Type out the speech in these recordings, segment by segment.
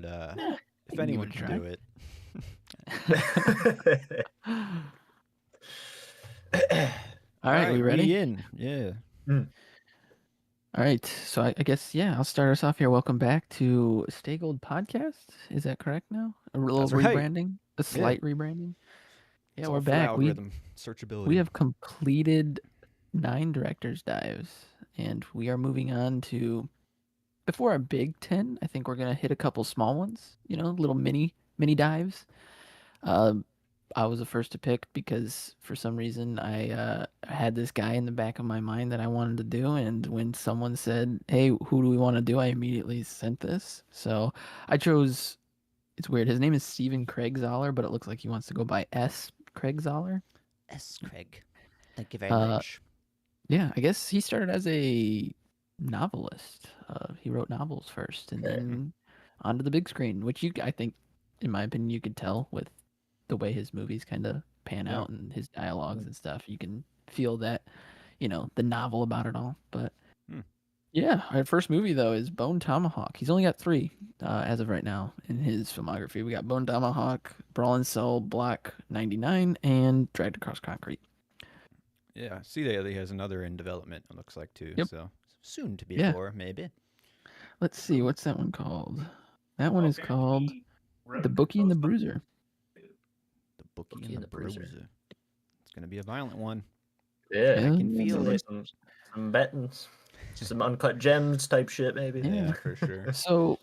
but if give it anyone a can try. do it, All right, we ready? We in, yeah. All right, so I guess I'll start us off here. Welcome back to Stay Gold Podcast. Is that correct now? A little That's right. rebranding, a Yeah, slight rebranding. Yeah, it's we're all for back. We algorithm we searchability. have completed 9 directors dives, and we are moving on to before our big 10. I think we're gonna hit a couple small ones. Little mini dives. Um, I was the first to pick because for some reason I had this guy in the back of my mind that I wanted to do, and when someone said, "Hey, who do we want to do?" I immediately sent this. So I chose. It's weird. His name is Stephen Craig Zoller, but it looks like he wants to go by S. Craig Zoller. S. Craig, thank you very Uh, much. yeah, I guess he started as a novelist. He wrote novels first, and then onto the big screen, which I think, in my opinion, you could tell with the way his movies kind of pan Yeah. out and his dialogues and stuff. You can feel that, the novel about it all. But Hmm. yeah, our first movie though is Bone Tomahawk. He's only got 3 as of right now in his filmography. We got Bone Tomahawk, Brawling Soul, Block 99, and Dragged Across Concrete. Yeah, see that he has another in development. It looks like too. Yep. So soon to be Yeah. 4, maybe. Let's see. What's that one called? That one is apparently called he The wrote and Bookie and the composed Bruiser. The Bookie and the Bruiser. It's gonna be a violent one. Yeah. I can feel it. Some betting, some uncut gems type shit, maybe. Yeah, for sure. So,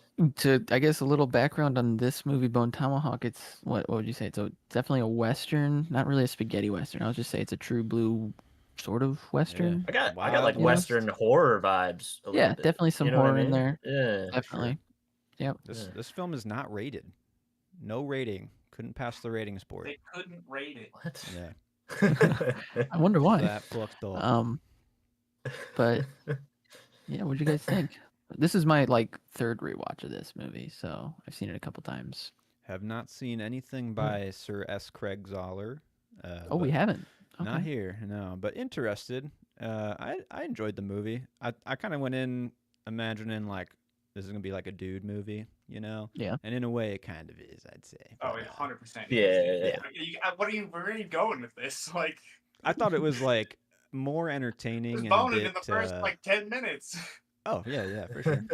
I guess a little background on this movie, Bone Tomahawk. It's what would you say? It's definitely a western, not really a spaghetti western. I'll just say it's a true blue sort of western. I got Wild like West. Western horror vibes a little Yeah, bit. definitely some You know what I horror in mean? there. Yeah, Definitely. Yep. This film is not rated. No rating. Couldn't pass the ratings board. They couldn't rate it. What? Yeah. I wonder why. That fucked up. But yeah, what'd you guys think? This is my third rewatch of this movie, so I've seen it a couple times. Have not seen anything by Sir S. Craig Zoller. Oh, we haven't. Okay. Not here, no. But interested. I enjoyed the movie. I kind of went in imagining this is gonna be like a dude movie, Yeah. And in a way, it kind of is, I'd say. Oh, But, 100%. Yeah. Where are you going with this? Like, I thought it was more entertaining just and a boning bit. in the first 10 minutes. Oh yeah, for sure.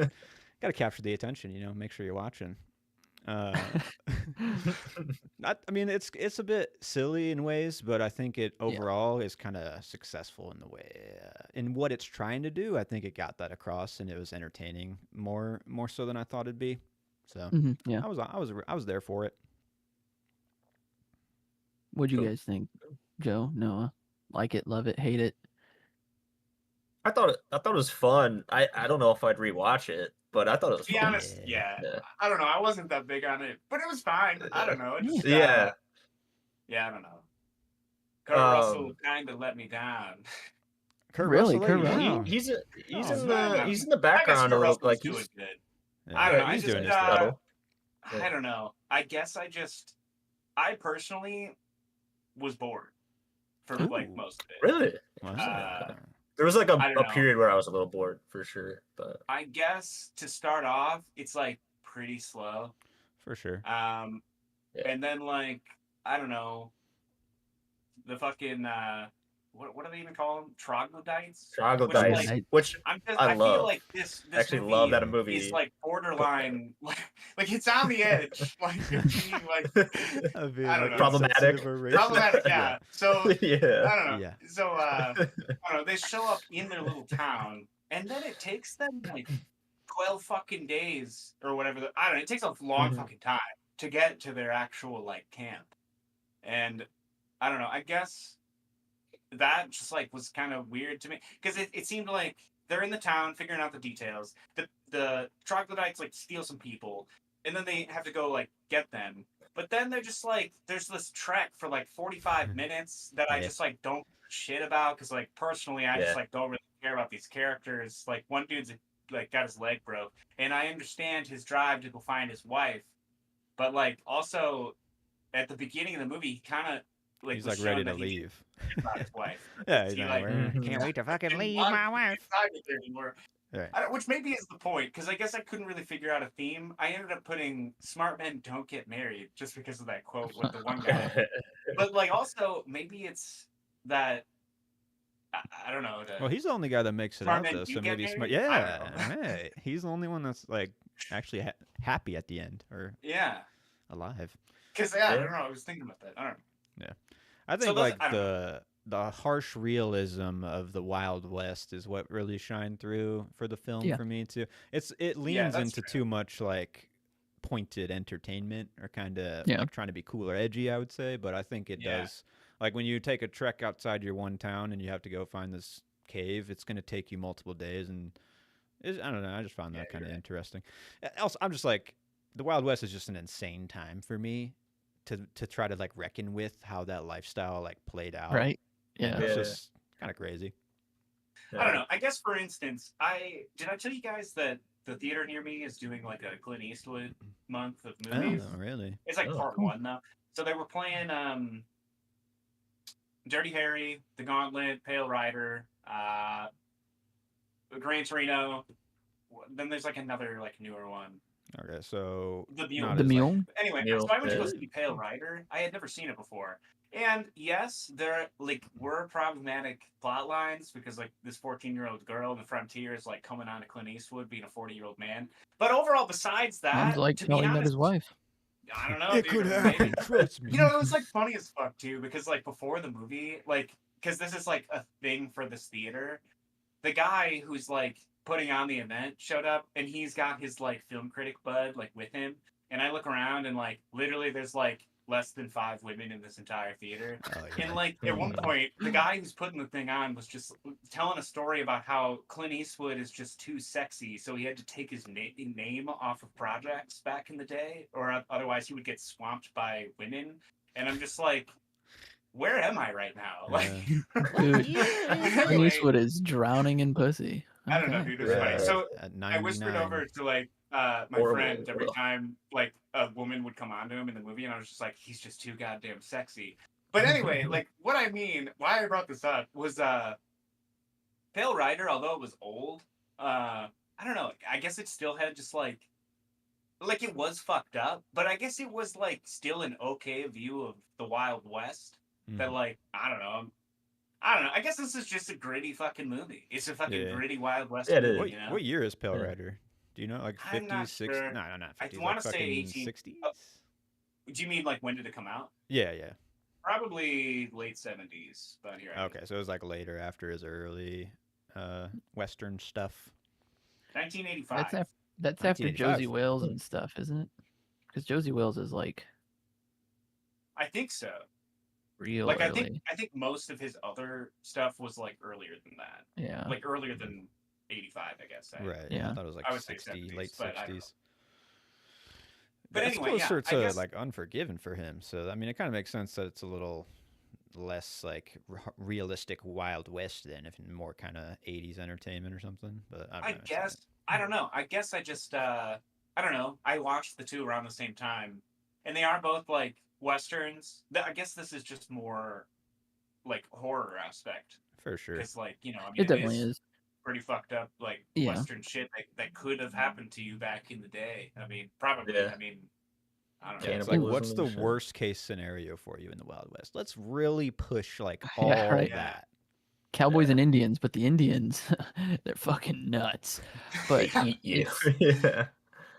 Got to capture the attention, make sure you're watching. I mean, it's a bit silly in ways, but I think it overall is kind of successful in the way in what it's trying to do. I think it got that across, and it was entertaining more so than I thought it'd be. So yeah, I was there for it. What'd you guys think, Joe, Noah? Like it, love it, hate it? I thought it was fun. I don't know if I'd rewatch it, but I thought it was To be fun. honest, yeah. I don't know. I wasn't that big on it, but it was fine. I don't know. Just, yeah. Yeah, I don't know. Kurt Russell kind of let me down. Kurt Russell, he's in the background a little, like doing good. Yeah, I don't know. He's doing his thing. I don't know. I guess I personally was bored for most of it. Really? There was a period where I was a little bored for sure, but I guess to start off, it's pretty slow. For sure. And then I don't know, the fucking what do they even call them? Troglodytes. Which I love. Feel like this I actually love that movie. It's borderline, like it's on the edge, being problematic. Problematic, yeah. So yeah. I don't know. Yeah. So I don't know. They show up in their little town, and then it takes them 12 fucking days or whatever. I don't know. It takes a long fucking time to get to their actual camp, and I don't know. I guess that just was kind of weird to me because it seemed like they're in the town figuring out the details. The troglodytes steal some people, and then they have to go get them. But then they're just there's this trek for 45 minutes that I just don't shit about because personally I just don't really care about these characters. One dude's got his leg broke, and I understand his drive to go find his wife, but also at the beginning of the movie he kind of he's ready to leave. About his wife. Yeah, he's can't wait to fucking leave my wife. Right. Which maybe is the point, because I guess I couldn't really figure out a theme. I ended up putting "smart men don't get married" just because of that quote with the one guy. But like, also maybe it's that I don't know. Well, he's the only guy that makes it Smart out men though, do so get maybe smart. married? I Yeah, don't know. right. He's the only one that's like actually happy at the end or Yeah, alive. because I don't know. I was thinking about that. I don't know. Yeah, I So think those, like I don't know. the harsh realism of the Wild West is what really shined through for the film Yeah. for me too. It Yeah, leans that's into true. too much like pointed entertainment or kind of Yeah. like trying to be cool or edgy, I would say. But I think it Yeah. does. Like when you take a trek outside your one town and you have to go find this cave, it's going to take you multiple days, and I don't know. I just found that kind of interesting. Also, I'm just like the Wild West is just an insane time for me to try to like reckon with how that lifestyle like played out. Right. And Yeah. it's just kind of crazy. I don't know. I guess, for instance, did I tell you guys that the theater near me is doing like a Clint Eastwood month of movies? Oh, really? It's like part cool. 1 though. So they were playing Dirty Harry, The Gauntlet, Pale Rider, Gran Torino. Then there's like another like newer one. Okay, so The Mule. not The as Mule? like Anyway, Mule, so I went to go yeah. see Pale Rider. I had never seen it before. And yes, there like were problematic plot lines because like this 14-year-old girl in the frontier is like coming on to Clint Eastwood being a 40-year-old man. But overall, besides that, Sounds like to how be he met honest, his wife. I don't know. it dude, could maybe. happen. Trust me. You know, it was like funny as fuck too because like before the movie, like because this is like a thing for this theater. The guy who's like putting on the event showed up, and he's got his like film critic bud like with him. And I look around, and like literally, there's like less than 5 women in this entire theater. Oh, yeah. And like at one point, the guy who's putting the thing on was just telling a story about how Clint Eastwood is just too sexy, so he had to take his name off of projects back in the day, or otherwise he would get swamped by women. And I'm just like, where am I right now? Like, Dude, anyway, Clint Eastwood is drowning in pussy. I don't know, Okay. dude. It's funny. Yeah. So At I whispered 99. over to like my Horrible. friend every Ugh. time like a woman would come on to him in the movie, and I was just like, he's just too goddamn sexy. But anyway, like what I mean, why I brought this up was Pale Rider, although it was old, I don't know, I guess it still had just like it was fucked up, but I guess it was like still an okay view of the Wild West. That like I don't know. I guess this is just a gritty fucking movie. It's a fucking gritty Wild West Yeah, it movie. is. What, You know? what year is Pale Rider? Do you know? Like I'm 50s, not 60s? sure. No, not I 50s. wanna Like say fucking 18 60s? Do you mean like when did it come out? Yeah, yeah. Probably late 70s. But here, Okay, so it was like later after his early Western stuff. 1985. That's after 1985. Josie Wales and stuff, isn't it? Because Josie Wales is like I think so. real Like early. I think most of his other stuff was like earlier than that. Yeah. Like earlier than 85, I guess. Right. Yeah. I thought it was like I would say 60, 70s, late but I don't know. 60s. But It's anyway, yeah, closer I to guess like Unforgiven for him. So I mean, it kind of makes sense that it's a little less like realistic Wild West then, if more kind of 80s entertainment or something. But I guess I don't know. I guess I just I don't know. I watched the two around the same time, and they are both like westerns. I guess this is just more like horror aspect for sure. because like I mean It definitely is. pretty fucked up like Yeah. western shit that could have happened to you back in the day. I mean, probably. Yeah. I mean, I don't Yeah, know. it's like, Cannibalism what's the and shit. worst case scenario for you in the Wild West? Let's really push like Yeah, all right. that. Cowboys and Indians, but the Indians, they're fucking nuts. But Eat you. it's, Yeah.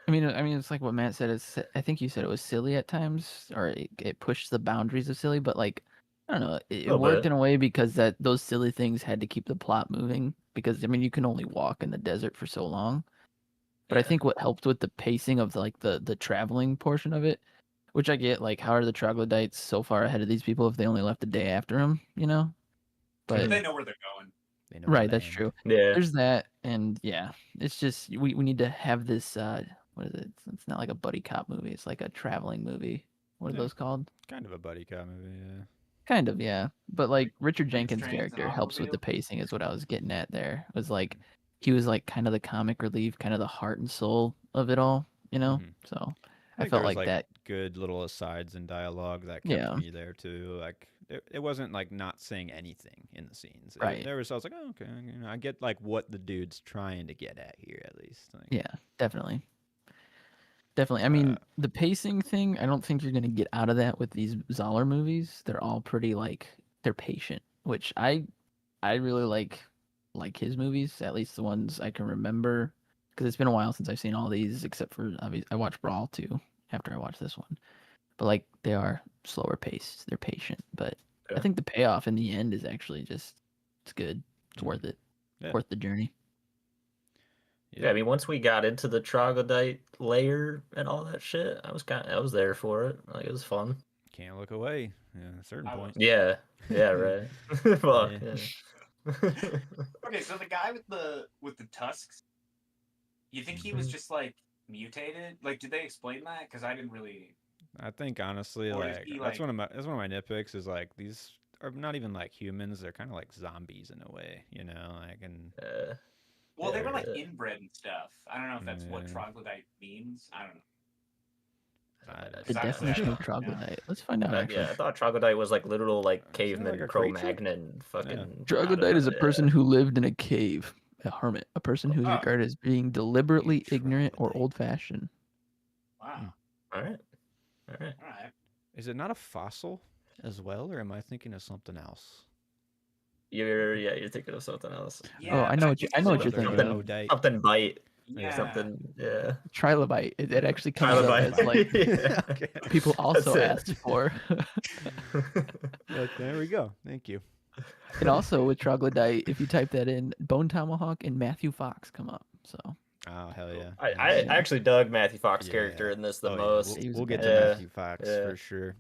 I mean, it's like what Matt said. I think you said it was silly at times, or it pushed the boundaries of silly. But like, I don't know, it Little worked bit. in a way because those silly things had to keep the plot moving. Because I mean, you can only walk in the desert for so long. But I Yeah. think what helped with the pacing of like the traveling portion of it, which I get, like, how are the troglodytes so far ahead of these people if they only left a day after them? You know. But They know where they're going. They know right, the that's land. true. Yeah. There's that, and yeah, it's just we need to have this. What is it? It's not like a buddy cop movie. It's like a traveling movie. What are Yeah. those called? Kind of a buddy cop movie, yeah. Kind of, yeah. But like Richard Jenkins' trains, and character helps with the automobiles. pacing, is what I was getting at there. It was like he was like kind of the comic relief, kind of the heart and soul of it all, you know. Mhm. So I think felt there was, like that good little asides and dialogue that kept Yeah. me there too. Like it wasn't like not saying anything in the scenes. Right. There was I was like, oh, okay, you know, I get like what the dude's trying to get at here at least. Like, Yeah, definitely. Definitely. I mean, the pacing thing, I don't think you're going to get out of that with these Zoller movies. They're all pretty like they're patient, which I really like his movies, at least the ones I can remember, because it's been a while since I've seen all these, except for I watched Brawl too after I watched this one. But like they are slower paced, they're patient, but I Yeah. think the payoff in the end is actually just it's good. It's worth it. Yeah. Worth the journey. Yeah, I mean, once we got into the troglodyte layer and all that shit, I was there for it. Like, it was fun. can't look away. Yeah, at a certain I point. Yeah, yeah, right. Fuck, Yeah. yeah. Okay, so the guy with the tusks, you think he was just like mutated? Like, did they explain that? Because I didn't really. I think honestly, Or is like he, that's like- one of my nitpicks is like these are not even like humans. They're kind of like zombies in a way, you know. Like and Well, they Yeah, were like yeah. inbred and stuff. I don't know if that's what Yeah. troglodyte means. I don't know. The Exactly. definition Yeah. of troglodyte. Let's find out. Actually, Yeah, I thought troglodyte was like literal like like caveman a Cro-Magnon fucking. Yeah. troglodyte is a person who lived in a cave, a hermit, a person who's Oh. regarded as being deliberately ignorant or Troglodyte. old-fashioned. Wow. All right, all right. All right. is it not a fossil as well, or am I thinking of something else? You're thinking of something else. Yeah, I know but what you- think I know there's what you're another- thinking of. Odite. Something bite. Yeah. Something. Yeah. Trilobite. It actually comes up Trilobite. as like Yeah. Okay. people also That's it. asked for. Like, there we go. Thank you. And also with troglodyte, if you type that in, Bone Tomahawk and Matthew Fox come up. So Oh hell yeah! I actually dug Matthew Fox character Yeah. in this the Oh, yeah, most. He was We'll get to badass. Matthew Fox Yeah. for sure.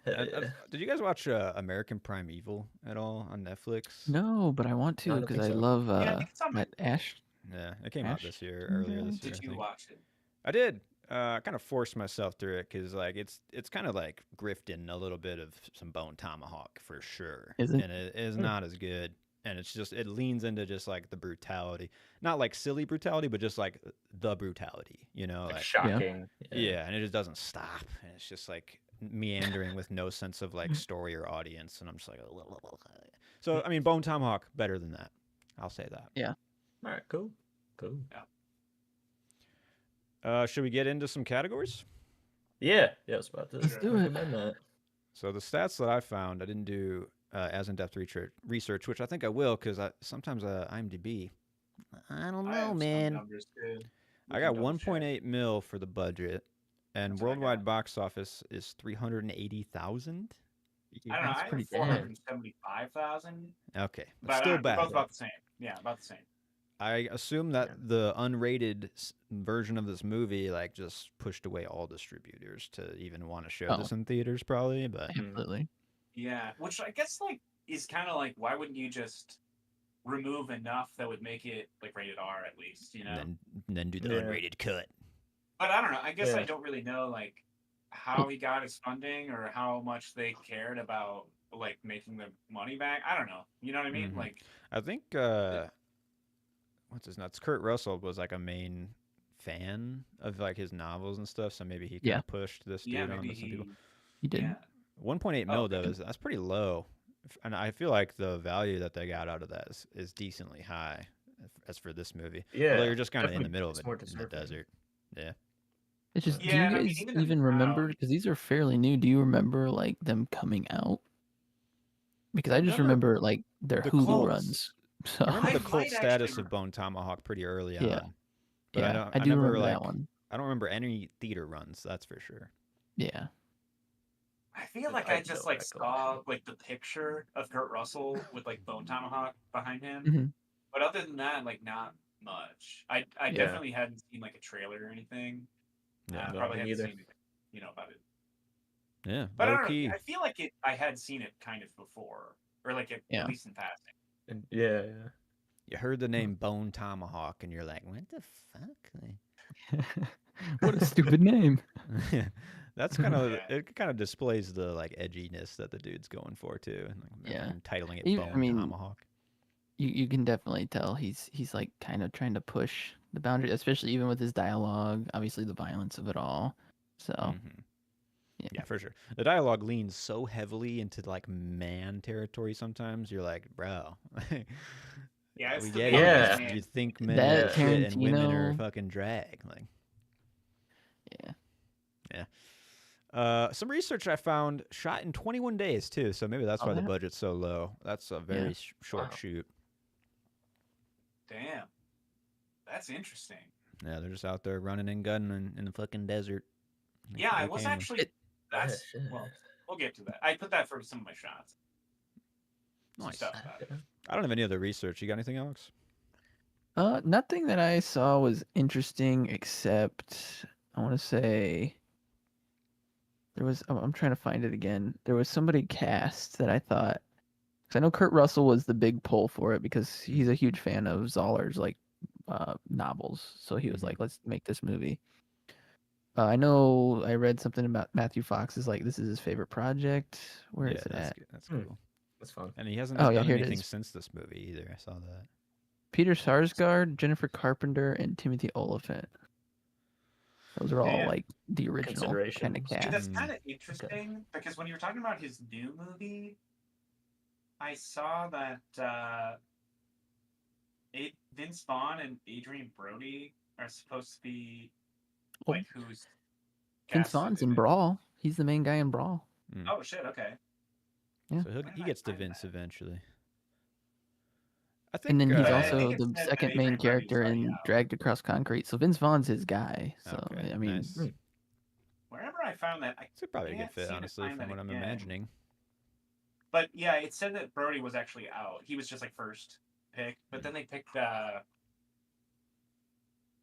Did you guys watch American Primeval at all on Netflix? no, but I want I to don't because think I so. love Yeah, I think it's on- that Ash. Yeah, it came out Ash? this year, earlier this year. Did I you think. watch it? I did. I kind of forced myself through it because like it's kind of like grifting a little bit of some Bone Tomahawk for sure, Is it? and it is not as good. And it's just it leans into just like the brutality, not like silly brutality, but just like the brutality, you know, Like like shocking. yeah, and it just doesn't stop, and it's just like meandering with no sense of like story or audience, and I'm just like, so I mean, Bone Tomahawk better than that, I'll say that. All right. Cool. Cool. Should we get into some categories? Yeah. Yeah. I was about to Let's do it. recommend that. So the stats that I found, I didn't do as in-depth research, which I think I will because sometimes IMDb, I don't I know, have some man. numbers, too. We I can got double check. 1.8 mil for the budget, and That's what I worldwide got. box office is 380,000. I don't know. That's I have pretty 475,000. Okay, but But still they're bad. both about the same. Yeah, about the same. I assume that the unrated version of this movie like just pushed away all distributors to even want to show Oh. this in theaters, probably. But Absolutely. Yeah, which I guess like is kind of like why wouldn't you just remove enough that would make it like rated R at least, you know? then do the Yeah. unrated cut. But I don't know. I guess I Yeah. don't really know like how he got his funding or how much they cared about like making the money back. I don't know. You know what I mean? Mhm. Like I think what's his nuts? Kurt Russell was like a main fan of like his novels and stuff, so maybe he kind Yeah. of pushed this dude yeah, on maybe to some people. He did. Yeah. 1.8 Oh, mil though okay. that's pretty low, and I feel like the value that they got out of that is decently high as for this movie. Yeah. Although you're just kind of in the definitely middle of it's it more in the deserving. desert. Yeah. It's just, Yeah, do I you mean, guys even even now- remember? Because these are fairly new. Do you remember like them coming out? Because I just Remember remember like their the Hulu cults. runs. So I remember I the might cult actually status re- of Bone Tomahawk pretty early Yeah. on. But yeah, I I do never remember like that one. I don't remember any theater runs, that's for sure. Yeah. I feel like I I have just no like saw like the picture of Kurt Russell with like Bone Tomahawk behind him. Mhm. But other than that, like not much. I Yeah. definitely hadn't seen like a trailer or anything. Yeah. No, Probably me hadn't neither. seen about it. Yeah. But I Low don't key. know. I feel like I had seen it kind of before, or like Yeah. at least in passing. And yeah. You heard the name Bone Tomahawk and you're like, what the fuck? What a stupid name. That's kind of Yeah. it. Kind of displays the like edginess that the dude's going for too, and like, Yeah. entitling it Even- Bone I mean, Tomahawk. You can definitely tell he's like kind of trying to push the boundary, especially even with his dialogue. Obviously, the violence of it all. So Yeah, for sure. The dialogue leans so heavily into like man territory sometimes. You're like, bro. Yeah, it's We the get Yeah. it. You think men that are shit and women are Tarantino. fucking drag. Like, Yeah. some research I found shot in 21 days too, so maybe that's Oh, why the that- budget's so low. That's a very short Wow. shoot. Damn. That's interesting. Yeah, they're just out there running and gunning in the fucking desert. Yeah, I No was camera. actually. That's Yeah, shit. well. We'll get to that. I put that for some of my shots. Some Nice. stuff about it. I don't have any other research. You got anything, Alex? Nothing that I saw was interesting except I want to say there was. I'm trying to find it again. There was somebody cast that I thought, because I know Kurt Russell was the big pull for it because he's a huge fan of Zoller's like novels. So he was Mhm. like, let's make this movie. I know I read something about Matthew Fox is like this is his favorite project. Where is it at? That's Hmm. cool. That's fun. And he hasn't Oh, yeah, done here it anything is. since this movie either. I saw that. Peter Sarsgaard, Jennifer Carpenter, and Timothy Oliphant. Those are all Yeah. like the original kind of Considerations. See, cast. that's kind of interesting because when you were talking about his new movie, I saw that Vince Vaughn and Adrian Brody are supposed to be Oh. like who's Vince casted Vaughn's in in it. Brawl. He's the main guy in Brawl. Oh shit! Okay. Yeah. So Where he did I gets to find Vince that? eventually. I think. And then he's Yeah, I think also it the said that second main Adrian Brody's character already in out. Dragged Across Concrete. So Vince Vaughn's his guy. So okay, I mean, nice. Wherever I found that, I It's probably a good can't fit, seem to honestly, find from that what I'm again. imagining. But yeah, it said that Brody was actually out. He was just like first pick, but then they picked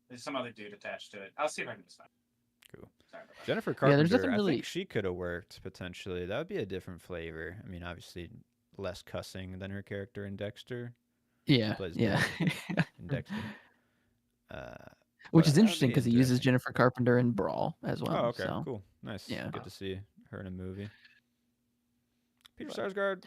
there's some other dude attached to it. I'll see if I can just find it. Cool. Sorry about that. Jennifer Yeah, there's Carpenter, nothing I really- think she could have worked potentially. That would be a different flavor. I mean, obviously less cussing than her character in Dexter. yeah, plays yeah. In Dexter. Which But is that would interesting be because he uses interesting. Jennifer Carpenter in Brawl as well. Oh, okay, So cool, nice. yeah. Good to see her in a movie. Peter But- Sarsgaard,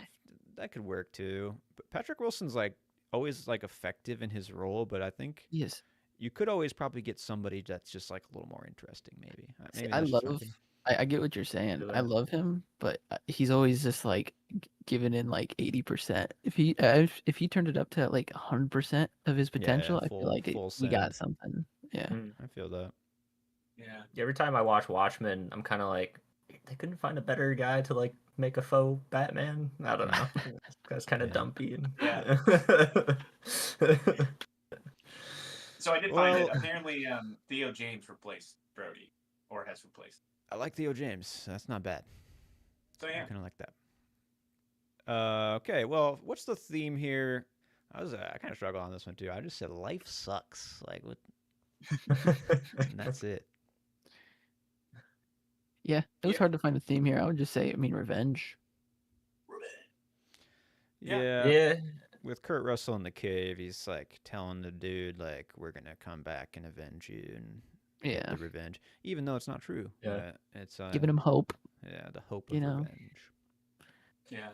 that could work too. But Patrick Wilson's like always like effective in his role, but I think yes. you could always probably get somebody that's just like a little more interesting, maybe. See, Maybe I that's just my love. opinion. I get what you're saying. I Yeah. love him, but he's always just like giving in like 80%. If he turned it up to like 100% of his potential, I feel like full we got send. something. Yeah. I feel that. Yeah. Every time I watch Watchmen, I'm kind of like, they couldn't find a better guy to like make a faux Batman. I don't know. That's kind of Yeah. dumpy. And... Yeah. So I did find it. Well- Apparently, Theo James replaced Brody, or has replaced. I like Theo James. That's not bad. So I yeah. kind of like that. Okay, well, what's the theme here? I kind of struggle on this one too. I just said life sucks. Like what? And that's it. Yeah. It was Yeah. hard to find a theme here. I would just say, I mean, revenge. Yeah. Yeah. With Kurt Russell in the cave, he's like telling the dude like, "We're gonna come back and avenge you and get Yeah. the revenge," even though it's not true. Yeah. It's Giving him hope. yeah, the hope of you know. revenge. Yeah.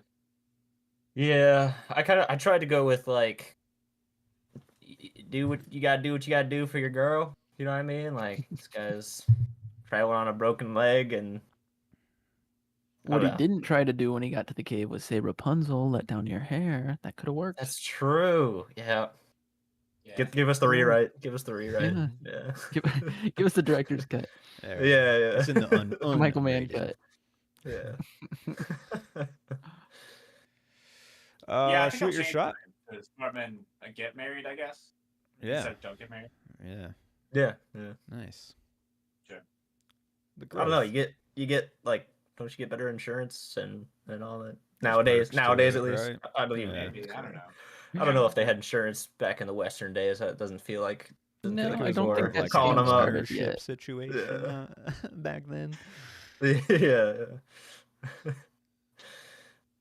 Yeah. I tried to go with like, do what you gotta do for your girl. You know what I mean? Like this guy's traveling on a broken leg, and What he know. didn't try to do when he got to the cave was say, Rapunzel, let down your hair. That could have worked. that's true. Yeah. Yeah. Give us the rewrite. Give us the rewrite. Yeah. Yeah. Give us the director's cut. There we go. Yeah. It's in the The Michael Mann unrated. cut. Yeah. Yeah, I think I'll Shoot your change shot. mine to Smart Men Get Married, I guess. Yeah, Instead of Don't Get Married. yeah, Yeah. nice. Sure. The I don't know. growth. You get like, don't you get better insurance and all that perks nowadays to at it, least. right? I believe Yeah. Maybe. I don't know. I don't know if they had insurance back in the Western days. It doesn't feel like. No, It I was don't more think of that like calling a them up. partnership yet. situation Yeah. back then. Yeah.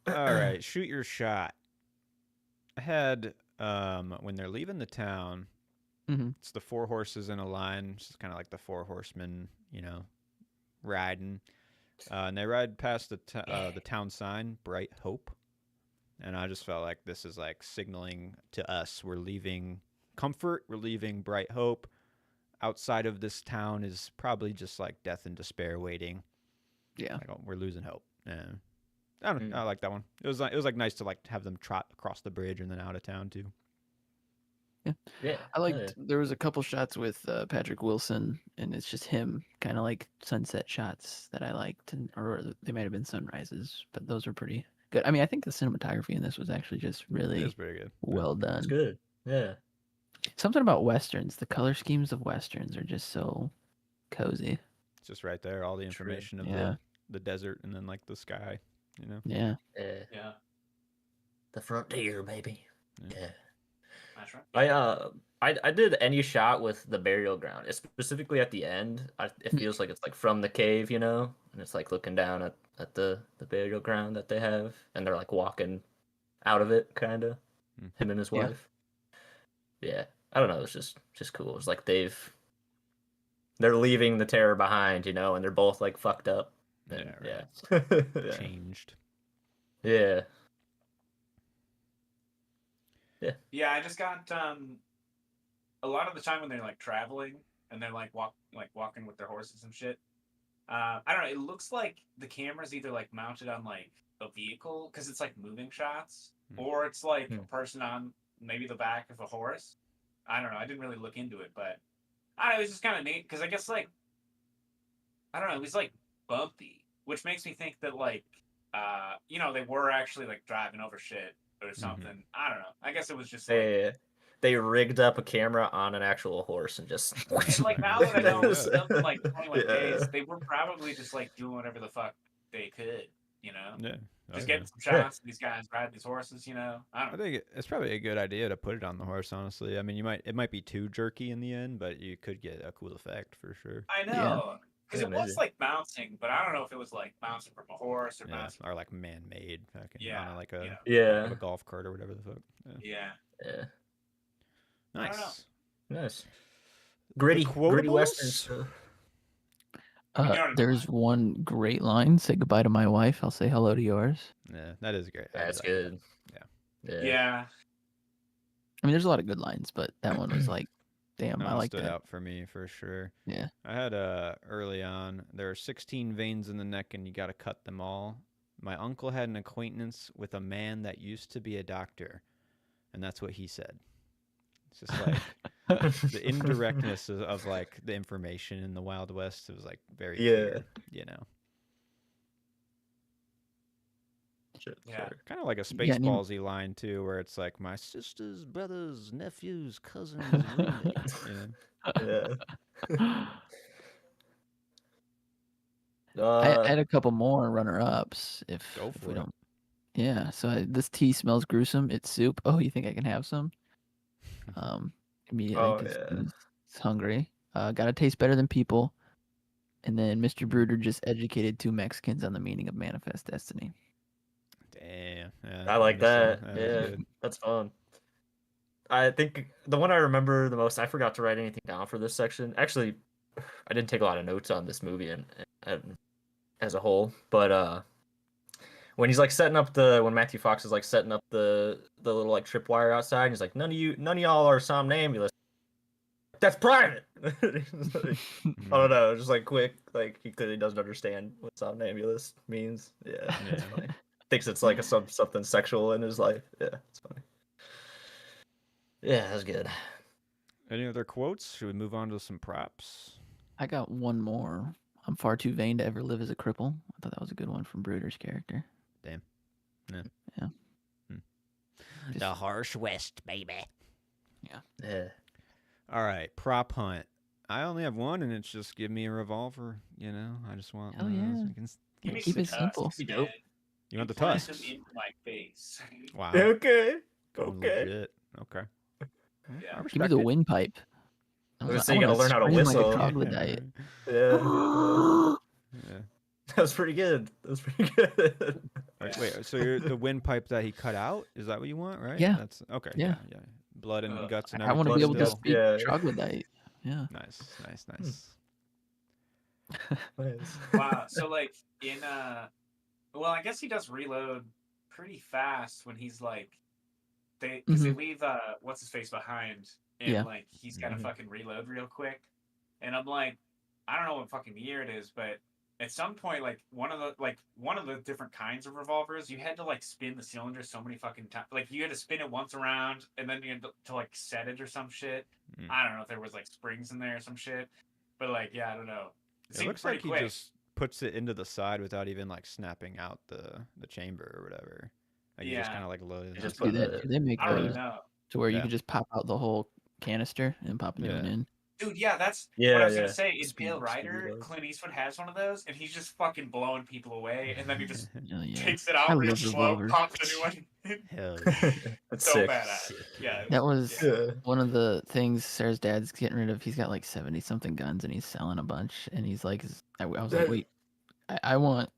All right, shoot your shot. I had when they're leaving the town, Mhm. it's the four horses in a line. It's kind of like the four horsemen, riding. And they ride past the town sign, Bright Hope. And I just felt like this is like signaling to us we're leaving comfort, we're leaving Bright Hope. outside of this town is probably just like death and despair waiting. Yeah. Like, oh, we're losing hope. Yeah. I don't know. I like that one. It was like nice to like have them trot across the bridge and then out of town too. Yeah. I liked there was a couple shots with Patrick Wilson, and it's just him, kind of like sunset shots that I liked, or they might have been sunrises, but those were pretty good. I mean, I think the cinematography in this was actually just It really was pretty good. well done. It's good. Yeah. Something about westerns, the color schemes of westerns are just so cozy. It's just right there, all the information of Yeah. the desert and then like the sky, you know. Yeah. Yeah, The frontier, baby. Yeah. Yeah. that's right. I did any shot with the burial ground, specifically at the end. It feels like it's like from the cave, you know, and it's like looking down at the burial ground that they have, and they're like walking out of it, kind of. Him and his Yeah. wife. Yeah, I don't know. It's just cool. It's like they're leaving the terror behind, you know, and they're both like fucked up. And, Yeah, yeah. Changed. Yeah. Yeah, I just got a lot of the time when they're like traveling and they're like walking with their horses and shit. I don't know. It looks like the camera's either like mounted on like a vehicle because it's like moving shots, or it's like a person on maybe the back of a horse. I don't know. I didn't really look into it, but it was just kind of neat because I guess like I don't know. It was like bumpy, which makes me think that like you know, they were actually like driving over shit or something. I don't know. I guess it was just like, They rigged up a camera on an actual horse and just and like now that I know Yeah. it's done in like 21 Yeah. days, they were probably just like doing whatever the fuck they could, you know? Yeah. Just Oh, yeah. getting some shots of these guys riding these horses, you know? I I don't know. think it's probably a good idea to put it on the horse. Honestly, I mean, it might be too jerky in the end, but you could get a cool effect for sure. I know. Because Yeah, it was maybe. like bouncing, but I don't know if it was like bouncing from a horse or Yeah, bouncing. or like man-made, fucking Yeah, on like a yeah. like a golf cart or whatever the fuck. Yeah. Yeah. Nice. I don't know. Nice. Gritty quotables? westerns. I mean, you don't There's one great line: "Say goodbye to my wife. I'll say hello to yours." Yeah, that is great. I That's like good. Yeah. Yeah. I mean, there's a lot of good lines, but that one was like, damn, That I one like stood that. out for me for sure. Yeah. I had early on. There are 16 veins in the neck, and you got to cut them all. My uncle had an acquaintance with a man that used to be a doctor, and that's what he said. It's just like the indirectness of like the information in the Wild West. It was like very clear, you know. Yeah. Kind of like a Yeah, I mean- Spaceballsy line too, where it's like my sister's brother's nephew's cousin's roommate. You know? Yeah. I had a couple more runner-ups if Go if for we it. don't. Yeah. So this tea smells gruesome. It's soup. Oh, you think I can have some? Immediately Oh, because yeah. he's hungry. Gotta taste better than people. And then Mr. Bruder just educated 2 Mexicans on the meaning of manifest destiny. Damn. Yeah, I like missed that. was Yeah, good. that's fun. I think the one I remember the most, I forgot to write anything down for this section. Actually, I didn't take a lot of notes on this movie and as a whole, but when he's like setting up when Matthew Fox is like setting up the little like tripwire outside, and he's like, none of y'all are somnambulous. That's private. Like, I don't know, just like quick, like he clearly doesn't understand what somnambulous means. Yeah, it's funny. Thinks it's like something sexual in his life. Yeah, it's funny. Yeah, that's good. Any other quotes? Should we move on to some props? I got one more. I'm far too vain to ever live as a cripple. I thought that was a good one from Bruder's character. Damn. Yeah. Yeah. The harsh West, baby. Yeah. All right, prop hunt. I only have one, and it's just give me a revolver. You know, I just want Hell one of those. yeah. We can Give me Keep some it simple. tusks, Be dope. man. You want the Plant them tusks? into my face. Wow. Okay. Going Okay. legit. Okay. Yeah. I Give me respect the it. windpipe. I was saying you gotta wanna learn how to scream whistle. like a troglodyte. Yeah. Yeah. That's pretty good. That's pretty good. Wait, so you're the windpipe that he cut out? Is that what you want, right? Yeah. That's okay. Yeah. Yeah. Blood and guts and I want to everything. be able to still. speak Yeah. troglodyte. Yeah. Nice. Nice. Wow. So like in well, I guess he does reload pretty fast when he's like because they leave what's his face behind, and Yeah. like he's gotta fucking reload real quick. And I'm like, I don't know what fucking year it is, but at some point, like one of the different kinds of revolvers, you had to like spin the cylinder so many fucking times. Like you had to spin it once around, and then you had to like set it or some shit. Mm. I don't know if there was like springs in there or some shit, but like yeah, I don't know. It seemed looks pretty like he quick. just puts it into the side without even like snapping out the chamber or whatever. Like you just Yeah. kind of like load it. You just Do put that. the- Do they make I don't those even know. to where you Yeah. can just pop out the whole canister and pop a new one Yeah. in? Dude, yeah, that's Yeah, what I was yeah. gonna say. In Speed- Pale speed Rider, reloads. Clint Eastwood has one of those, and he's just fucking blowing people away, and then he just Oh, yeah. takes it I out real love slow, revolvers. pops a new one. Hell yeah. That's So sick. badass. Sick, Yeah. yeah. That was Yeah. one of the things Sarah's dad's getting rid of. He's got like 70 something guns and he's selling a bunch. And he's like, I was like, That- wait, I want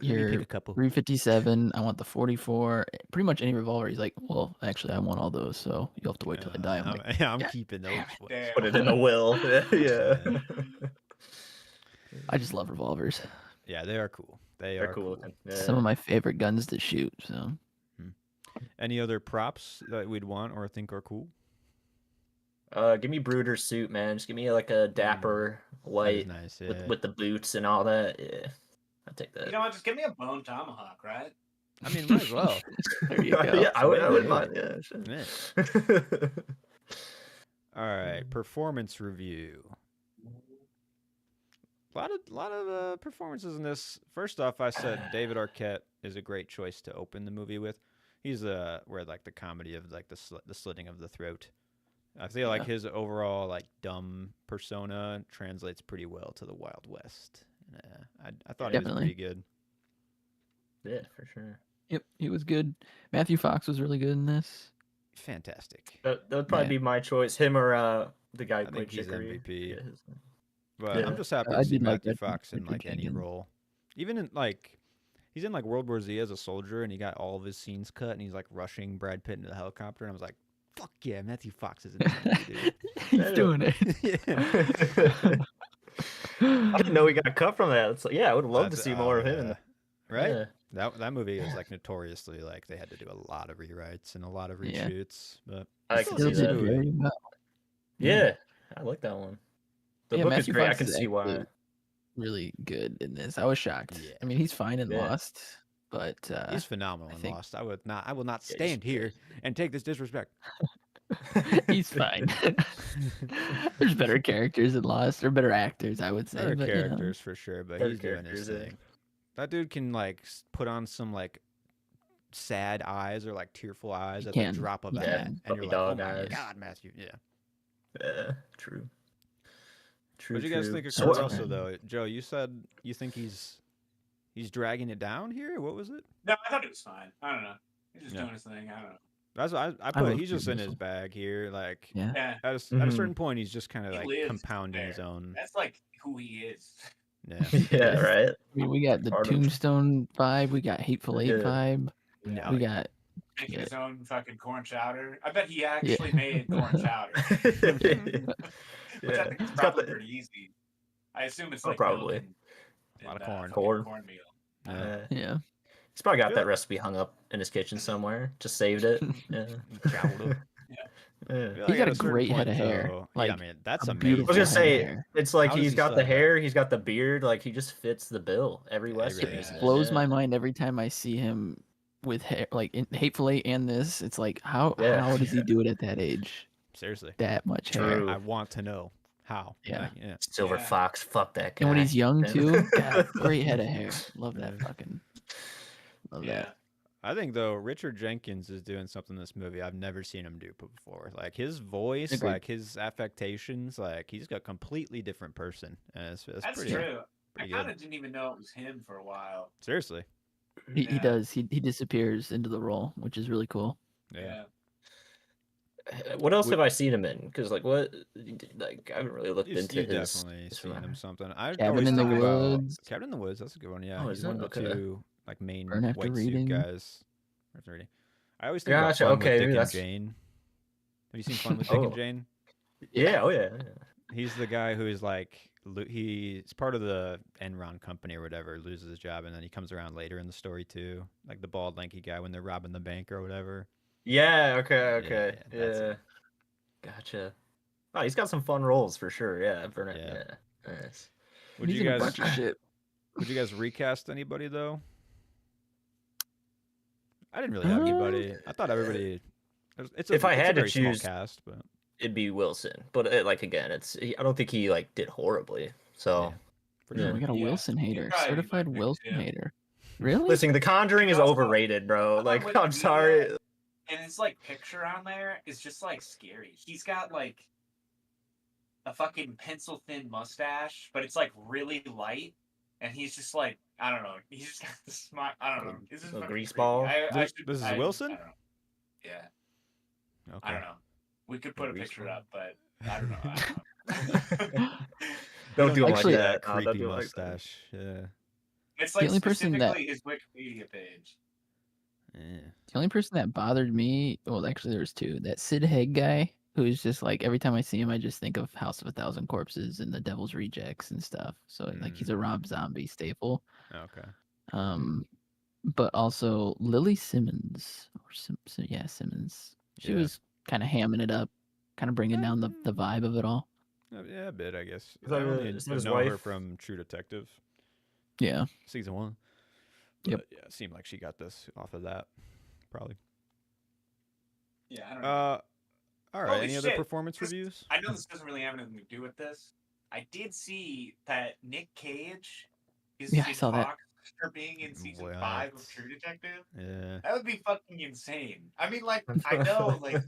Let me pick your a couple. 357. I want the 44. Pretty much any revolver. He's like, well, actually, I want all those. So you'll have to wait till I die. I'm like, I'm "God keeping those. damn it." ones. Damn. Put it in a will. Yeah. I just love revolvers. Yeah, they are cool. They They're are cool cool. looking. Yeah. Some of my favorite guns to shoot. So Any other props that we'd want or think are cool? Give me Brooder's suit, man. Just give me like a dapper That is white nice. Yeah. with the boots and all that. Yeah, I'll take that. You know what? Just give me a bone tomahawk, right? I mean, might as well. there you go. Yeah, I wouldn't Yeah. mind. Yeah, sure. Yeah. All right, performance review. A lot of performances in this. First off, I said David Arquette is a great choice to open the movie with. He's where like the comedy of like the slitting of the throat. I feel like his overall like dumb persona translates pretty well to the Wild West. I thought he was Definitely. pretty good. Yeah, for sure. Yep, he was good. Matthew Fox was really good in this. Fantastic. That would probably Yeah. be my choice. Him or the guy I who played think he's Chicory. MVP. Yeah, his- But Yeah. I'm just happy I to see did like Matthew that Fox in Richard like any Jenkins. role. Even in like he's in like World War Z as a soldier and he got all of his scenes cut and he's like rushing Brad Pitt into the helicopter and I was like, fuck yeah, Matthew Fox is in this movie, dude. He's doing it. Yeah. I didn't know he got cut from that. It's like, yeah, I would love to That's- see more of him. In yeah. that. Right? Yeah. That movie is like notoriously like they had to do a lot of rewrites and a lot of Yeah. reshoots. But I it's can still Still a see good did that. movie. very well. Yeah, I like that one. The Yeah, book Matthew is great. I Fox can is see why. actually really good in this. I was shocked. Yeah. I mean, he's fine in Yeah. Lost, but He's phenomenal I in think- Lost. I will not Yeah, he's stand here and take this disrespect. he's fine. There's better characters in Lost, or better actors, I would say. Better but, characters for sure, but Better he's doing his characters, yeah. thing. That dude can like put on some like sad eyes or like tearful eyes He at can. the drop of He a can. hat, and Puppy you're like, dog oh my eyes. god, Matthew, yeah. Yeah, true. True. What do you guys true. think of So Kurt what's- Russell though? Joe, you said you think he's dragging it down here. What was it? No, I thought it was fine. I don't know. He's just Yeah. doing his thing. I don't know. That's what I put. love He's just Kurt in his Russell. bag here. Like Yeah. Yeah, at a Mhm. certain point, he's just kind of He like lives compounding his there. own. That's like who he is. Yeah. Yeah, right. I mean, we got the Part of- Tombstone vibe. We got Hateful Eight Yeah. vibe. Yeah. We got Making Yeah. his own fucking corn chowder. I bet he actually made corn chowder. Which I think is It's got probably the- pretty easy. I assume it's Oh, like probably. milk A lot of and, corn. fucking Corn. cornmeal. Yeah. yeah. He's probably got Feel that like- recipe hung up in his kitchen somewhere. Just saved it. Yeah. Chowder. Yeah. I feel He's like got at a certain great head point, of hair, though- like, yeah, I mean that's a amazing. I beautiful was gonna head of say, hair. it's like How does he's he got sell the that? hair, he's got the beard, like he just fits the bill every Yeah, he Western. really It does. blows Yeah. my mind every time I see him with hair, like in Hateful Eight and this. It's like how Yeah. does he do it at that age? Seriously, That much hair. True. I want to know how. Yeah. Like, yeah. Silver Yeah. Fox, fuck that guy. And when he's young Yeah. too, God, great head of hair. Love that Yeah. fucking. Love Yeah. that. I think though Richard Jenkins is doing something in this movie I've never seen him do before. Like his voice, Agreed. like his affectations, like he's a completely different person. And it's That's pretty, true. I pretty kind good. of didn't even know it was him for a while. Seriously. He Yeah. does. He disappears into the role, which is really cool. Yeah. What else We- have I seen him in? Because like what, like I haven't really looked You've into his. definitely his seen him filmography. something. I Cabin always in the think about Woods. Cabin in the Woods. That's a good one. Yeah, Oh, he's is one it? of the Okay. two like main Burn After white Reading. suit guys. Burn After Reading. I always think Gotcha, about Fun okay, with Dick and that's- Jane. Have you seen Fun with Dick and Oh. Jane? Yeah, oh yeah. He's the guy who is like he's part of the Enron company or whatever, loses his job, and then he comes around later in the story too, like the bald lanky guy when they're robbing the bank or whatever. Yeah, okay, okay. yeah, that's Yeah. it. Gotcha. Oh, he's got some fun roles for sure. Yeah, Burnett. Yeah. Yeah. Nice. Would He's you in a guys bunch of shit. would you guys recast anybody though? I didn't really have anybody. I thought everybody. It's a If I it's a had to very small choose, cast, but it'd be Wilson. But like again, I don't think he like did horribly. So Yeah, for Yeah, sure. we got a Yeah, Wilson he'd hater, probably be certified my pick, Wilson too. hater. Really? listen, The Conjuring is Also, overrated, bro. on Like, I'm Wikipedia, sorry. And his like picture on there is just like scary. He's got like a fucking pencil thin mustache, but it's like really light, and he's just like I don't know. He's just got the smile. I don't know. He's just A fucking grease creepy. ball? This is Wilson? I don't know. Yeah, Okay. I don't know. We could put a grease picture ball? up, but I don't know. I don't know. Don't do him Actually, like that. that No, don't creepy do him like that. mustache. Yeah. It's The like only person that- specifically his Wikipedia page. Yeah. The only person that bothered me, well, actually, there was two. That Sid Haig guy, who's just like every time I see him, I just think of House of a Thousand Corpses and The Devil's Rejects and stuff. So like he's a Rob Zombie staple. Okay. But also Lily Simmons, or Simmons. She Yeah. was kind of hamming it up, kind of bringing down the vibe of it all. Yeah, a bit, I guess. Is I that only is that his know her wife? from True Detective Yeah. season 1. Yep. But, yeah, it seemed like she got this off of that, probably. Yeah, I don't know. All right. Holy Any other shit. performance This- reviews? I know this doesn't really have anything to do with this. I did see that Nick Cage is Yeah, I in saw that. talks for being in season What? 5 of True Detective. Yeah. That would be fucking insane. I mean, like, I know, like,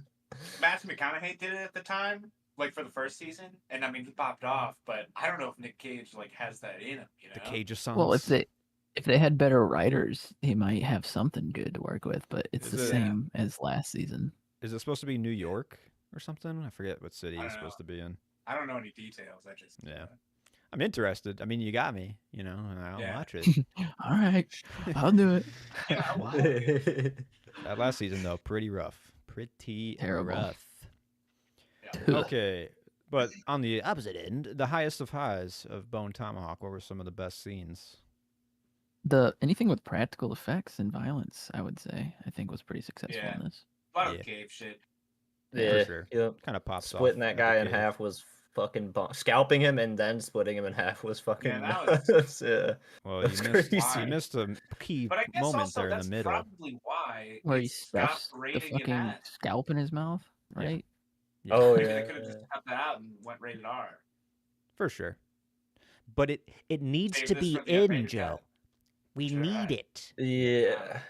Matthew McConaughey did it at the time, like, for the first season, and I mean, he popped off, but I don't know if Nick Cage, like, has that in him, you know? The Cage of Sons. Well, if they had better writers, he might have something good to work with. But it's Is the it- same as last season. Is it supposed to be New York or something? I forget what city I it's don't supposed to be in. I don't know any details. I just Yeah. I'm interested. I mean, you got me, and I'll Yeah. watch it. All right, I'll do it. Yeah, well, That last season, though, pretty rough. Pretty Terrible. rough. yeah. Okay. But on the opposite end, the highest of highs of Bone Tomahawk, what were some of the best scenes? Anything with practical effects and violence, I would say, I think was pretty successful Yeah. in this. A lot Yeah. of cave shit. Yeah, sure. Yep. Kind of pops off. Splitting that at the guy in cave. half was fucking scalping him and then splitting him in half was fucking Yeah, that nuts. Yeah. Well, That's you crazy. missed a key But I guess moment also there in that's the middle. probably why Where he it stopped stuffs the rating in fucking that. scalp in his mouth, Yeah. right? Oh They yeah. could have just cut that out and went rated R. For sure. But it needs Save to this be for the in, updated Joe. cut. We Sure. need it. Yeah.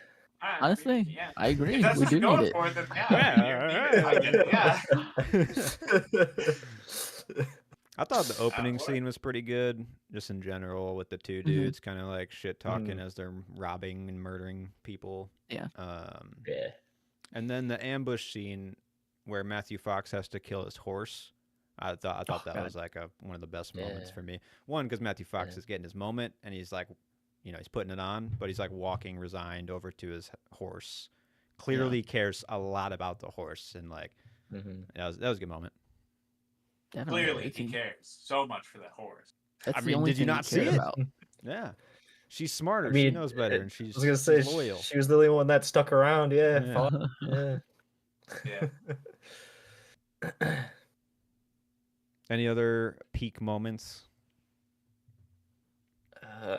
Alright, Honestly, yeah. I agree. If that's We what do you're going need it. for, then Yeah, I get it, yeah. I thought the opening what? scene was pretty good, just in general, with the two Mhm. dudes kind of like shit talking Mhm. as they're robbing and murdering people. Yeah. Yeah. And then the ambush scene where Matthew Fox has to kill his horse. I thought that God. was like one of the best moments Yeah. for me. One, because Matthew Fox Yeah. is getting his moment and he's like, he's putting it on, but he's like walking resigned over to his horse. Clearly cares a lot about the horse, and like Mm-hmm. that was a good moment. Definitely. Clearly, he It's- cares so much for that horse. That's I the mean, only did you thing he not see cared it? about. Yeah, she's smarter. I She mean, knows better, I and she's, was gonna say she's loyal. she was the only one that stuck around. Yeah. Yeah. Fuck, Yeah. yeah. Any other peak moments?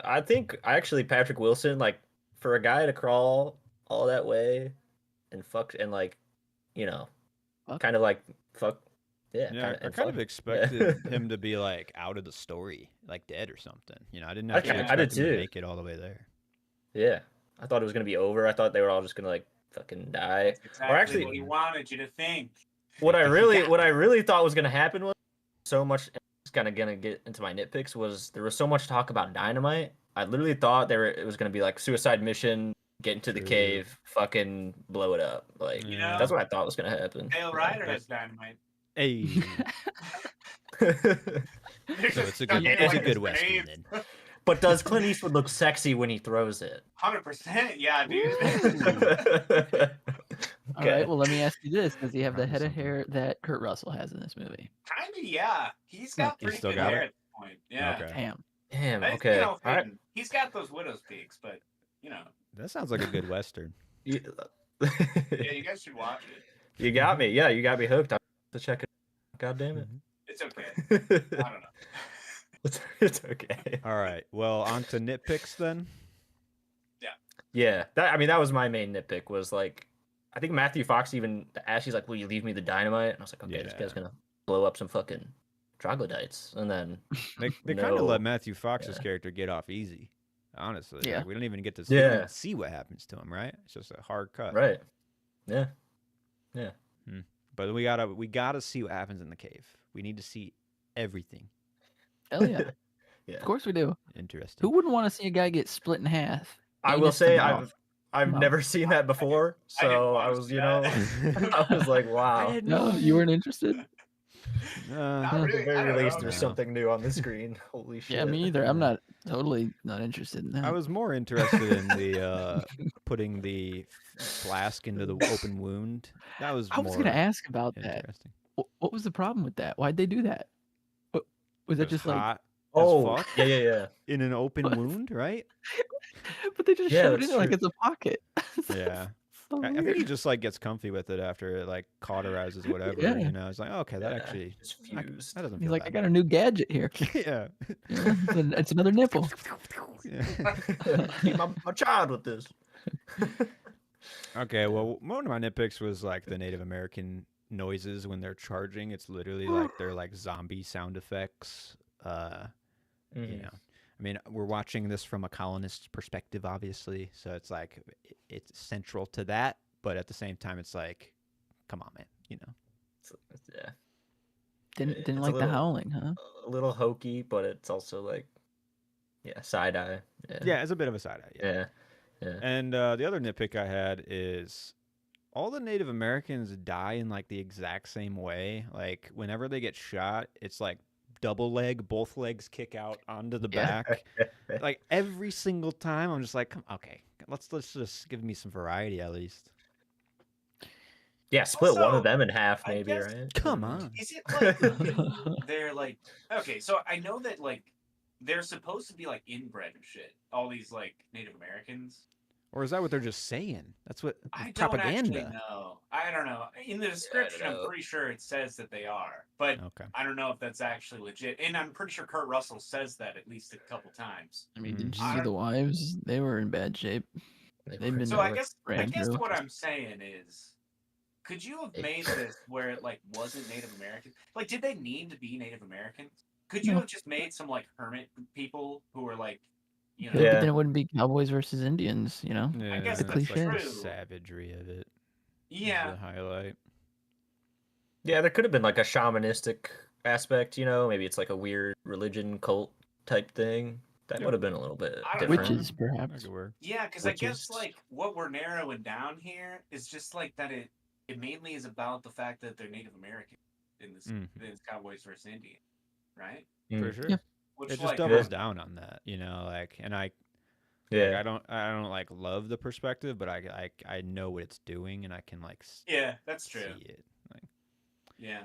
I think actually Patrick Wilson, like for a guy to crawl all that way and fuck and like, Fuck. kind of like fuck. Yeah. Yeah, I and kind of fuck. expected him to be like out of the story, like dead or something. I didn't I actually did expect him to too. make it all the way there. Yeah. I thought it was gonna be over. I thought they were all just gonna like fucking die. That's exactly actually- what he wanted you to think. What I really thought was gonna happen was so much. It's kind of gonna get into my nitpicks. Was there was so much talk about dynamite? I literally thought it was gonna be like suicide mission, get into the True. cave, fucking blow it up. Like You know, that's what I thought was gonna happen. Dale Ryder has dynamite. Hey, They're so just it's a stuck good in, it's a like, good this western cave. then. But does Clint Eastwood look sexy when he throws it? 100%, yeah, dude. All right. Well, let me ask you this: does he have the head of Something. hair that Kurt Russell has in this movie? Kinda, yeah. He's got He pretty still good got hair it? at this point. Yeah. Okay. Damn. Damn. It's, Okay. All right. hidden. He's got those widow's peaks, but That sounds like a good western. You, yeah, you guys should watch it. you got me. Yeah, you got me hooked. I have to check it. God damn it. It's okay. I don't know. It's okay. All right. Well, on to nitpicks then. Yeah, that was my main nitpick. Was like, I think Matthew Fox even asked, he's like, "Will you leave me the dynamite?" And I was like, "Okay, this guy's gonna blow up some fucking troglodytes." And then They kind of let no. Matthew Fox's Yeah. character get off easy. Honestly, Yeah. like, we don't even get to Yeah. see what happens to him, right? It's just a hard cut. Right. Yeah. But we gotta see what happens in the cave. We need to see everything. Hell yeah. Yeah. Of course we do. Interesting. Who wouldn't want to see a guy get split in half? I will Anus to say mouth? I've No. never seen that before, I didn't so wanna I was, see you know, that. I was like, wow. didn't No, you weren't interested. Not At really, the very I don't least, know. there's No. something new on the screen. Holy shit. Yeah, me either. I'm not totally not interested in that. I was more interested in the putting the flask into the open wound. That was I was more gonna ask about that. interesting. What was the problem with that? Why'd they do that? Was It that just like? hot Oh, as fuck yeah. in an open What? wound, right? But they just Yeah, shoved it that's in like true. it's a pocket. Yeah. So I think he weird. just like gets comfy with it after it like cauterizes whatever. Yeah. You know, it's like, okay, that Yeah, actually it's that fused. doesn't He's feel like, I that got a new gadget here. bad. Yeah. It's another nipple. Yeah. Keep my child with this. Okay, well, one of my nitpicks was like the Native American noises when they're charging. It's literally like they're like zombie sound effects. You know, I mean, we're watching this from a colonist's perspective, obviously, so it's like it's central to that, but at the same time, it's like, come on, man, you know. Yeah. Didn't It's a like the little- howling, huh? A little hokey, but it's also like, yeah, side eye. Yeah, it's a bit of a side eye. Yeah. Yeah. And the other nitpick I had is all the Native Americans die in like the exact same way. Like whenever they get shot, it's like double leg, both legs kick out onto the Yeah. back. Like every single time, I'm just like, okay, let's just give me some variety at least. Yeah, split one Also, of them in half, I maybe, guess- right? Come on. Is it like they're like okay? So I know that like they're supposed to be like inbred and shit. All these like Native Americans. Or is that what they're just saying? That's what I don't propaganda. actually know. I don't know. In the description, I'm know. pretty sure it says that they are, but Okay. I don't know if that's actually legit. And I'm pretty sure Kurt Russell says that at least a couple times. I mean, did you I see don't- the wives? They were in bad shape. They've been So to I work guess ran through. what I'm saying is, could you have made this where it like wasn't Native American? Like, did they need to be Native Americans? Could you No. have just made some like hermit people who were like, you know, Yeah, Yeah. but then it wouldn't be cowboys versus Indians, you know? Yeah, guess that's that's like the true. savagery of it. is yeah, the highlight. Yeah, there could have been like a shamanistic aspect, you know? Maybe it's like a weird religion cult type thing. That Yeah. would have been a little bit I don't different. know. Witches, That perhaps. could work. yeah, because I guess Witches. like what we're narrowing down here is just like that it mainly is about the fact that they're Native American in this Mhm. in this Cowboys versus Indian, right? For Mm. sure. Yeah. Which It just like doubles down on that, you know, like, and I Yeah. I don't like love the perspective, but I know what it's doing, and I can like yeah, that's see true. it. Like, Yeah,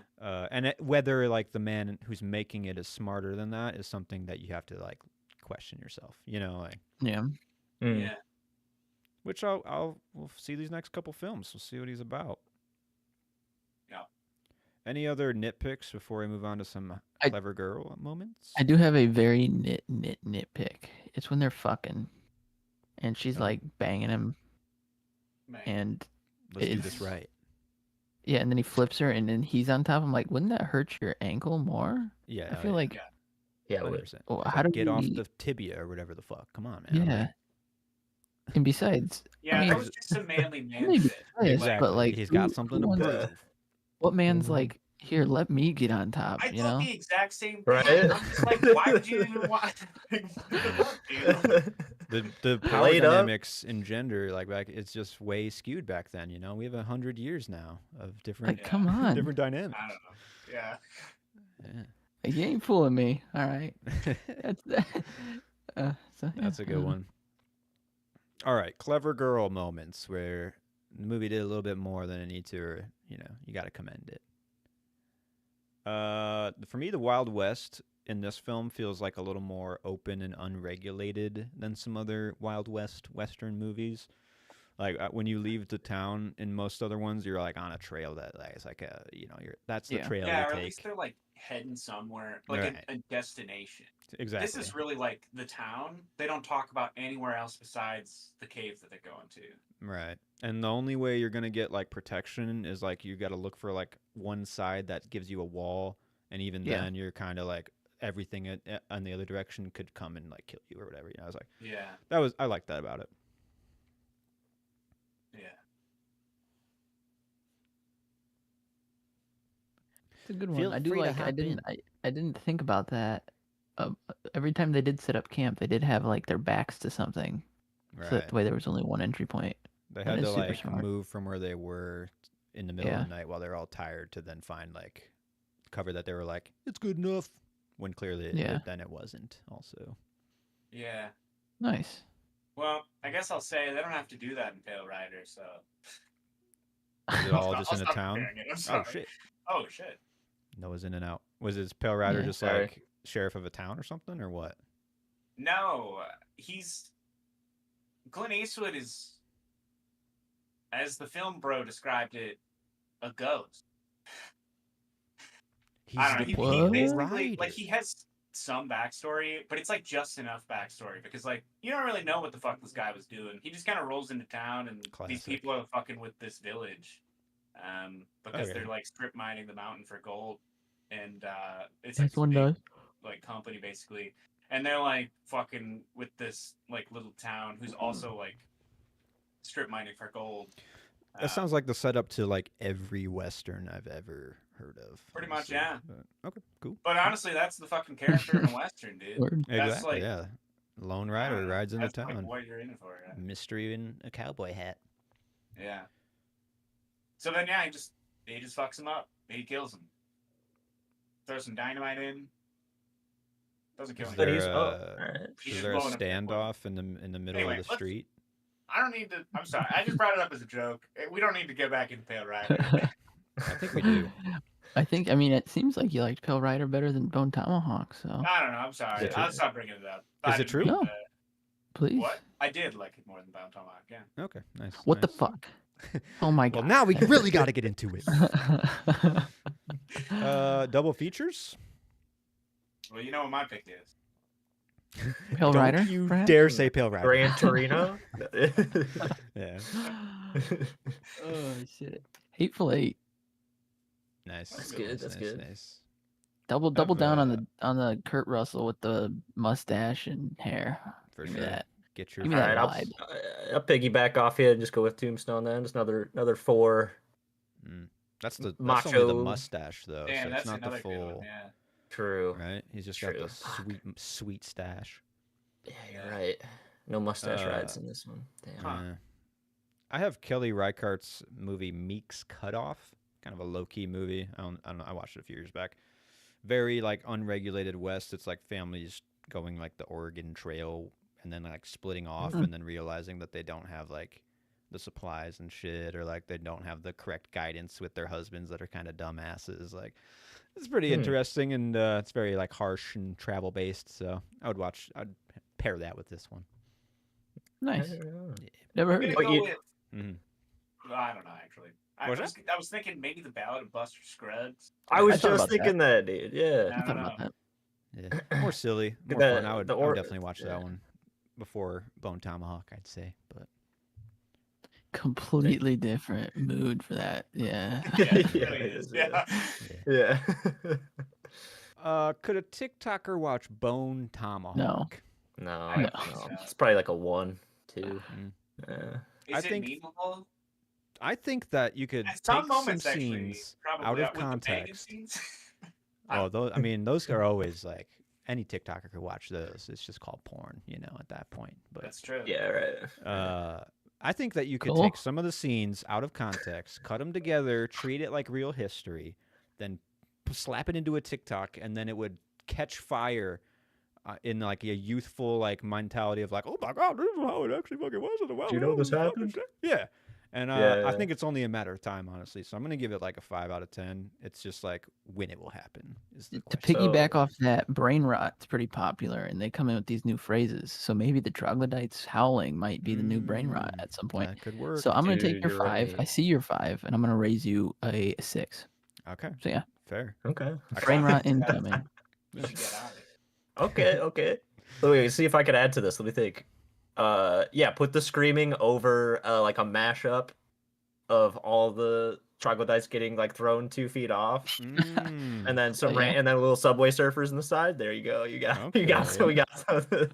and whether like the man who's making it is smarter than that is something that you have to like question yourself, you know, like, Yeah. Mm. yeah. which we'll see these next couple films. We'll see what he's about. Yeah. Any other nitpicks before we move on to some I- clever girl moments? I do have a very nitpick. It's when they're fucking, and she's Oh. like banging him, Man. and Let's do it's- this right. yeah, and then he flips her, and then he's on top. I'm like, wouldn't that hurt your ankle more? Yeah, I feel like, Yeah. Yeah, it would. 100%. well, It's how like, do get off we- the tibia or whatever the fuck? Come on, man. yeah. And besides, Yeah, mean, that was just some manly man maybe shit. yes, Exactly. but like, he's got who- something who to wants- prove. What man's Mhm. like, here, let me get on top, I you thought know? the exact same thing. Right? I'm just like, why would you even want? The power Laid up. dynamics in gender, like back, it's just way skewed back then. You know, we have 100 years now of different Like, come on. different dynamics. I don't know. Yeah. Yeah. Like, you ain't fooling me. All right. That's so, That's yeah, a good one. All right, clever girl moments where the movie did a little bit more than it need to, or you know, you got to commend it. For me, the Wild West in this film feels like a little more open and unregulated than some other Wild West Western movies. Like when you leave the town in most other ones, you're like on a trail that like, it's like a, you know, that's the Yeah. trail Yeah, you or at take. least they're like heading somewhere, like Right. a destination. Exactly. This is really like the town. They don't talk about anywhere else besides the cave that they're going to. Right. And the only way you're going to get like protection is like you got to look for like one side that gives you a wall, and even Yeah. then you're kind of like everything on the other direction could come and like kill you or whatever. You know, I was like, Yeah. I like that about it. Yeah. It's a good one. Feel I do free to like. I hop didn't. in. I didn't think about that. Every time they did set up camp, they did have like their backs to something, so Right. that way there was only one entry point. They That had is to super like smart. move from where they were in the middle Yeah. of the night while they're all tired to then find like cover that they were like, it's good enough, when clearly Yeah. then it wasn't also. Yeah. Nice. Well, I guess I'll say they don't have to do that in Pale Rider, so. Is it all just I'll in a stop town? comparing it, I'm Oh sorry. shit. Oh shit. Noah's in and out. Was his Pale Rider Yeah. just Sorry. like sheriff of a town or something or what? No, Clint Eastwood is, as the film bro described it, a ghost. He's I don't know. the He Pale basically Rider. like he has some backstory, but it's like just enough backstory because like you don't really know what the fuck this guy was doing. He just kind of rolls into town and these Classic. people are fucking with this village, because Okay. they're like strip mining the mountain for gold, and it's This like this one big, does. like company basically, and they're like fucking with this like little town who's also like strip mining for gold. That sounds like the setup to like every Western I've ever heard of. Pretty much, honestly. yeah. But, okay, cool. But honestly, that's the fucking character in a western, dude. Word. That's Exactly, like, yeah. Lone I Rider don't know, rides into that's like town. what you're in for. Yeah. Mystery in a cowboy hat. Yeah. So then, yeah, he just fucks him up. He kills him. Throws some dynamite in. Doesn't kill Is him. But there, he's uh, alright. He's Is just there a blowing up their equipment. standoff in the middle Anyway, of the let's- street? I don't need to. I'm sorry. I just brought it up as a joke. We don't need to get back into Pale Rider. I think we do. I mean, it seems like you liked Pale Rider better than Bone Tomahawk. So I don't know. I'm sorry. Is it I'll true? stop bringing it up. Is I it didn't true? mean No. to- please. What? I did like it more than Bound Tomahawk. Yeah. Okay, nice. What the nice. fuck? Oh my Well, god. now we really got to get into it. Double features? Well, you know what my pick is. Pale Don't Rider. you perhaps? dare say Pale Rider. Gran Torino. Yeah, Oh shit. Hateful Eight. nice. That's nice, good, that's nice, good. Nice. Double I've, down on the Kurt Russell with the mustache and hair. For Give me sure. that. Get your Give me that Alright, vibe. I'll piggyback off you and just go with Tombstone then. Just another 4. That's only the Macho. mustache though, Damn, so that's it's not the another good one. full. Yeah. True. Right? He's just got True. the Fuck. sweet stash. Yeah, you're right. No mustache rides Uh, in this one. Damn. Huh. I have Kelly Reichardt's movie Meek's Cutoff, kind of a low key movie. I don't know. I watched it a few years back. Very like unregulated West. It's like families going like the Oregon Trail and then like splitting off Mhm. and then realizing that they don't have like the supplies and shit, or like they don't have the correct guidance with their husbands that are kind of dumbasses. Like it's pretty Hmm. interesting, and it's very like harsh and travel based. So I'd pair that with this one. Nice. Yeah. Never I'm heard gonna of But it. go you- with. Mhm. Well, I don't know actually. I What's was, I was thinking maybe the Ballad of Buster Scruggs. I was thought just about thinking that, dude. Yeah. I thought about that. Yeah, more silly, more The- fun. I would the I would or- definitely watch yeah. that one before Bone Tomahawk, I'd say. But Completely different mood for that. Yeah. Yeah, it Yeah, really it is. is, Yeah. Yeah. could a TikToker watch Bone Tomahawk? no, I No. think so. It's probably like a 1, 2. Mm. Yeah. Is I it think- memeable? I think that you could At take some some moments, actually, scenes probably out of with the banging context. scenes. Oh, those! I mean, those are always like any TikToker could watch those. It's just called porn, you know, at that point. But That's true. Yeah, right. I think that you could Cool. take some of the scenes out of context, cut them together, treat it like real history, then slap it into a TikTok, and then it would catch fire in like a youthful like mentality of like, oh my god, this is how it actually fucking was. Do you know this happened? Yeah. And Yeah. I think it's only a matter of time, honestly. So I'm gonna give it like a 5 out of 10. It's just like when it will happen is the To question. piggyback So- off that, brain rot's pretty popular, and they come in with these new phrases. So maybe the troglodytes howling might be the new brain rot at some point. That could work. So I'm gonna take Dude, your you're 5. I right. see your 5, and I'm gonna raise you a 6. Okay. So yeah, Fair. Okay. Brain rot incoming. You should get out of it. Okay. Let me see if I could add to this. Let me think. Yeah, put the screaming over like a mashup of all the troglodytes getting like thrown 2 feet off, and then some yeah. and then little subway surfers in the side. There you go. You got Okay, we got some. You're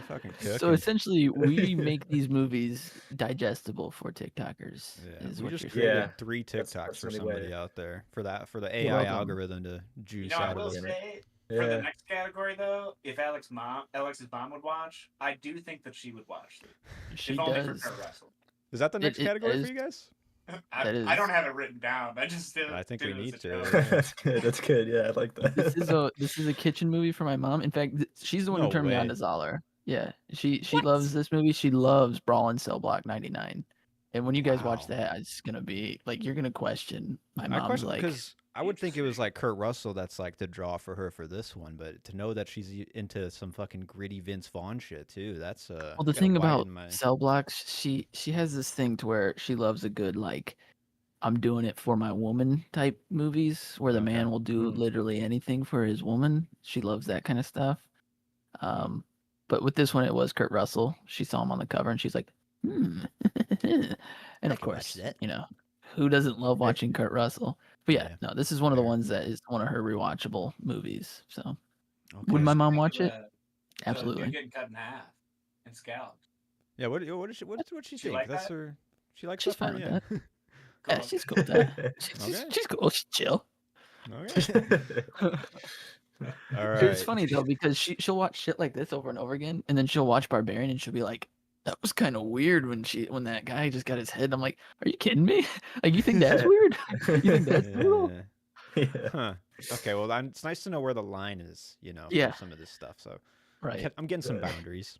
fucking So cooking. essentially, we make these movies digestible for TikTokers. Yeah, Is we what just you're created saying. Yeah, 3 TikToks that's for the only somebody way. out there for the You're AI welcome. algorithm to juice You know, I out will of it. say, for Yeah. the next category, though, if Alex's mom would watch, I do think that she would watch it. She if only does. for Kurt Russell. Is that the next It category is. for you guys? I don't have it written down. I just did it. I think did we it as need a to. joke. Yeah. That's good. That's good. Yeah, I like that. This is a kitchen movie for my mom. In fact, she's the one No who turned me on way. to Zoller. Yeah, she What? loves this movie. She loves Brawl in Cell Block 99. And when you guys watch Wow. that, it's gonna be like you're gonna question my I mom's question like. because I would think it was like Kurt Russell that's like the draw for her for this one, but to know that she's into some fucking gritty Vince Vaughn shit too, that's Well, the thing about Cell Blocks, she has this thing to where she loves a good like I'm doing it for my woman type movies where the Okay. man will do Mm. literally anything for his woman. She loves that kind of stuff. But with this one, it was Kurt Russell. She saw him on the cover and she's like, and of course, you know, who doesn't love watching Kurt Russell? But yeah, no, this is one of the ones that is one of her rewatchable movies. So would my mom watch it? Absolutely. Dude getting cut in half and scalped. Yeah, what does she think? like That's that? her. She likes She's that part, fine with yeah. that. Yeah, she's cool with that. She's cool. She's chill. Okay. All right. It's funny though because she'll watch shit like this over and over again, and then she'll watch Barbarian and she'll be like, "That was kind of weird when that guy just got his head." I'm like, "Are you kidding me? Like you think that's weird? You think that's brutal?" Yeah. Huh. Okay, well, it's nice to know where the line is, you know, Yeah. for some of this stuff. So Right. I'm getting some boundaries.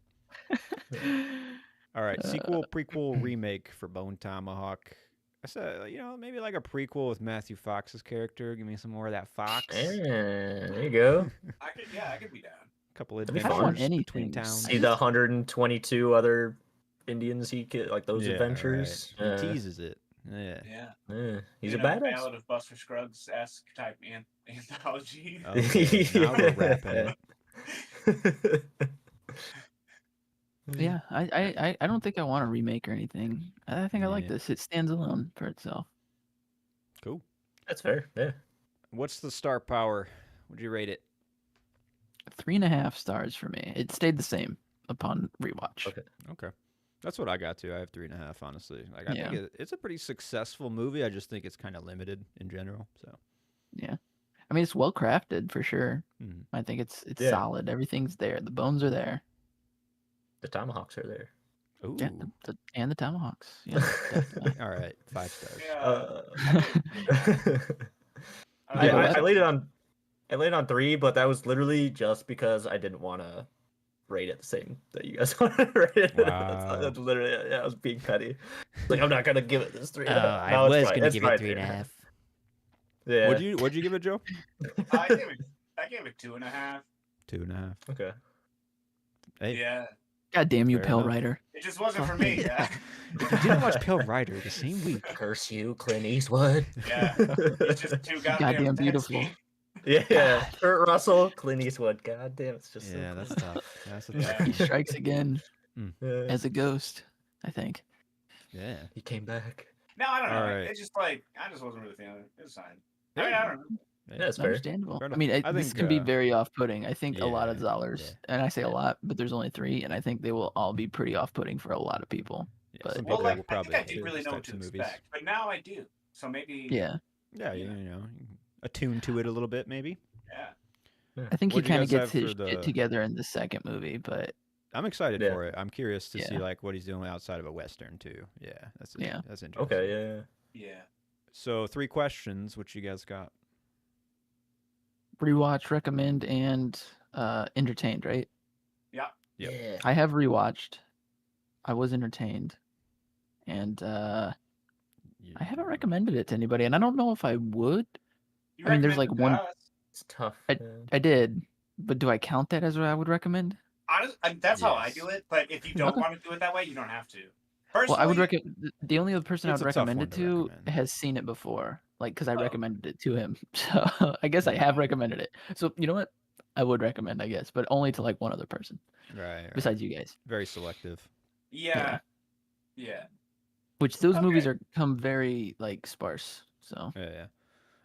All right, sequel, prequel, remake for Bone Tomahawk. I said, you know, maybe like a prequel with Matthew Fox's character. Give me some more of that Fox. There you go. I could be down. A couple of That'd be I don't want adventures between anything. towns. See the 122 other Indians he could like those Yeah, adventures. right. He teases it. Yeah. Yeah. He's You a know, badass. Ballad of Buster Scruggs-esque type anthology. Okay, now we're wrapping it. Yeah, I don't think I want a remake or anything. I think I like Yeah. this. It stands alone for itself. Cool. That's fair. Yeah. What's the star power? Would you rate it? 3.5 stars for me. It stayed the same upon rewatch. Okay. That's what I got to. I have 3.5, honestly. Like I Yeah. think it's a pretty successful movie. I just think it's kind of limited in general. So Yeah, I mean it's well crafted for sure. Mhm. I think it's Yeah. solid. Everything's there. The bones are there. The tomahawks are there. Ooh. Yeah, and the tomahawks. Yeah, definitely. All right, 5 stars. I laid it on. I laid it on 3, but that was literally just because I didn't want to rate it the same that you guys want to rate it. Wow. That's literally, I was being petty. Like I'm not gonna give it this 3. I was gonna give it 3.5. Yeah. What'd you give it, Joe? I gave it 2.5. 2.5. Okay. Hey, Yeah. God damn you, Fair Pale enough. Rider. It just wasn't for me. Yeah. if you didn't watch Pale Rider the same week, Curse you, Clint Eastwood. Yeah. It's just too Goddamn beautiful. sexy. Yeah. Kurt Russell, Clint Eastwood. God damn, it's just yeah, so that's cool. tough. That's a Yeah. tough. He strikes again Yeah. as a ghost. I think. Yeah. He came back. No, I don't know. All right. It's just like I just wasn't really feeling it. It was fine. I mean, I don't know. Yeah, that's fair. Understandable. Fair I mean, enough. I this think, can be very off-putting. I think a lot of yeah, Zollers, yeah. and I say a lot, but there's only 3, and I think they will all be pretty off-putting for a lot of people. Yeah, But- some Well, people like will I probably think I hate didn't really these know what types to of movies. expect, but now I do. So maybe. Yeah, Yeah, you know, attune to it a little bit, maybe. Yeah. I think he What'd you kind of guys gets have his for the- shit together in the second movie, but I'm excited Yeah. for it. I'm curious to see Yeah. like what he's doing outside of a western too. Yeah, that's interesting. Okay, yeah. Yeah. So 3 questions. What you guys got? rewatch, recommend, and entertained, right? Yeah. Yep. Yeah. I have rewatched. I was entertained, and I haven't recommended it to anybody, and I don't know if I would. You I mean, there's, like, recommended one- us. It's tough. I- I did, but do I count that as what I would recommend? That's how I Yes. do it. But if you don't Okay. want to do it that way, you don't have to. Personally, Well, I would recommend. The only other person I It's would a tough recommend one it to to recommend. has seen it before, like because I Oh. recommended it to him. So I guess I have recommended it. So you know what? I would recommend, I guess, but only to like one other person Right. besides you guys. Very selective. Yeah. Yeah. Which those movies Okay. are come very like sparse. So Yeah.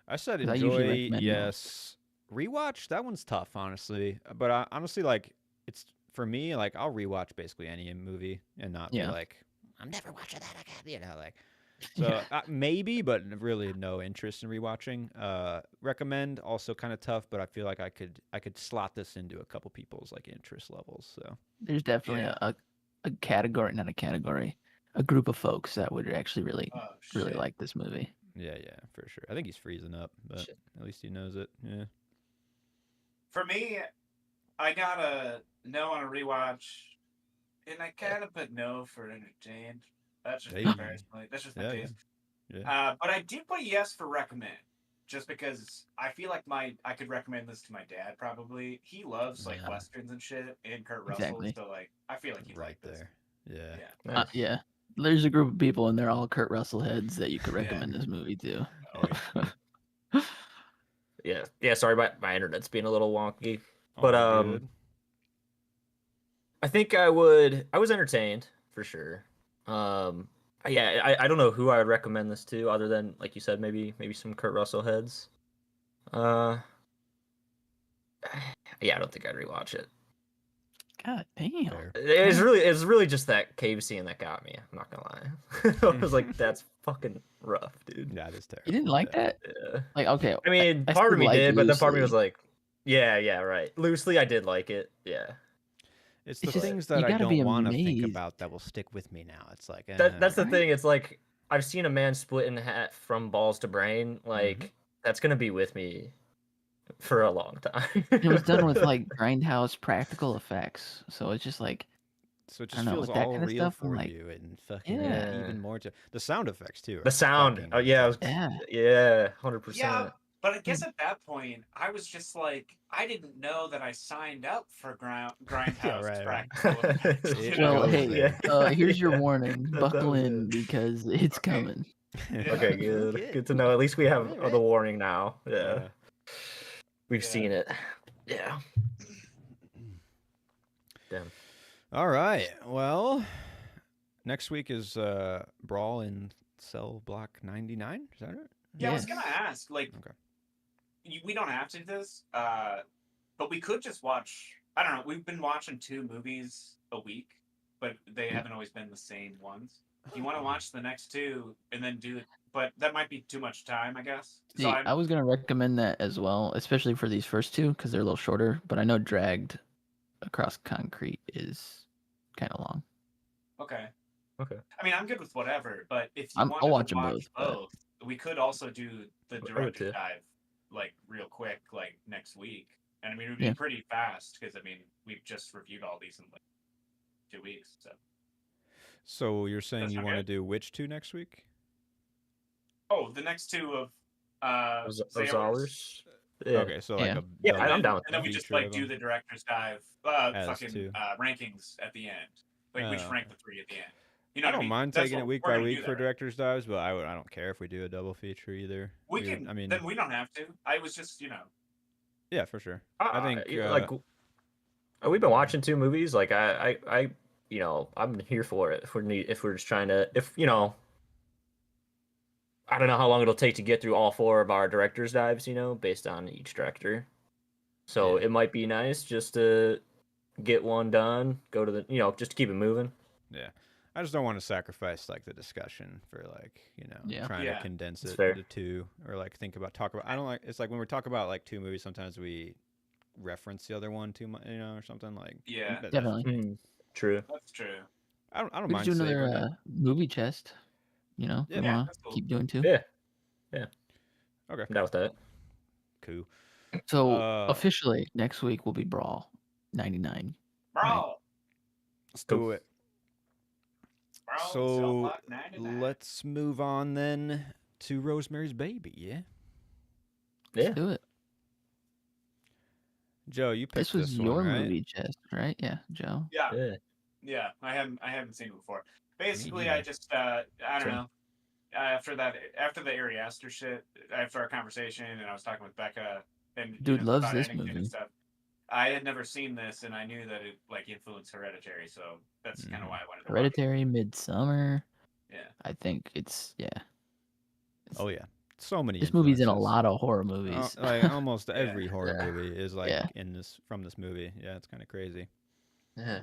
I said 'cause I usually enjoy, recommend yes. Rewatch, that one's tough, honestly. But I honestly, like, it's for me, like, I'll rewatch basically any movie and not be Yeah. like, I'm never watching that again, you know, like. So maybe, but really no interest in rewatching. Recommend, also kind of tough, but I feel like I could slot this into a couple people's like interest levels. So there's definitely Yeah. a category, not a category, a group of folks that would actually really Oh really shit. like this movie. yeah, for sure. I think he's freezing up, but Shit. at least he knows it. Yeah. For me, I got a no on a rewatch, and I kind of put no for entertained. That's just me Hey. personally. That's just my Yeah, taste. yeah. But I did put yes for recommend, just because I feel like I could recommend this to my dad. Probably he loves like Yeah. westerns and shit, and Kurt Russell. Exactly. So like, I feel like he'd Right like this. there. Yeah. Yeah. Nice. Yeah. There's a group of people and they're all Kurt Russell heads that you could Yeah. recommend this movie to. Oh, yeah. Yeah. Sorry, my internet's being a little wonky. But All good. I think I was entertained for sure. Yeah, I don't know who I would recommend this to other than, like you said, maybe some Kurt Russell heads. Yeah, I don't think I'd rewatch it. God damn. Fair. It's really just that cave scene that got me. I'm not gonna lie. I was like, that's fucking rough, dude. Yeah, it is terrible. You didn't like Yeah. that? Yeah. Like, okay. I mean, I part of still me like did, but then part of me was loosely. like, yeah, right. Loosely, I did like it. Yeah. It's It's the just- things you that I gotta be don't want to think amazed. about that will stick with me now. It's like That's the Right? thing. It's like I've seen a man split in half from balls to brain. Like that's gonna be with me for a long time. It was done with like grindhouse practical effects. So it's just like, so it I just don't know, feels with that all kind of real stuff, I'm for like, you and fucking yeah. even more to the sound effects too. Are The sound. fucking Oh yeah, intense. Yeah. 100%. Yeah, but I guess at that point, I was just like, I didn't know that I signed up for Grindhouse right. practical effects. It You know? goes Well, hey, there. here's your Yeah, warning. that Buckle was in it. because it's Okay. coming. Yeah. Okay, good. Okay. Good to know. At least we have Right. the warning now. Yeah. Yeah. We've Yeah. seen it. Yeah. Damn. All right. Well, next week is Brawl in Cell Block 99. Is that it? Yeah, I was Yeah. gonna ask, like, Okay. we don't have to do this, but we could just watch. I don't know. We've been watching 2 movies a week, but they haven't always been the same ones. You want to watch the next 2 and then do it, but that might be too much time, I guess. See, So I was gonna recommend that as well, especially for these first 2 because they're a little shorter. But I know Dragged Across Concrete is kind of long. okay. Okay. I mean, I'm good with whatever, but if you I'll want to watch watch 'em both, but- we could also do the would director's too. dive like real quick, like next week. And I mean, it would be Yeah. pretty fast because I mean, we've just reviewed all these in like 2 weeks. So you're saying That's you not want to good. do which 2 next week? Oh, the next 2 of Sailors. Rosales? Yeah. Okay, so like Yeah. a Yeah, double I'm down with And then we just feature like of do them? the director's dive, As fucking 2. rankings at the end. Like we just Oh, rank the 3 at the end. You know I what I don't mean? mind That's taking what it week we're by gonna week do for that, right? director's dives, but I don't care if we do a double feature either. We can. I mean, Then we don't have to. I was just, yeah, for sure. I think like we've been watching 2 movies. Like I I'm here for it. If we're just trying to, I don't know how long it'll take to get through all 4 of our director's dives, based on each director. So Yeah. it might be nice just to get one done, go to the, just to keep it moving. yeah. I just don't want to sacrifice like the discussion for like, Yeah. trying Yeah. to condense That's it fair. into 2 or like talk about I don't like it's like when we talk about like 2 movies sometimes we reference the other one too much, or something like Yeah. that's Definitely. me. True. That's true. I don't We mind could do savoring another it. movie chest. If Yeah. we Yeah, want that's to cool. keep doing 2. Yeah. Okay. I'm down with that. Cool. So Uh, officially next week will be Brawl 99. Bro. Let's Cool. do it. Bro. Cell So Block 99. let's move on then to Rosemary's Baby, yeah? Yeah. Let's do it. Joe, you picked This was one, your right? movie chest, right? Yeah, Joe. Yeah. Yeah. Yeah. I haven't seen it before. Basically, neither. I just I don't Same. know. after the Ari Aster shit, after our conversation, and I was talking with Becca and Dude loves about this Eddington movie. and stuff. I had never seen this, and I knew that it like influenced Hereditary, so that's kind of why I wanted to watch it. Hereditary, Midsummer. Yeah. I think it's Oh yeah, so many. This movie's in a influences. lot of horror movies. Like almost every horror Yeah. movie is like Yeah. from this movie. Yeah, it's kind of crazy. Yeah.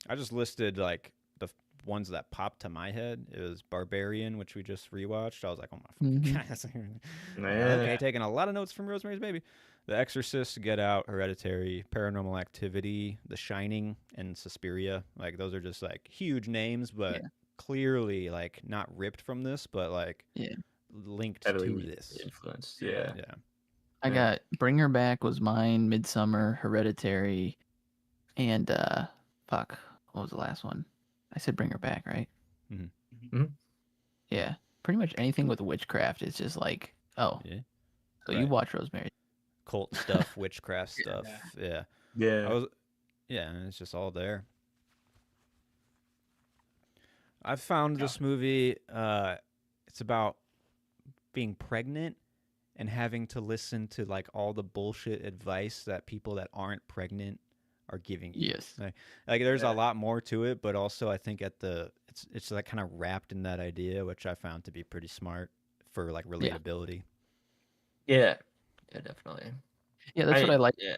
I just listed like the ones that popped to my head. It was Barbarian, which we just rewatched. I was like, oh my fucking Mhm. god. Yeah. Okay, taking a lot of notes from Rosemary's Baby. The Exorcist, Get Out, Hereditary, Paranormal Activity, The Shining, and Suspiria. Like those are just like huge names, but Yeah. clearly like not ripped from this, but like Yeah. linked Heavily to this. influenced. Yeah. Yeah. I got Bring Her Back was mine, Midsummer, Hereditary, and fuck, what was the last one? I said Bring Her Back, right? Mhm. Mhm. Yeah, pretty much anything with witchcraft is just like, oh, Yeah. so you Right. watch Rosemary? Cult stuff, witchcraft stuff. Yeah. Yeah. And it's just all there. I've found this movie. It's about being pregnant and having to listen to like all the bullshit advice that people that aren't pregnant are giving you. Yes. Like there's Yeah. a lot more to it, but also I think it's like kind of wrapped in that idea, which I found to be pretty smart for like relatability. Yeah. Yeah, definitely. Yeah, that's what I like. Yeah.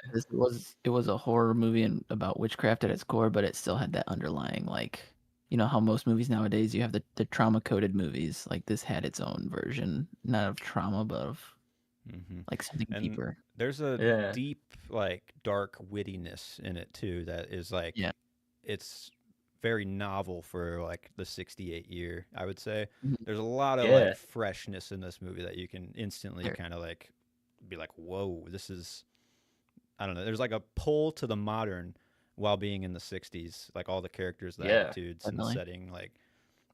It was a horror movie and about witchcraft at its core, but it still had that underlying like, you know how most movies nowadays you have the trauma coded movies. Like this had its own version, not of trauma, but of Mm-hmm. like something And deeper. there's a Yeah. deep, like, dark wittiness in it too that is like, Yeah. it's very novel for like the 68 year, I would say. Mhm. There's a lot of Yeah. like freshness in this movie that you can instantly There. kind of like be like, whoa, this is, I don't know. There's like a pull to the modern while being in the 60s, like all the characters, the Yeah, attitudes, and the definitely. setting. Like,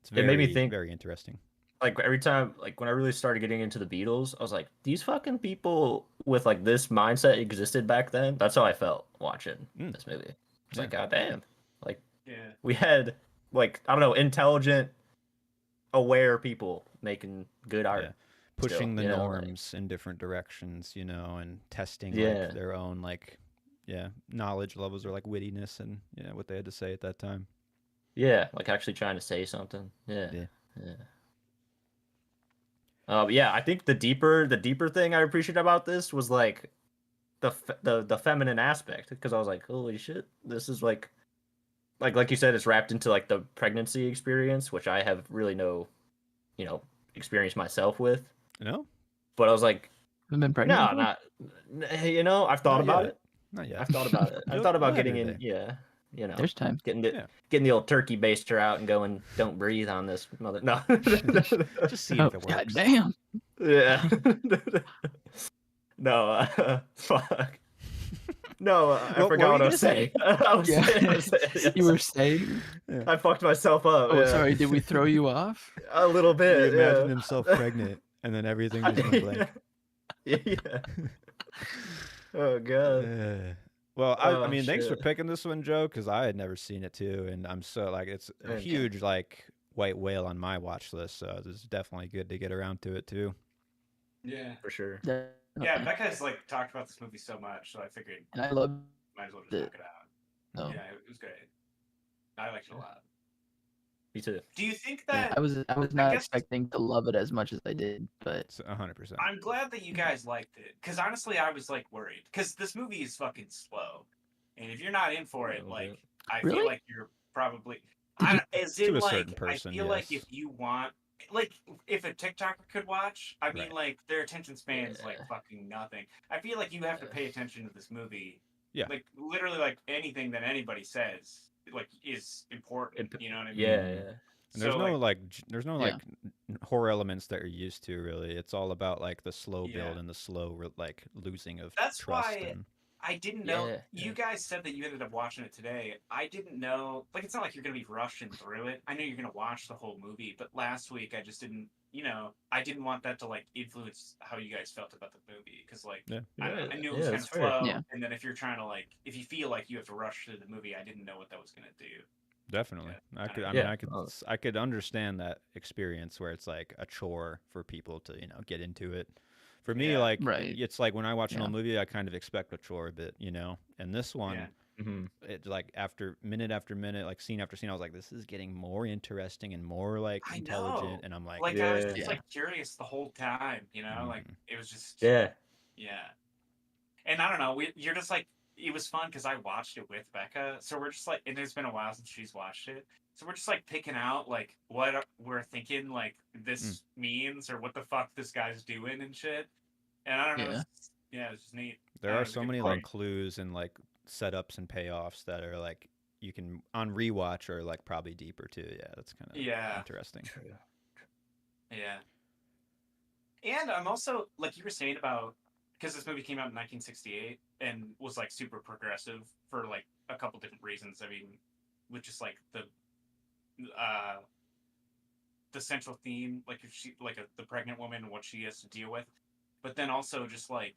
it's It made me very, think- very interesting. Like every time, like when I really started getting into the Beatles, I was like, these fucking people with like this mindset existed back then. That's how I felt watching this movie. It's like, god damn. Like Yeah. we had like, I don't know, intelligent, aware people making good art. Yeah. Pushing still, the you know, like- norms in different directions, you know, and testing Yeah. like their own like knowledge levels or like wittiness and what they had to say at that time. Yeah, like actually trying to say something. Yeah. Yeah. Yeah. But yeah, I think the deeper thing I appreciate about this was like the feminine aspect, because I was like, holy shit, this is like you said, it's wrapped into like the pregnancy experience, which I have really no, experience myself with. No? But I was like, Haven't been pregnant no, before? not. I've thought Not about yet. it. Not yet. I've thought about it. I've You'll- thought about you'll have getting your in. day. Yeah, There's time. getting Yeah. the old turkey baster out and going, don't breathe on this mother. No. Just see Oh, if it works. god damn. Yeah. No, fuck. No, I What forgot were what you I was gonna saying. I was saying, You were saying? I fucked myself up. Oh, yeah. sorry. Did we throw you off? A little He bit. imagined yeah. himself pregnant, and then everything just went blank. Yeah. Oh god. Well, I Oh, mean, thanks for shit. picking this one, Joe, because I had never seen it too, and I'm so like, it's a Thank you. huge like white whale on my watch list, so it's definitely good to get around to it too. Yeah. For sure. Yeah, Becca's like talked about this movie so much, so I figured And I love might as well just the- knock it out. no. Yeah, it was great. I liked it a lot. Me too. Do you think Yeah, that I was not guess- expecting to love it as much as I did, but It's 100%. I'm glad that you guys liked it, because honestly, I was like worried, because this movie is fucking slow, and if you're not in for A it, little like bit. I Really? feel like you're probably, Did you- as To in a like certain person, I feel like yes. if you want, like if a TikToker could watch, I mean, Right. like their attention span is like Yeah. fucking nothing. I feel like you have to pay attention to this movie. Yeah. Like literally, like anything that anybody says, like is important. You know what I mean? Yeah. And there's So, no like, there's no Yeah. like horror elements that you're used to really. It's all about like the slow build Yeah. and the slow like losing of That's trust. why And, I didn't know. Yeah, You yeah. guys said that you ended up watching it today. I didn't know. Like, it's not like you're gonna be rushing through it. I know you're gonna watch the whole movie, but last week I just didn't. I didn't want that to like influence how you guys felt about the movie, because like Yeah. I don't know, I knew it Yeah, was kind that's of fair. slow, Yeah. and then if you're trying to like, if you feel like you have to rush through the movie, I didn't know what that was gonna do. Definitely. I could. I mean, Yeah. I could understand that experience where it's like a chore for people to get into it. For me, Yeah. like Right. it's like when I watch an Yeah. old movie, I kind of expect a chore a bit, And this one, Yeah. Mhm. it's like after minute, like scene after scene, I was like, this is getting more interesting and more like I intelligent, know. and I'm like, Like I was Yeah. just like curious the whole time, Like Mhm. it was just Yeah. yeah. And I don't know, you're just like it was fun because I watched it with Becca, so we're just like, and it's been a while since she's watched it, so we're just like picking out like what we're thinking like this means or what the fuck this guy's doing and shit. And I don't know, Yeah. it's just neat. there It are was a so good many play. like clues and like setups and payoffs that are like you can on rewatch or like probably deeper too. Yeah, that's kind of interesting. True. Yeah. And I'm also like you were saying about because this movie came out in 1968 and was like super progressive for like a couple different reasons. I mean, with just like uh the central theme, like if she like the pregnant woman and what she has to deal with, but then also just like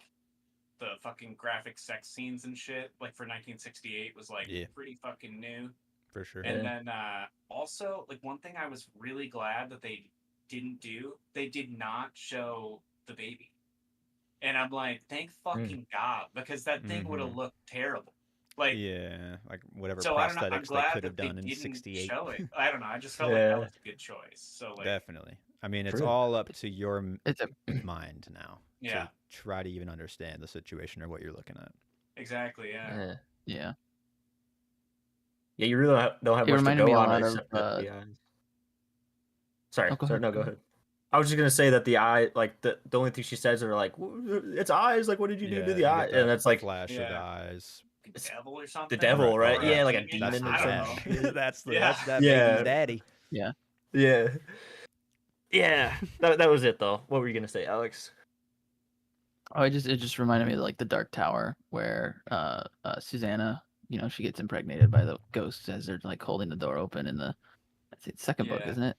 the fucking graphic sex scenes and shit, like for 1968 was like Yeah. pretty fucking new. For sure. And then also like one thing I was really glad that they didn't do, they did not show the baby. And I'm like, thank fucking God, because that thing would have looked terrible. Like, yeah, like whatever so I don't know. I'm prosthetics they glad could have that they done in didn't '68. show it. I don't know. I just felt like that was a good choice. So like, Definitely. I mean, it's True. all up to your It's a mind now yeah, to try to even understand the situation or what you're looking at. exactly. Yeah. yeah. Yeah, you really don't have It much to reminded go me a on lot of. except that the eyes. Sorry, Oh, go sorry, ahead. no, go ahead. I was just gonna say that the eye, like the only thing she says are like, "It's eyes." Like, what did you do to the you eye? get that And that's like flash of the Yeah. eyes. Devil or something. devil, right? Or Yeah, like a demon? demon I or don't something. know. that's Yeah. that Yeah. baby's daddy. Yeah. Yeah. Yeah. That was it though. What were you gonna say, Alex? Oh, it just reminded me of like the Dark Tower where Susanna, she gets impregnated by the ghosts as they're like holding the door open in the second book, Yeah. isn't it?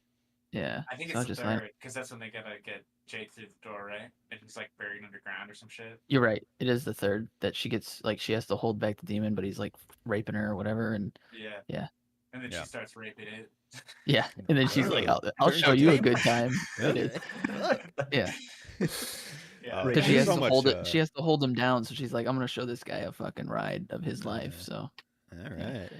Yeah. I think So it's the just like third because that's when they gotta get Jake through the door, right? And he's like buried underground or some shit. you're right. It is the third that she gets like she has to hold back the demon, but he's like raping her or whatever, and Yeah. Yeah. And then Yeah. she starts raping it. yeah, and then she's like, "I'll Turn show the you a table. good time." It is. Yeah. Yeah. Because she has so to much, hold it. She has to hold him down. So she's like, "I'm gonna show this guy a fucking ride of his life." Yeah. So All right.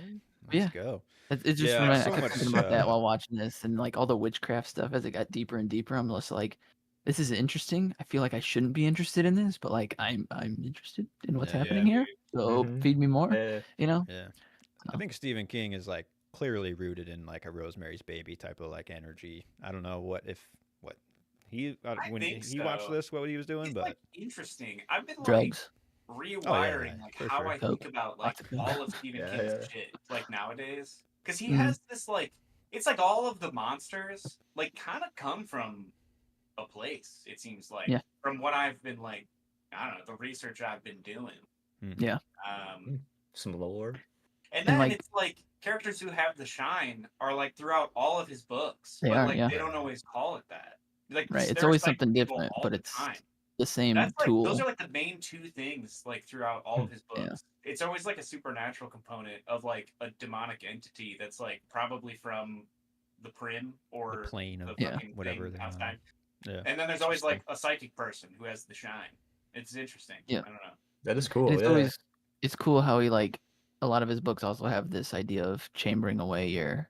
Let's Let's go. it just Yeah, reminded. so I kept much, thinking about that while watching this, and like all the witchcraft stuff as it got deeper and deeper. I'm just like, this is interesting. I feel like I shouldn't be interested in this, but like I'm interested in what's Yeah, happening here. So feed me more. Yeah. You know. Yeah. I So. think Stephen King is like clearly rooted in like a Rosemary's Baby type of like energy. I don't know what he when think he watched so. this, what he was doing, It's but like interesting. I've been like Drugs. rewiring like for how sure. I think about like Lots of coke. all of Stephen Yeah, King's yeah. shit like nowadays because he Mhm. has this like it's like all of the monsters like kind of come from a place. It seems like Yeah. from what I've been like I don't know the research I've been doing. Yeah. Some lore. And then like- it's like characters who have the shine are like throughout all of his books, They but are, like yeah. they don't always call it that. Like Right. It's they're always psychic something people different, all but the it's time. the same That's like tool. those are like the main two things like throughout all of his books. Yeah. It's always like a supernatural component of like a demonic entity that's like probably from the Prim or the plane of the fucking whatever thing they're outside. on. Yeah. And then there's always like a psychic person who has the shine. It's interesting. Yeah. I don't know. That is cool. And it's Yeah. always cool how he like a lot of his books also have this idea of chambering away your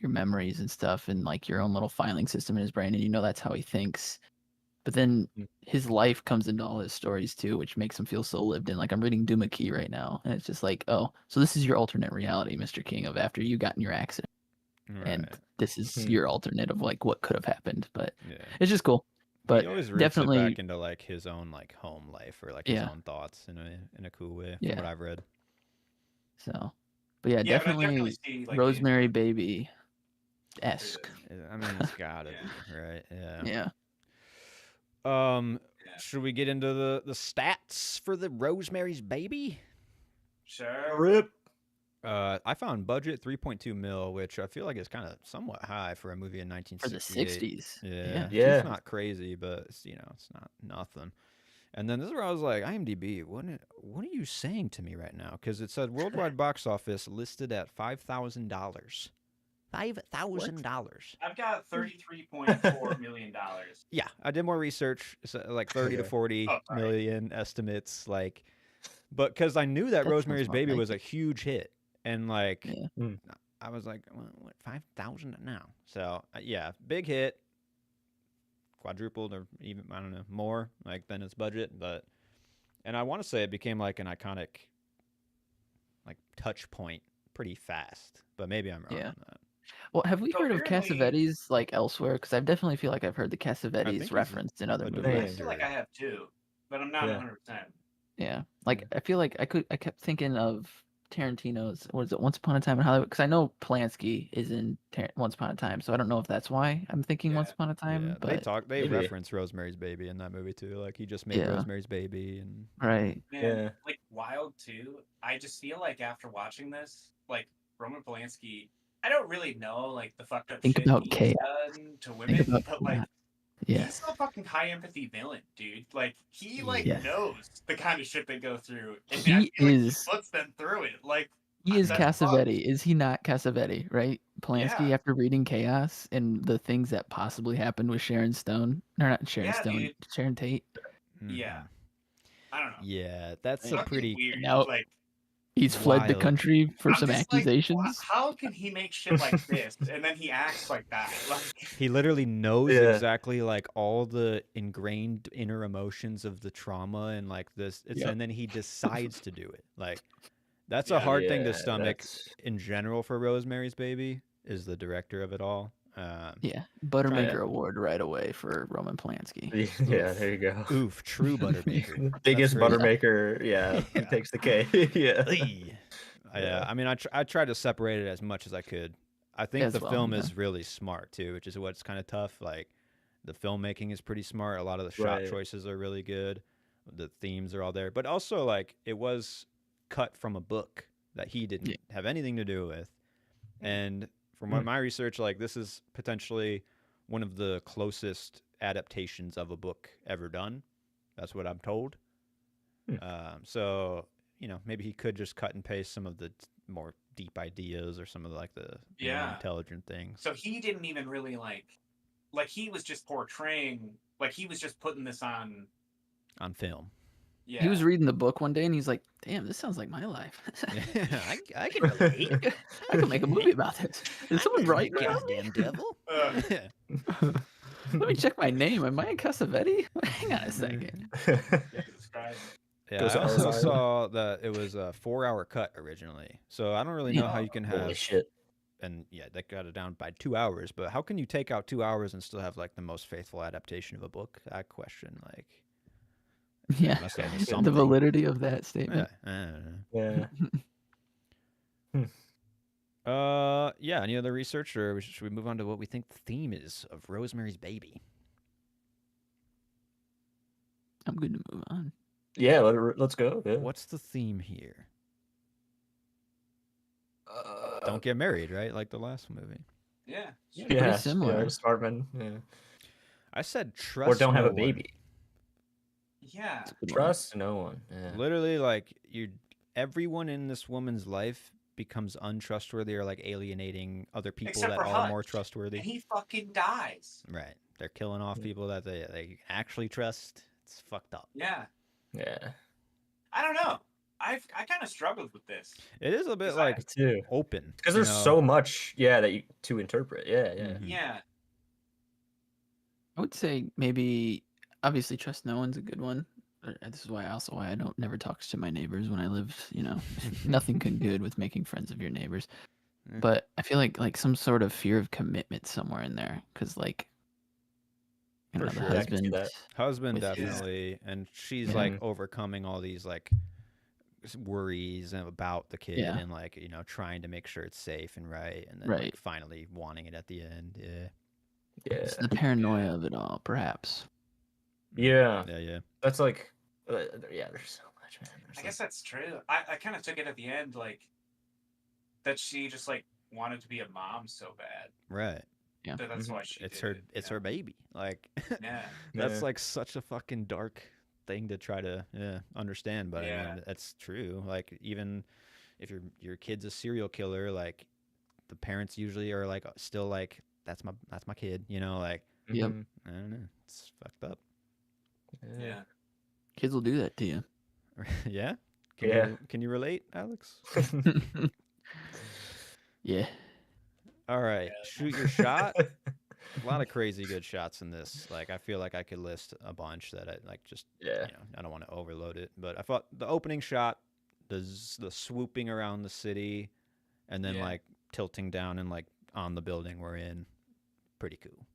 memories and stuff and like your own little filing system in his brain, and that's how he thinks. But then his life comes into all his stories too, which makes him feel so lived in. Like I'm reading Duma Key right now, and it's just like, oh, so this is your alternate reality, Mr. King, of after you got in your accident, and this is your alternate of like what could have happened. But Yeah. it's just cool. But he always roots definitely it back into like his own like home life or like his own thoughts in a cool way from what I've read. So, but yeah, But I definitely see, like, Rosemary Baby esque. I mean, it's got it, right? Yeah. Yeah. Should we get into the stats for the Rosemary's Baby? Sure. Rip. I found budget 3.2 mil, which I feel like is kind of somewhat high for a movie in 1968. For the 60s. Yeah. Yeah. It's not crazy, but it's, it's not nothing. And then this is where I was like, IMDb, what are you saying to me right now? Because it said worldwide box office listed at $5,000. $5,000. I've got $33.4 million. Yeah, I did more research, so like 30 to Okay. 40 Oh, sorry. million estimates, like, but because I knew that That Rosemary's sounds more Baby like was a it. huge hit, and like, Yeah. I was like, what 5,000 now? So yeah, big hit, quadrupled or even I don't know more like than its budget, but and I want to say it became like an iconic like touch point pretty fast, but maybe I'm wrong Yeah. on that. Well, have we So heard of apparently- Cassavetes like elsewhere? Because I definitely feel like I've heard the think Cassavetes he's referenced in other a movies. I director. feel like I have too, but I'm not Yeah. 100%. Yeah, like I feel like I kept thinking of Tarantino's. What is it? Once Upon a Time in Hollywood. Because I know Polanski is in Once Upon a Time, so I don't know if that's why I'm thinking Yeah. Once Upon a Time. Yeah, but they maybe. reference Rosemary's Baby in that movie too. Like he just made Yeah. Rosemary's Baby, and right. Man, Yeah. like Wild too. I just feel like after watching this, like Roman Polanski, I don't really know like the fucked up Think shit about he's chaos. done to women, about but like Yeah. he's a fucking high empathy villain, dude. Like he like Yeah. knows the kind of shit they go through, and He I feel like is- he puts them through it. Like He is that's fucked. Cassavetes. Is he not Cassavetes? Right? Polanski, Yeah. after reading Chaos and the things that possibly happened with Sharon Stone, or not Sharon Yeah, Stone, dude. Sharon Tate. Yeah. Mhm. I don't know. Yeah, that's It's a fucking pretty weird. Now- Like He's fled the Wild. country for I'm some just like, accusations. how can he make shit like this and then he acts like that? Like He literally knows Yeah. exactly like all the ingrained inner emotions of the trauma and like this. Yep. And then he decides to do it. Like that's a Yeah. hard thing to Yeah, stomach that's- in general for Rosemary's Baby. Is the director of it all? Yeah, Buttermaker Yeah. Award right away for Roman Polanski. Yeah, there you go. Oof, true Buttermaker. Biggest That's crazy. Buttermaker, yeah, he Yeah. takes the K. Yeah. Yeah, Yeah. I mean, I tried to separate it as much as I could. I think As the well, film yeah. is really smart too, which is what's kind of tough. Like the filmmaking is pretty smart. A lot of the shot Right. choices are really good. The themes are all there, but also like it was cut from a book that he didn't Yeah. have anything to do with. And from what my research, like this is potentially one of the closest adaptations of a book ever done. That's what I'm told. So you know, maybe he could just cut and paste some of the more deep ideas or some of like the more Yeah. intelligent things. so he didn't even really like he was just portraying like he was just putting this on On film. yeah. He was reading the book one day and he's like, "Damn, this sounds like my life. Yeah, I can relate. I could make a movie about this. Is someone writing it? Goddamn devil. Let me check my name. Am I a Cassavetes? Hang on a second. Jesus Christ. Yeah, Goes I also ROI. saw that it was a 4-hour cut originally. So I don't really know how you can Holy have, shit. and yeah, they got it down by 2 hours. But how can you take out 2 hours and still have like the most faithful adaptation of a book? I question like Yeah, must have the something. validity of that Yeah, statement. I don't know. Yeah. Yeah. Any other research, or should we move on to what we think the theme is of Rosemary's Baby? I'm good to move on. Yeah, let's go. Yeah. What's the theme here? Don't get married, right? Like the last movie. Yeah. Pretty Yeah, similar. Yeah, Starman. Yeah. I said trust Or don't have no a baby. Yeah. It's a good one. Trust no one. one. Yeah. Literally, like everyone in this woman's life becomes untrustworthy or like alienating other people Except that for are Hutch. more trustworthy. And he fucking dies. Right. They're killing off people that they actually trust. It's fucked up. Yeah. Yeah. I don't know. I kind of struggled with this. It is a bit Because like Me too. open. Because you there's know? so much, that you to interpret. Yeah, yeah. Mhm. Yeah. I would say maybe, obviously, trust no one's a good one. This is why I don't never talk to my neighbors when I lived. Nothing good with making friends of your neighbors. Yeah. But I feel like some sort of fear of commitment somewhere in there, because like, For the sure, I can see husband. that. Husband with his- definitely, and she's Yeah. like overcoming all these like worries about the kid Yeah. and like trying to make sure it's safe and right, and then Right. like finally wanting it at the end. Yeah. Yeah. It's the paranoia of it all, perhaps. Yeah. Yeah. That's like, there's so much, man. There's I guess that's true. I kind of took it at the end like that she just like wanted to be a mom so bad Right. Yeah. that that's Mhm. why she It's did her. it, It's you her baby. Like know? Yeah. that's Yeah. like such a fucking dark thing to try to understand, but I Yeah. mean that's true. Like even if your kid's a serial killer, like the parents usually are like still like that's my kid, you know, like Yep. Mhm. I don't know, it's fucked up. Yeah. Kids will do that to you. Yeah. Yeah. Can you relate, Alex? Yeah. All right, Yeah. shoot your shot. A lot of crazy good shots in this. Like I feel like I could list a bunch that I like. Just Yeah. I don't want to overload it, but I thought the opening shot, the swooping around the city, and then Yeah. like tilting down and like on the building we're in, pretty cool.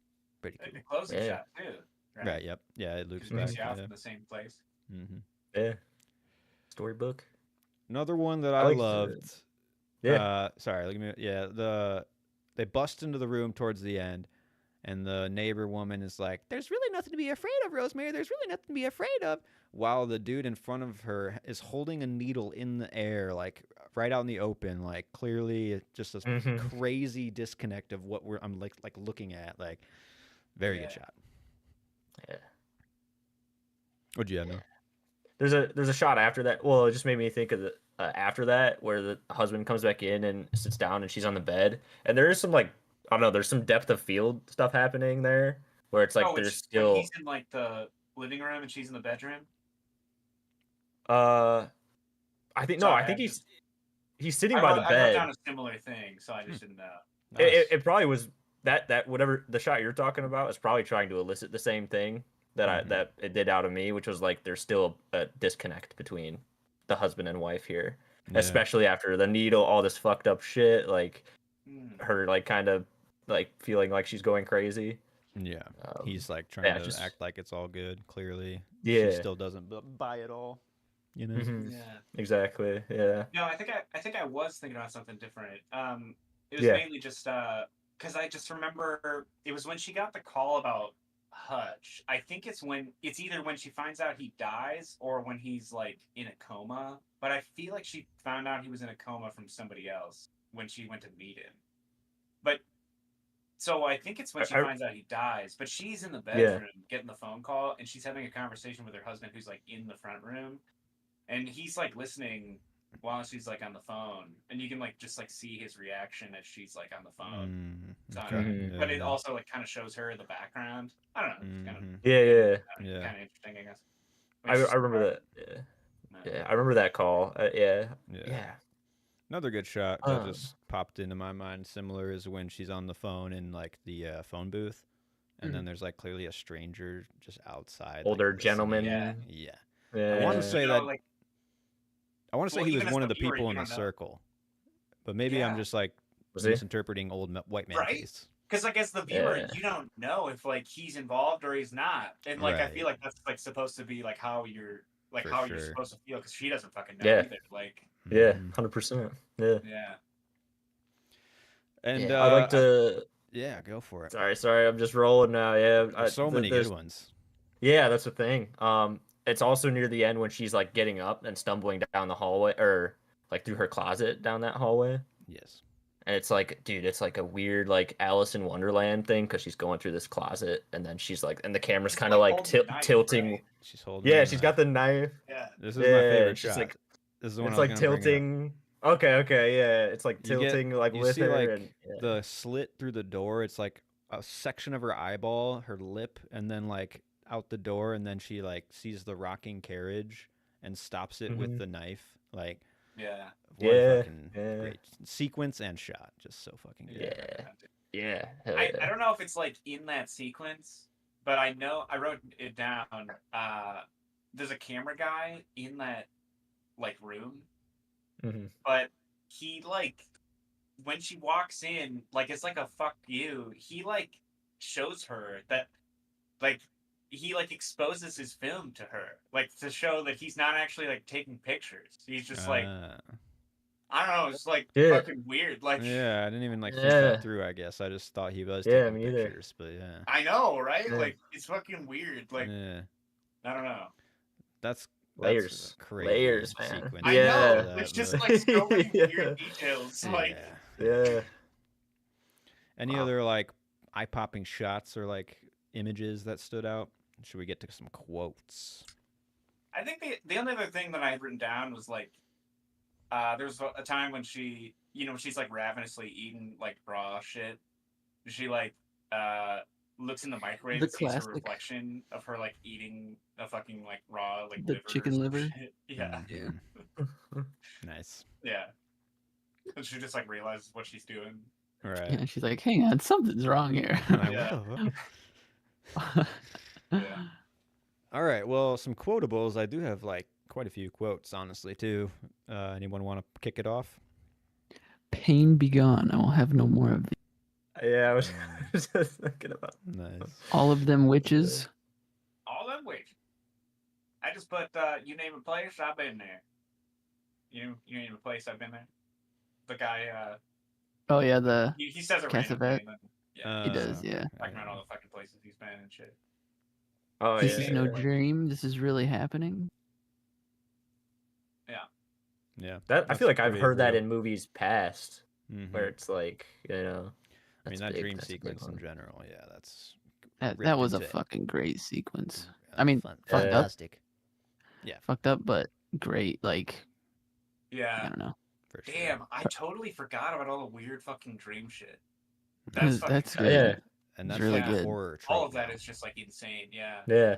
Pretty The cool. closing Yeah. shot too. Right. Yep. Yeah. It loops Because it takes back. you off Yeah. in the same place. hmm Yeah. Storybook. Another one that I I like loved. Yeah. Sorry. Look at me. Yeah. They bust into the room towards the end. And the neighbor woman is like, "There's really nothing to be afraid of, Rosemary. There's really nothing to be afraid of." While the dude in front of her is holding a needle in the air, like right out in the open, like clearly just a Mhm. crazy disconnect of what I'm like looking at. Like, very good Yeah. shot. Yeah. What'd you have, Noah? There's a shot after that. Well, it just made me think of the after that where the husband comes back in and sits down and she's on the bed and there is some like I don't know. There's some depth of field stuff happening there where it's like Oh, there's when still he's in like the living room and she's in the bedroom. I think no. Sorry, I think I he's sitting I by wrote, the I wrote bed. down a similar thing, so I just didn't know. Nice. It probably was that whatever the shot you're talking about is probably trying to elicit the same thing that Mhm. that it did out of me, which was like there's still a disconnect between the husband and wife here, Yeah. especially after the needle, all this fucked up shit, like Hmm. her like kind of like feeling like she's going crazy. Yeah. Um, He's like trying yeah, to just act like it's all good. Clearly, she yeah, still doesn't buy it all. You know. mhm, Yeah. exactly, yeah, No, I think I was thinking about something different. It was yeah, mainly just because I just remember it was when she got the call about Hutch. I think it's either when she finds out he dies or when he's like in a coma. But I feel like she found out he was in a coma from somebody else when she went to meet him. But so I think it's when she I- finds out he dies. But she's in the yeah, bedroom getting the phone call, and she's having a conversation with her husband, who's like in the front room, and he's like listening while she's like on the phone, and you can like just like see his reaction as she's like on the phone. So, Okay. Mhm. but it Yeah. also like kind of shows her in the background. I don't know. It's kind of Mhm. yeah. Yeah. kind of interesting, I guess. I remember that. Yeah, yeah, I remember that call. Yeah, Yeah. yeah. Another good shot that Um, just popped into my mind, similar, is when she's on the phone in like the phone booth, and then there's like clearly a stranger just outside, like older listening. gentleman. Yeah. Yeah. Yeah. I want to say that. like, I want to say well, he was even as one the of the viewer, people you in the don't know. circle, but maybe I'm Yeah. just like Was he? misinterpreting old white man Right? face. Because like as the viewer, Yeah. you don't know if like he's involved or he's not, and like I feel Right. like that's like supposed to be like how you're like For how you're sure. supposed to feel, because she doesn't fucking know Yeah. either. Like, Yeah, Mhm. 100%. Yeah. yeah. And Yeah, I'd like to. yeah, go for it. Sorry, I'm just rolling now. Yeah, There's so many good ones. Yeah, that's the thing. It's also near the end when she's like getting up and stumbling down the hallway, or like through her closet down that hallway. Yes. And it's like, dude, it's like a weird like Alice in Wonderland thing because she's going through this closet and then she's like, and the camera's She's, kind of like, like holding the knife, tilting. right? She's holding. Yeah, the she's knife. got the knife. Yeah. This is my favorite She's shot. like, This is the one it's I was like gonna bring up. tilting. Okay, yeah, it's like You get tilting like you with see her like and yeah. the slit through the door. It's like a section of her eyeball, her lip, and then like out the door, and then she like sees the rocking carriage and stops it with Mhm. the knife. Like Yeah. what a Yeah, fucking yeah. great sequence and shot. Just so fucking good. Yeah. Yeah, hell I yeah. don't know if it's like in that sequence, but I know I wrote it down. There's a camera guy in that like room, Mhm. but he like when she walks in, like it's like a fuck you. He like shows her that like he like exposes his film to her, like to show that he's not actually like taking pictures. He's just like, I don't know, it's like Yeah. fucking weird. Like, Yeah, I didn't even like think Yeah. that through. I guess I just thought he was Yeah, taking me either. pictures, but yeah, I know, right? Yeah. Like it's fucking weird. Like yeah, I don't know. that's Layers. a crazy Layers, man. sequence. I Yeah. know. That, There's just but- like so many Yeah. weird details. yeah. Like, Yeah. Any Wow. other like eye-popping shots or like images that stood out? Should we get to some quotes? I think the only other thing that I had written down was like, there was a time when she, she's like ravenously eating like raw shit. She like looks in the microwave The and sees her classic. reflection of her like eating a fucking like raw like The liver or chicken some liver? shit. Yeah, Mhm. Nice. yeah. And she just like realizes what she's doing. Right. Yeah, she's like, hang on, something's wrong here. Like, Yeah. what the fuck? Yeah. All right. Well, some quotables. I do have like quite a few quotes, honestly, too. Anyone want to kick it off? Pain be gone, I will have no more of thee. Yeah, I was just thinking about. Nice. All of them witches. All them witches. I just put you name a place, I've been there. You name a place, I've been there. The guy Oh yeah, the he says it Cassavet. randomly and then yeah, he does, yeah. talking about all the fucking places he's been and shit. Oh This yeah. is no dream. This is really happening. Yeah. That I feel like I've pretty heard that real. in movies past, Mhm. where it's like, you know. I mean, that's that big, dream that's a big sequence in one. general, yeah, that's That ripped was a into- fucking great sequence. I mean, fun, fucked up. fantastic. Yeah, Fucked up, but great. Like, I Yeah. don't know. for sure. Damn, I totally forgot about all the weird fucking dream shit. That's fucking good. crazy. Yeah. And It's that's really like a good. horror trope. All of that now. is just like insane. Yeah. Yeah.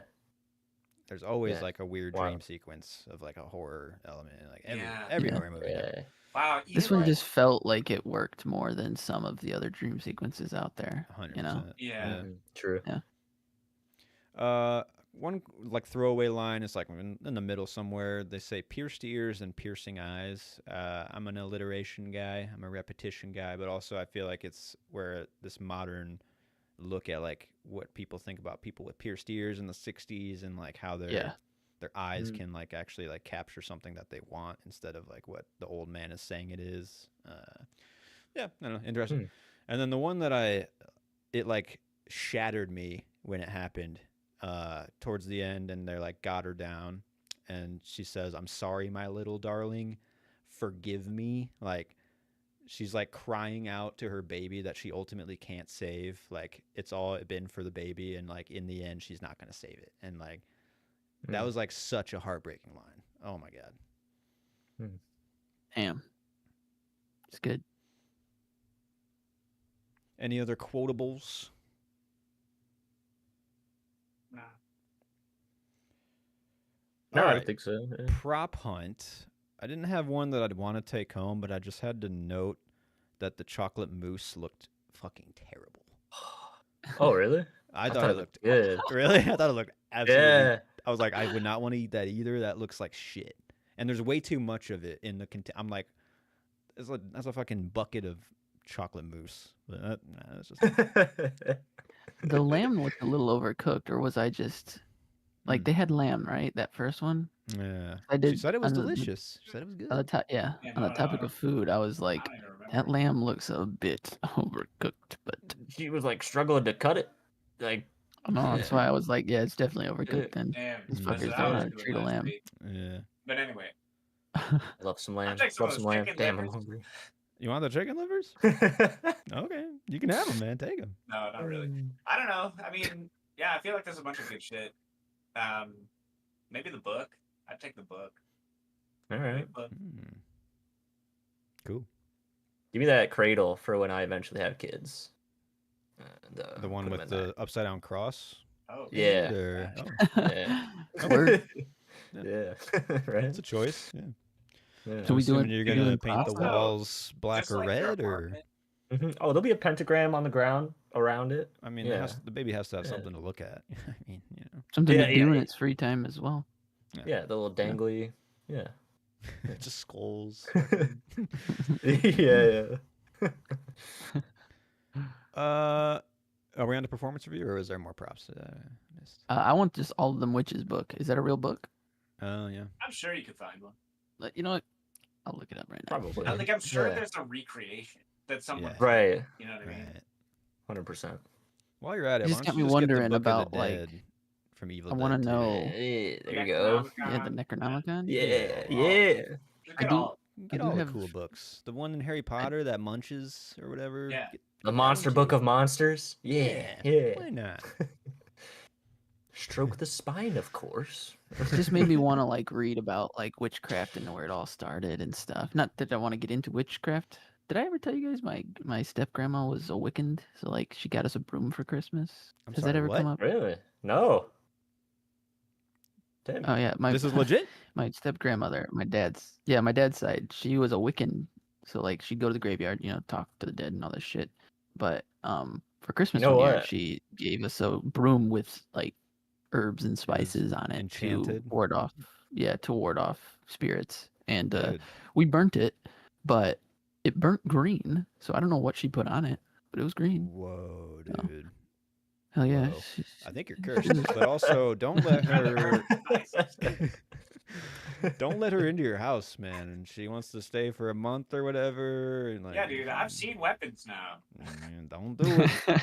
There's always Yeah. like a weird Wow. dream sequence of like a horror element in like every Yeah. every Yeah. horror movie. Yeah. Wow. This even one like, just felt like it worked more than some of the other dream sequences out there. 100%. You know? Yeah. Mhm. True. One like throwaway line is like in the middle somewhere. They say pierced ears and piercing eyes. I'm an alliteration guy. I'm a repetition guy, but also I feel like it's where this modern look at like what people think about people with pierced ears in the 60s and like how their eyes Mm. can like actually like capture something that they want instead of like what the old man is saying it is. Yeah, I don't know, interesting. Hmm. And then the one that it like shattered me when it happened towards the end, and they're like got her down, and she says, "I'm sorry, my little darling, forgive me." Like she's like crying out to her baby that she ultimately can't save. Like it's all been for the baby, and like in the end, she's not gonna save it. And like that Mm. was like such a heartbreaking line. Oh my god. Damn. It's good. Any other quotables? Nah. No, All I right. don't think so. Yeah. Prop hunt. I didn't have one that I'd want to take home, but I just had to note that the chocolate mousse looked fucking terrible. Oh, really? I thought it looked good. really. I thought it looked absolutely. Yeah. I was like, I would not want to eat that either. That looks like shit. And there's way too much of it in the I'm like, that's a fucking bucket of chocolate mousse. But that's just The lamb looked a little overcooked, or was I just like Mm. they had lamb, right? That first one. yeah. I She did said it was on the- delicious. She said it was good. On the Yeah, on the no, topic I of food, I was like, don't even remember. that lamb looks a bit overcooked, but She was like struggling to cut it. Like, no, that's why I was like, yeah, it's definitely overcooked. Then Damn. these Mm. fuckers That don't know was how to really treat a nice lamb. meat. Yeah. But anyway, I love some lamb. take some Love of some those lamb. chicken Damn, I'm livers. hungry. You want the chicken livers? Okay, you can have them, man. Take them. No, not really. I don't know. I mean, yeah, I feel like there's a bunch of good shit. Maybe the book. I'd take the book. All right. But Cool. Give me that cradle for when I eventually have kids. The one with the upside down cross. oh Yeah. Or, oh, Yeah. Word. Yeah. Right. it's a choice. Yeah. Yeah. So I'm we assuming doing- you're we gonna doing paint the props now? walls black just or like your red, or apartment. Mhm. Oh, there'll be a pentagram on the ground around it. I mean, Yeah. the baby has to have Yeah. something to look at. I mean, you know, Something Yeah, to do yeah, in yeah. its free time as well. Yeah, the little dangly. Yeah. just skulls. Yeah. Are we on the performance review, or is there more props? Missed? I want just all of them witches book. Is that a real book? Oh yeah. I'm sure you could find one. Like, you know what? I'll look it up right now. Probably. I'm sure Yeah. there's a recreation that someone. Yeah. Right. You know what I mean? Right. 100%. While you're at it, You why just don't got you me just get the wondering Book of the about, like, Dead from Evil I Dead wanna 2? know- Hey, there you go. Yeah, the Necronomicon. Yeah. Yeah. Yeah. Look I at do- all. Get do all have- the cool books. The one in Harry Potter that munches or whatever. Yeah. Get The that Monster one Book too. of Monsters. Yeah. Yeah. Why not? Stroke the spine, of course. It just made me want to like read about like witchcraft and where it all started and stuff. Not that I want to get into witchcraft. Did I ever tell you guys my step grandma was a Wiccan? So like she got us a broom for Christmas. I'm Has sorry, that ever come what? up? Really? No. Tim. Oh yeah, This is legit? my step grandmother, my dad's side, she was a Wiccan. So like she'd go to the graveyard, talk to the dead and all this shit. But for Christmas know one year, what? she gave us a broom with like herbs and was spices on it enchanted? to ward off spirits. And Good. we burnt it, but it burnt green. So I don't know what she put on it, but it was green. Whoa, Oh. dude. Hell yeah. Whoa. I think you're cursed, but also don't let her don't let her into your house, man. And she wants to stay for a month or whatever. And like, Yeah, dude, I've seen weapons now. man, don't do it.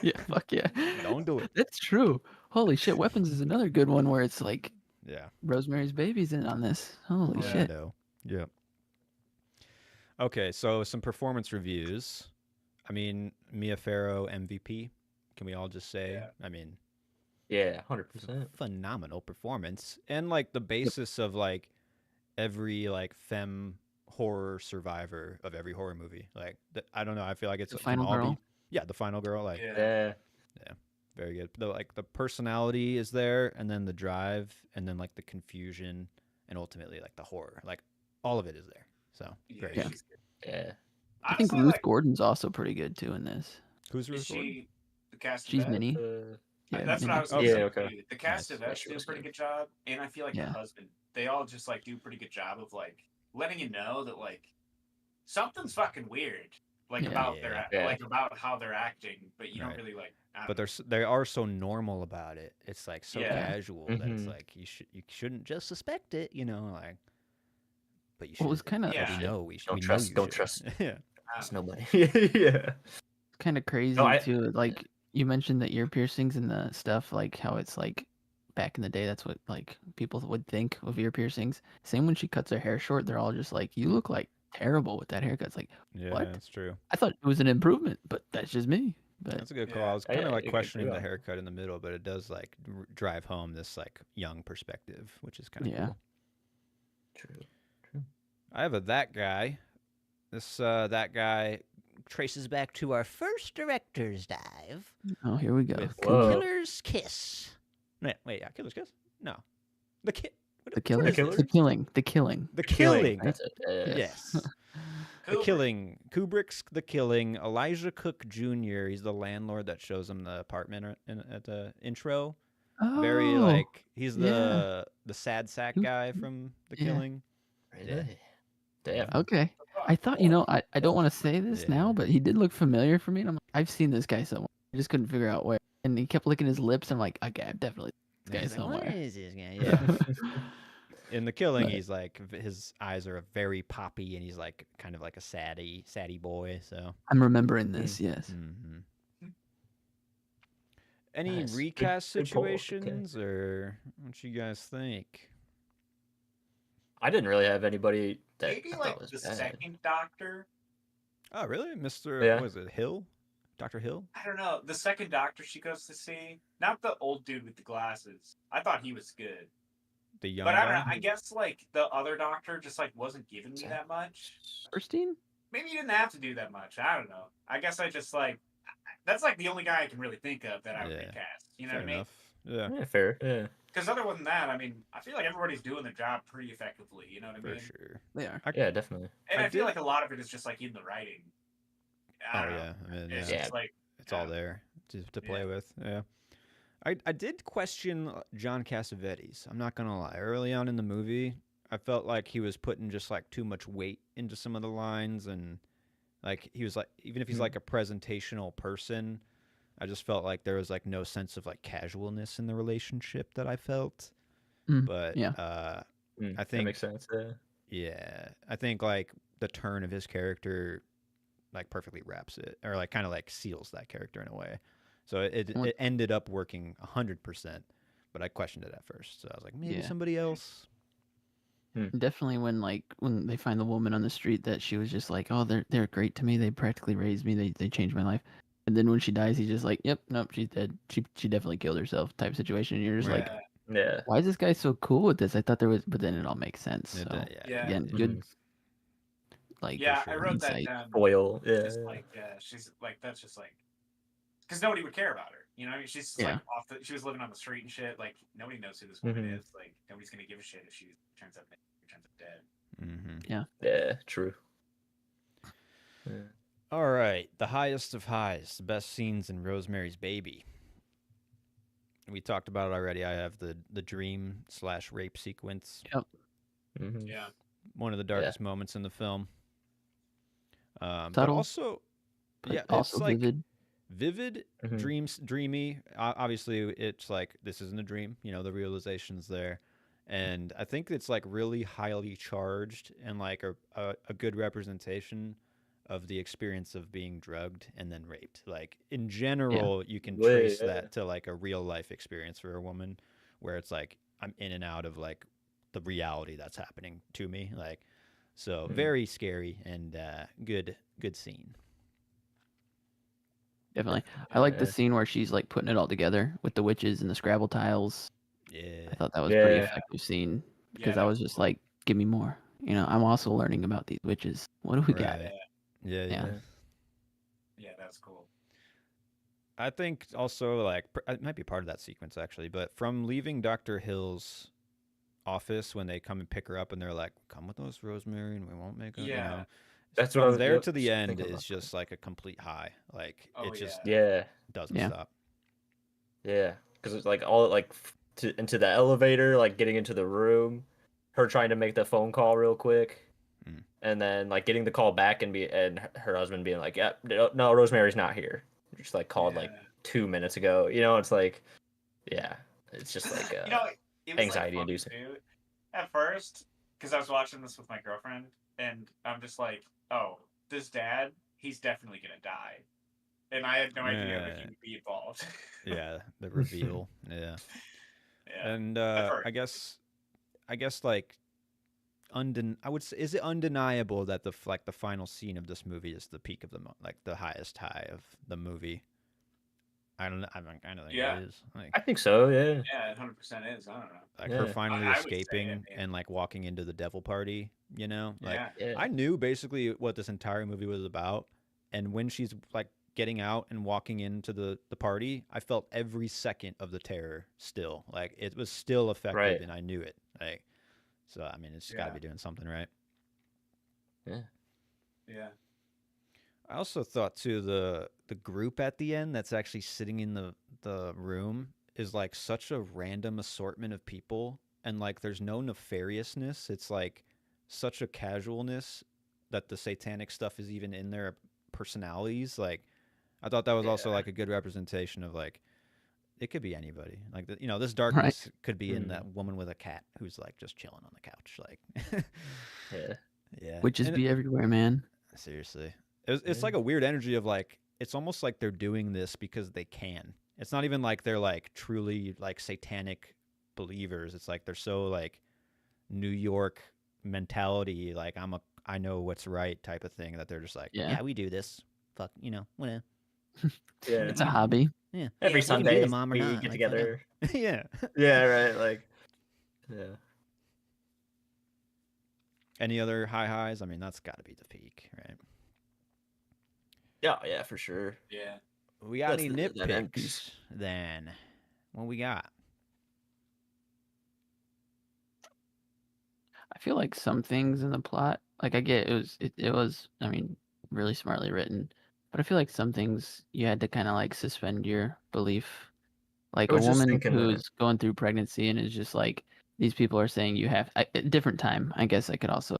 Yeah, fuck yeah. Don't do it. That's true. Holy shit, Weapons is another good one where it's like Yeah. Rosemary's Baby's in on this. Holy Yeah. shit. No. Yeah. Okay, so some performance reviews. I mean, Mia Farrow MVP. Can we all just say? Yeah. I mean, Yeah, 100%. phenomenal performance, and like the basis of like every like femme horror survivor of every horror movie. Like I don't know. I feel like it's The can final all girl. yeah, the final girl. Like Yeah. Yeah. very good. The personality is there, and then the drive, and then like the confusion, and ultimately like the horror. Like all of it is there. So very Yeah. good. She's good. Yeah. I think Honestly, Ruth like, Gordon's also pretty good too in this. Who's is recording? she the cast? She's of Minnie. Uh, Yeah, That's what Minnie. I was Okay. saying. Yeah, okay. The cast Nice. of Yeah, us she do a was pretty good. good job, and I feel like Yeah. the husband. They all just like do a pretty good job of like letting you know that like something's fucking weird, like Yeah. about their Yeah. like about how they're acting, but you Right. don't really like. I But don't know. they are so normal about it. It's like so Yeah. casual that it's Mhm. like you shouldn't just suspect it, like. But you should. What was kind of Yeah. We know we Don't we know trust- you don't should. trust. Yeah. I It's don't know. nobody. Yeah. kind of crazy No, I- too. Like you mentioned the ear piercings and the stuff, like how it's like back in the day, that's what like people would think of ear piercings. Same when she cuts her hair short, they're all just like, "You look like terrible with that haircut." It's like, Yeah, What? that's true. I thought it was an improvement, but that's just me. But That's a good call. Yeah. I was Yeah, kind of yeah, like you can questioning do the that. haircut in the middle, but it does like drive home this like young perspective, which is kind of Yeah. cool. True. I have a that guy. This that guy traces back to our first director's dive oh, here we go. with Whoa. Killer's Kiss. Wait, yeah, Killer's Kiss? No. The The what killing. is Killer? this? The killing. The killing. The Killing. That's it. Yeah. Yes. The Kubrick. Killing. Kubrick's The Killing. Elijah Cook Jr. He's the landlord that shows him the apartment at the intro. Oh, Very like he's yeah. the sad sack Who- guy from The yeah. Killing. Really? Damn. Okay. I thought, I don't want to say this now, Yeah. but he did look familiar for me. And I'm like, I've seen this guy somewhere. I just couldn't figure out where. And he kept licking his lips. I'm like, okay, I've definitely seen this He's guy like, what somewhere. is this guy? Yeah. In The Killing, But- he's like his eyes are very poppy, and he's like kind of like a saddy boy. So. I'm remembering this, yes. hmm Any Nice. Good- recast good pull. Okay. situations, or what you guys think? I didn't really have anybody that Maybe I like thought was the bad. second Doctor. Oh, really, Mr. Yeah. Was it Hill? Dr. Hill? I don't know. The second Doctor she goes to see, not the old dude with the glasses. I thought he was good, The young but I don't guy? know. I guess like the other Doctor just like wasn't giving me that much. Erstein? Maybe you didn't have to do that much. I don't know. I guess I just like that's like the only guy I can really think of that I would Yeah. recast. You know Fair what I mean? enough. Yeah, Yeah, fair. Yeah. Because other than that, I mean, I feel like everybody's doing their job pretty effectively. You know what I for mean? sure. They are. Yeah, definitely. And I I feel did- like a lot of it is just like in the writing. Oh I don't know. yeah, I mean, It's yeah. just like It's all yeah. there to play Yeah. with. Yeah. I did question John Cassavetes. I'm not gonna lie. Early on in the movie, I felt like he was putting just like too much weight into some of the lines, and like he was like, even if he's like a presentational person, I just felt like there was like no sense of like casualness in the relationship that I felt. Mm, But yeah. I That think makes sense. yeah, I think like the turn of his character like perfectly wraps it, or like kind of like seals that character in a way. So What- it ended up working 100%, but I questioned it at first. So I was like, maybe Yeah. somebody else. Definitely when they find the woman on the street that she was just like, oh, they're great to me. They practically raised me. They changed my life. And then when she dies, he's just like, "Yep, nope, she's dead. She definitely killed herself." Type situation. And you're just like, Yeah. "Why is this guy so cool with this?" I thought there was, but then it all makes sense. It, So Yeah. again, Mhm. good like Yeah, I sure. wrote that insight. down. Foil. Yeah. Just like she's like that's just like because nobody would care about her. You know, she's just, Yeah. like off the. She was living on the street and shit. Like nobody knows who this woman Mhm. is. Like nobody's gonna give a shit if she turns up dead. Mm-hmm. Yeah. True. Yeah. All right, the highest of highs, the best scenes in Rosemary's Baby. We talked about it already. I have the dream/rape sequence. Yep. Mhm. Yeah. One of the darkest moments in the film. But Subtle, also, but yeah, also it's like vivid. vivid, dreamy. Obviously, it's like this isn't a dream. You know, the realization's there, and I think it's like really highly charged and like a good representation of the experience of being drugged and then raped. Like in general, you can trace that to like a real life experience for a woman, where it's like I'm in and out of like the reality that's happening to me. Like, so very scary and good scene. Definitely. I like the scene where she's like putting it all together with the witches and the Scrabble tiles. Yeah. I thought that was pretty Yeah. effective scene Yeah, because that I was just like, "Give me more." You know, I'm also learning about these witches. What do we got? Right. Yeah. Yeah, that's cool. I think also like it might be part of that sequence actually, but from leaving Dr. Hill's office when they come and pick her up and they're like, "Come with us, Rosemary, and we won't make it." Yeah. You know, That's what I from was there to the just end thinking is about just like a complete high. Like Oh, it just Yeah. doesn't Yeah. stop. Yeah. Because it's like all like into the elevator, like getting into the room, her trying to make the phone call real quick, and then like getting the call back and her husband being like, "Yeah, no, Rosemary's not here. Just like called like 2 minutes ago." You know, it's like, yeah, it's just like you know, it was anxiety like inducing. too, at first because I was watching this with my girlfriend and I'm just like, oh, this dad, he's definitely gonna die, and I had no idea that he would be involved. Yeah, the reveal. Yeah. Yeah. And At first. I guess like I would say, is it undeniable that the final scene of this movie is the peak of like the highest high of the movie? I don't know. I think Yeah. it is. Like, I think so. Yeah. Yeah, it 100% is. I don't know. like her Yeah. finally I would say escaping it, yeah. and like walking into the devil party. You know, like Yeah. I knew basically what this entire movie was about, and when she's like getting out and walking into the party, I felt every second of the terror still. Like it was still effective, Right. and I knew it. Like, so I mean, it's got to be doing something right. Yeah. Yeah. I also thought too the group at the end that's actually sitting in the room is like such a random assortment of people, and like there's no nefariousness. It's like such a casualness that the satanic stuff is even in their personalities. Like I thought that was also like a good representation of like it could be anybody. Like you know, this darkness could be in that woman with a cat who's like just chilling on the couch. Like yeah. Witches be everywhere, man. Seriously. It's like a weird energy of like it's almost like they're doing this because they can. It's not even like they're like truly like satanic believers. It's like they're so like New York mentality, like I know what's right type of thing that they're just like, yeah, we do this. Fuck, you know, whatever. Yeah. It's a hobby. Yeah. Every we can be Sunday the mom or we not. get like, together. Yeah. Yeah. Right. Like. Yeah. Any other highs? I mean, that's got to be the peak, right? Yeah. For sure. Yeah. We got any That's that end nitpicks piece. then? What we got? I feel like some things in the plot, like I get it was, I mean, really smartly written, but I feel like some things you had to kind of like suspend your belief. Like I a was just woman thinking that. who's going through pregnancy and is just like, these people are saying you have a different time. I guess I could also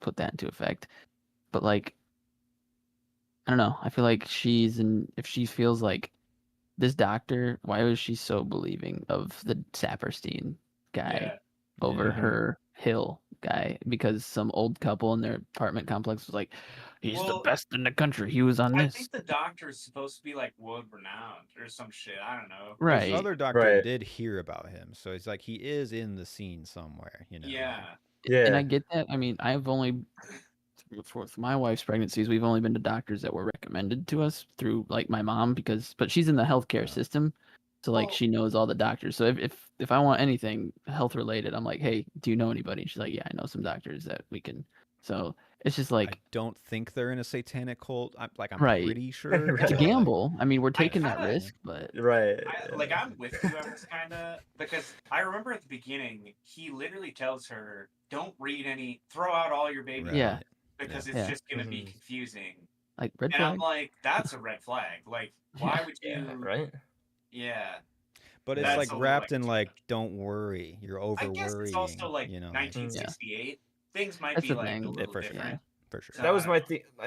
put that into effect. But like, I don't know. I feel like if she feels like this doctor, why was she so believing of the Saperstein guy over her Hill guy? Because some old couple in their apartment complex was like, he's the best in the country. He was on I this. think the doctor is supposed to be like world renowned or some shit. I don't know. Right. This other doctor did hear about him, so it's like he is in the scene somewhere, you know. Yeah. And I get that. I mean, I've only for my wife's pregnancies, we've only been to doctors that were recommended to us through like my mom but she's in the healthcare system, so like Well- she knows all the doctors. So if I want anything health related, I'm like, hey, do you know anybody? And she's like, yeah, I know some doctors that we can. So it's just I like don't think they're in a satanic cult. I'm Right. pretty sure. it's a Right. but, like, gamble. I mean, we're taking that kinda- risk, but Right. I'm with you on this kind of because I remember at the beginning he literally tells her, "Don't read any, throw out all your baby Right. Yeah. because it's Yeah. just gonna be Mhm. confusing." like red And I'm flag. like, "That's a red flag. Like, why would Yeah, you?" right? Yeah, But it's That's like a little, wrapped like, in too like, much. don't worry, you're over I guess it's worrying. also like You know, like, 1968. Things might That's be the like thing. a little for sure. different. for sure. So- That was my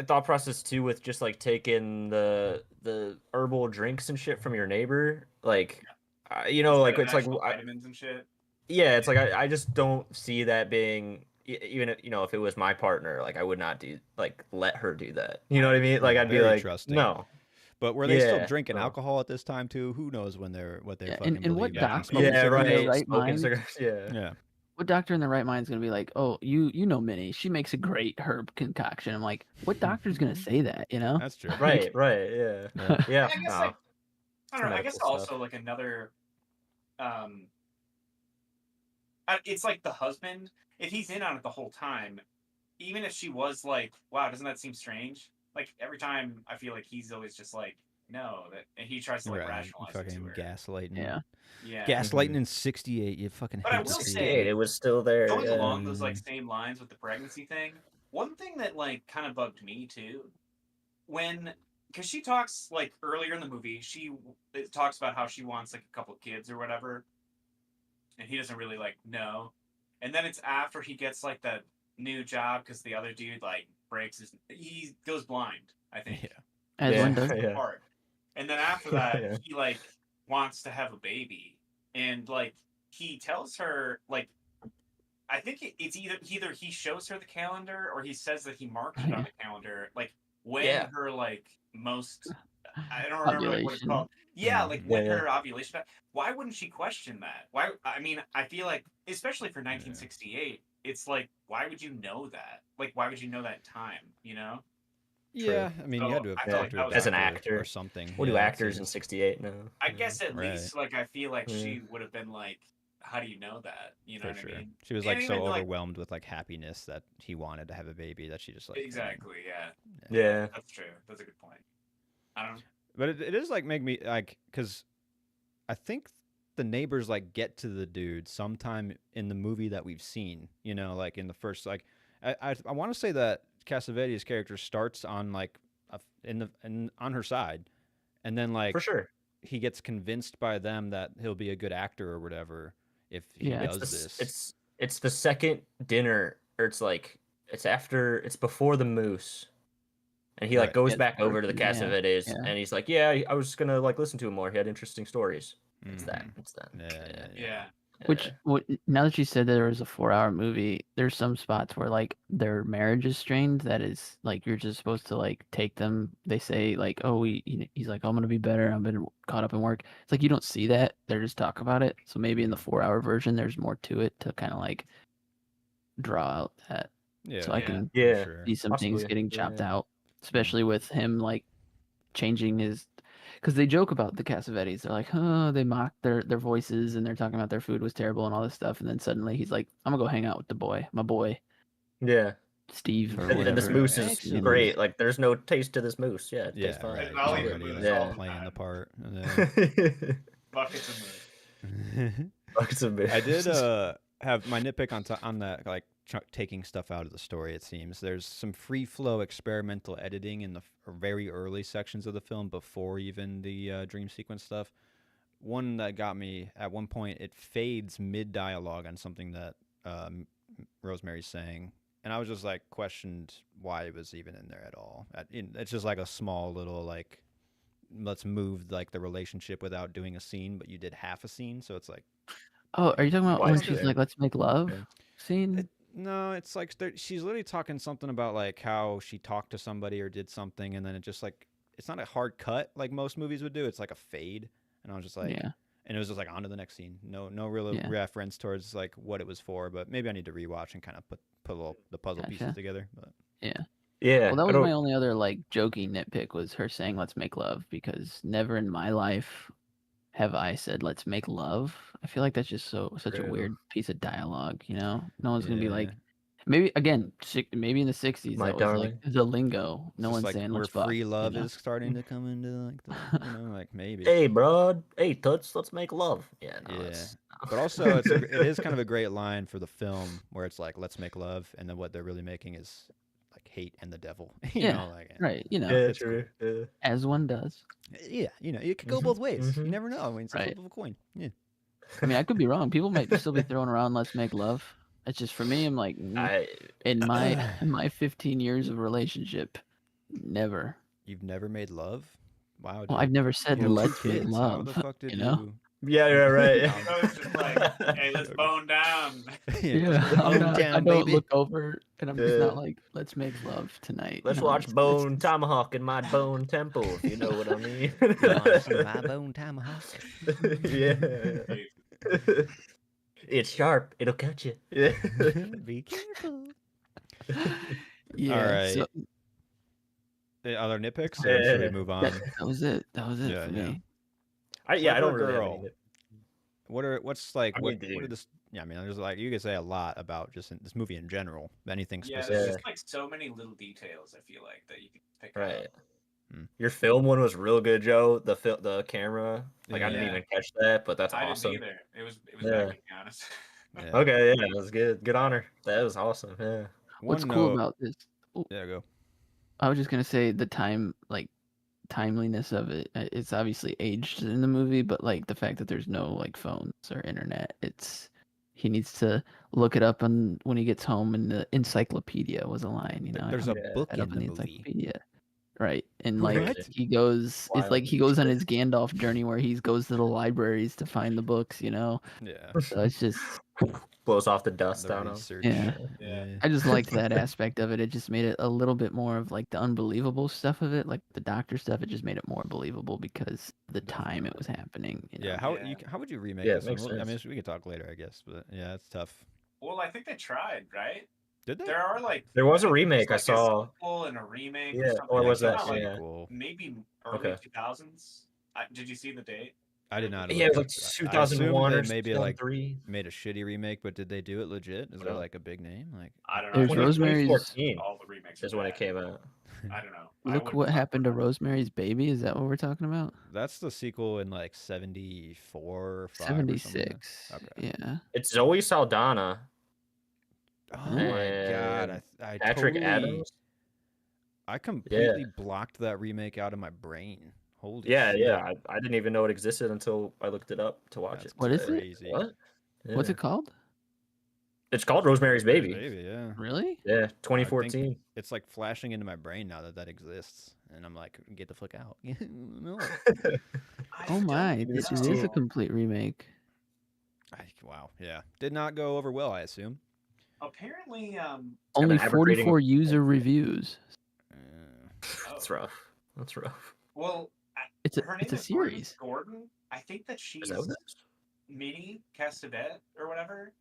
thought process too, with just like taking the herbal drinks and shit from your neighbor. Like, you know, like it's like Natural vitamins and shit. yeah, it's like I just don't see that being even if, you know, if it was my partner, like I would not let her do that. You know what I mean? Like Yeah, I'd be very like, trusting. no. But were they still Yeah, drinking so- alcohol at this time too? Who knows what they Yeah, fucking and what believe back in doctor- smoking Yeah, in right. their cigarettes. right Smoking mind? cigarettes. Yeah. Yeah. What doctor in their right mind is gonna be like, oh, you know Minnie, she makes a great herb concoction. I'm like, what doctor's gonna say that? You know? That's true. Right. Right. Yeah. Yeah. Yeah. I guess no. like I don't know. I medical guess stuff. also like another, um, it's like the husband. If he's in on it the whole time, even if she was like, "Wow, doesn't that seem strange?" Like every time, I feel like he's always just like, "No," and he tries to like Right. rationalize it to Fucking her. gaslighting. Yeah. Yeah. Gaslighting Mhm. in '68. You fucking But I hate will to see say- it. It was still there. Going Yeah. along those like same lines with the pregnancy thing, one thing that like kind of bugged me too, because she talks like earlier in the movie, it talks about how she wants like a couple kids or whatever, and he doesn't really like know, and then it's after he gets like that new job because the other dude like he goes blind, I think. Yeah. As Yeah. one does. Yeah. Part. And then after that, Yeah. he like wants to have a baby, and like he tells her like I think it's either he shows her the calendar or he says that he marked it on the calendar like when Yeah. her like most I don't remember like what it's Ovulation. called. Yeah, like Yeah, when yeah. her ovulation. Why wouldn't she question that? Why? I mean, I feel like especially for 1968, it's like why would you know that? Like why would you know that time? You know? Yeah. I mean, you had to have I feel talked like to a that was As an doctor actor. or something. What do Yeah, it actors in seems- '68 know? I guess at Right. least like I feel like Yeah. she would have been like, how do you know that? You know For what sure. I mean? She was And like so even, like- overwhelmed with like happiness that he wanted to have a baby that she just like Exactly. Yeah. Yeah. That's true. That's a good point. I don't. But it is like make me like because I think the neighbors like get to the dude sometime in the movie that we've seen. You know, like in the first like I want to say that Cassavetes' character starts on like on her side, and then like For sure. he gets convinced by them that he'll be a good actor or whatever if he Yeah. does It's this. it's the second dinner, or it's before the moose, and he like Right. goes Yeah, back over to the yeah, Cassavetes, yeah. and he's like, "Yeah, I was just gonna like listen to him more. He had interesting stories." It's that. Mhm. It's that. Yeah. Yeah. Which, now that you said that there was a 4-hour movie, there's some spots where like their marriage is strained. That is like you're just supposed to like take them. They say like, oh, he's like, oh, I'm gonna be better. I've been caught up in work. It's like you don't see that. They're just talk about it. So maybe in the 4-hour version, there's more to it to kind of like draw out that. Yeah. So I can for Yeah. sure. see some things Possibly, getting chopped yeah. out, especially with him like changing his. Because they joke about the Cassavetes. They're like, oh, they mock their voices and they're talking about their food was terrible and all this stuff. And then suddenly he's like, I'm going to go hang out with my boy, Yeah. Steve or And- whatever. And this moose is Excellent. great. Like, there's no taste to this moose. Yeah, it tastes Yeah, fine. right. And I'll He's eat already the like, moose all the playing the time. part. Buckets of moose. Buckets of moose. I did have my nitpick on that like taking stuff out of the story. It seems there's some free flow experimental editing in the very early sections of the film before even the dream sequence stuff. One that got me at one point, it fades mid dialogue on something that Rosemary's saying, and I was just like questioned why it was even in there at all. It's just like a small little like let's move like the relationship without doing a scene, but you did half a scene, so it's like Oh, are you talking about Why when is she's it? like, let's make love Yeah. scene? no, it's like she's literally talking something about like how she talked to somebody or did something, and then it just like it's not a hard cut like most movies would do. It's like a fade, and I was just like, Yeah. and it was just like on to the next scene. No real Yeah. reference towards like what it was for, but maybe I need to rewatch and kind of put the puzzle pieces Gotcha. together. But Yeah. Well, that I was don't. my only other like jokey nitpick was her saying "Let's make love" because never in my life have I said "Let's make love." I feel like that's just such a True. weird piece of dialogue. No one's gonna be like, Yeah. maybe again, maybe in the '60s My that was like darling. the lingo. It's No just one's like saying where "Let's fuck." free love You know? is starting to come into like the, like maybe. Hey, bro. Hey, toots. Let's make love. Yeah. No. Yeah. It's. But also it is kind of a great line for the film where it's like let's make love and then what they're really making is like hate and the devil. Yeah. Like Right. You know, Yeah. it's True. Yeah. as one does. Yeah, it could go both ways. You mhm. never know. I mean, it's a Right. flip of a coin. Yeah. I mean, I could be wrong. People might still be throwing around "Let's make love." It's just for me. I'm like, I. in my 15 years of relationship, never. You've never made love? Wow, dude. Well, I've never said You have 2 "Let's make kids. How love." the fuck did You know? you? Yeah. Yeah. Right. You know, it's just like, hey, let's bone down. Yeah, Bone I down, don't baby. look over and I'm just Yeah. not like, "Let's make love tonight." Let's No, watch it's- Bone Tomahawk in my Bone Temple, if you know what I mean. You wanna see my bone tomahawk? Yeah. It's sharp. It'll cut you. Yeah. Be careful. Yeah. All right. So Other nitpicks, or should we Yeah. move on? that was it. That was it Yeah, for yeah. me. I don't Clever really have girl. any nit- What's like I what mean, are dude. this? Yeah, I mean, there's like you could say a lot about just in this movie in general. Anything Yeah, specific? there's Yeah. just like so many little details. I feel like that you can pick Right. up. Your film one was real good, Joe. The camera, like I didn't Yeah. even catch that, but that's I awesome. didn't either. It was Yeah. bad, to be honest. Yeah. Okay, yeah, that was good. Good honor. That was awesome. Yeah. What's One cool note. about this? Yeah, go. I was just gonna say the timeliness of it. It's obviously aged in the movie, but like the fact that there's no like phones or internet, he needs to look it up on when he gets home. And the encyclopedia was a line, There's I a Yeah. book read up in in the the movie. encyclopedia. Right. And like What? he goes, it's Wild. like he goes on his Gandalf journey where he goes to the libraries to find the books, Yeah. So it's just, Blows off the dust The on him. research. Yeah. Yeah. I just liked that aspect of it. It just made it a little bit more of like the unbelievable stuff of it, like the doctor stuff. It just made it more believable because the time it was happening. Yeah. How would you remake Yeah, it this one? makes Well, I mean, sense. we could talk later, I guess, but yeah, it's tough. Well, I think they tried, right? Did they? There are like There was a I think remake there's, I like, saw. a sequel and a remake Yeah, or something. or It was came that- out, like, yeah. Sequel. maybe early Okay. 2000s. Did you see the date? I did not. Yeah, it look was like up. I assumed 2001 they or maybe like 2003. made a shitty remake, but did they do it legit? Is there No. like a big name? Like I don't know. There's 20- Rosemary's. 2014 All the remakes is are when it bad. came out. I don't know. Look what happened to Rosemary's Baby. Is that what we're talking about? that's the sequel in like 74 or 5 or something. 76. Okay. Yeah. It's Zoe Saldana, Oh my god! I Patrick totally, Adams. I completely blocked that remake out of my brain. Holy Yeah, shit. yeah. I didn't even know it existed until I looked it up to watch That's it. What is it? crazy. What? What's Yeah. it called? It's called Rosemary's Baby. Yeah. Really? Yeah, 2014. It's like flashing into my brain now that exists, and I'm like, get the fuck out. No. Oh my! This is a know. complete remake. Wow. Yeah. Did not go over well, I assume. Apparently, Only an average rating 44 of- user reviews. That's rough. That's rough. well, It's her a name it's a is Gordon series. Gordon. I think that Is she's that what that is? Minnie Castevet or whatever.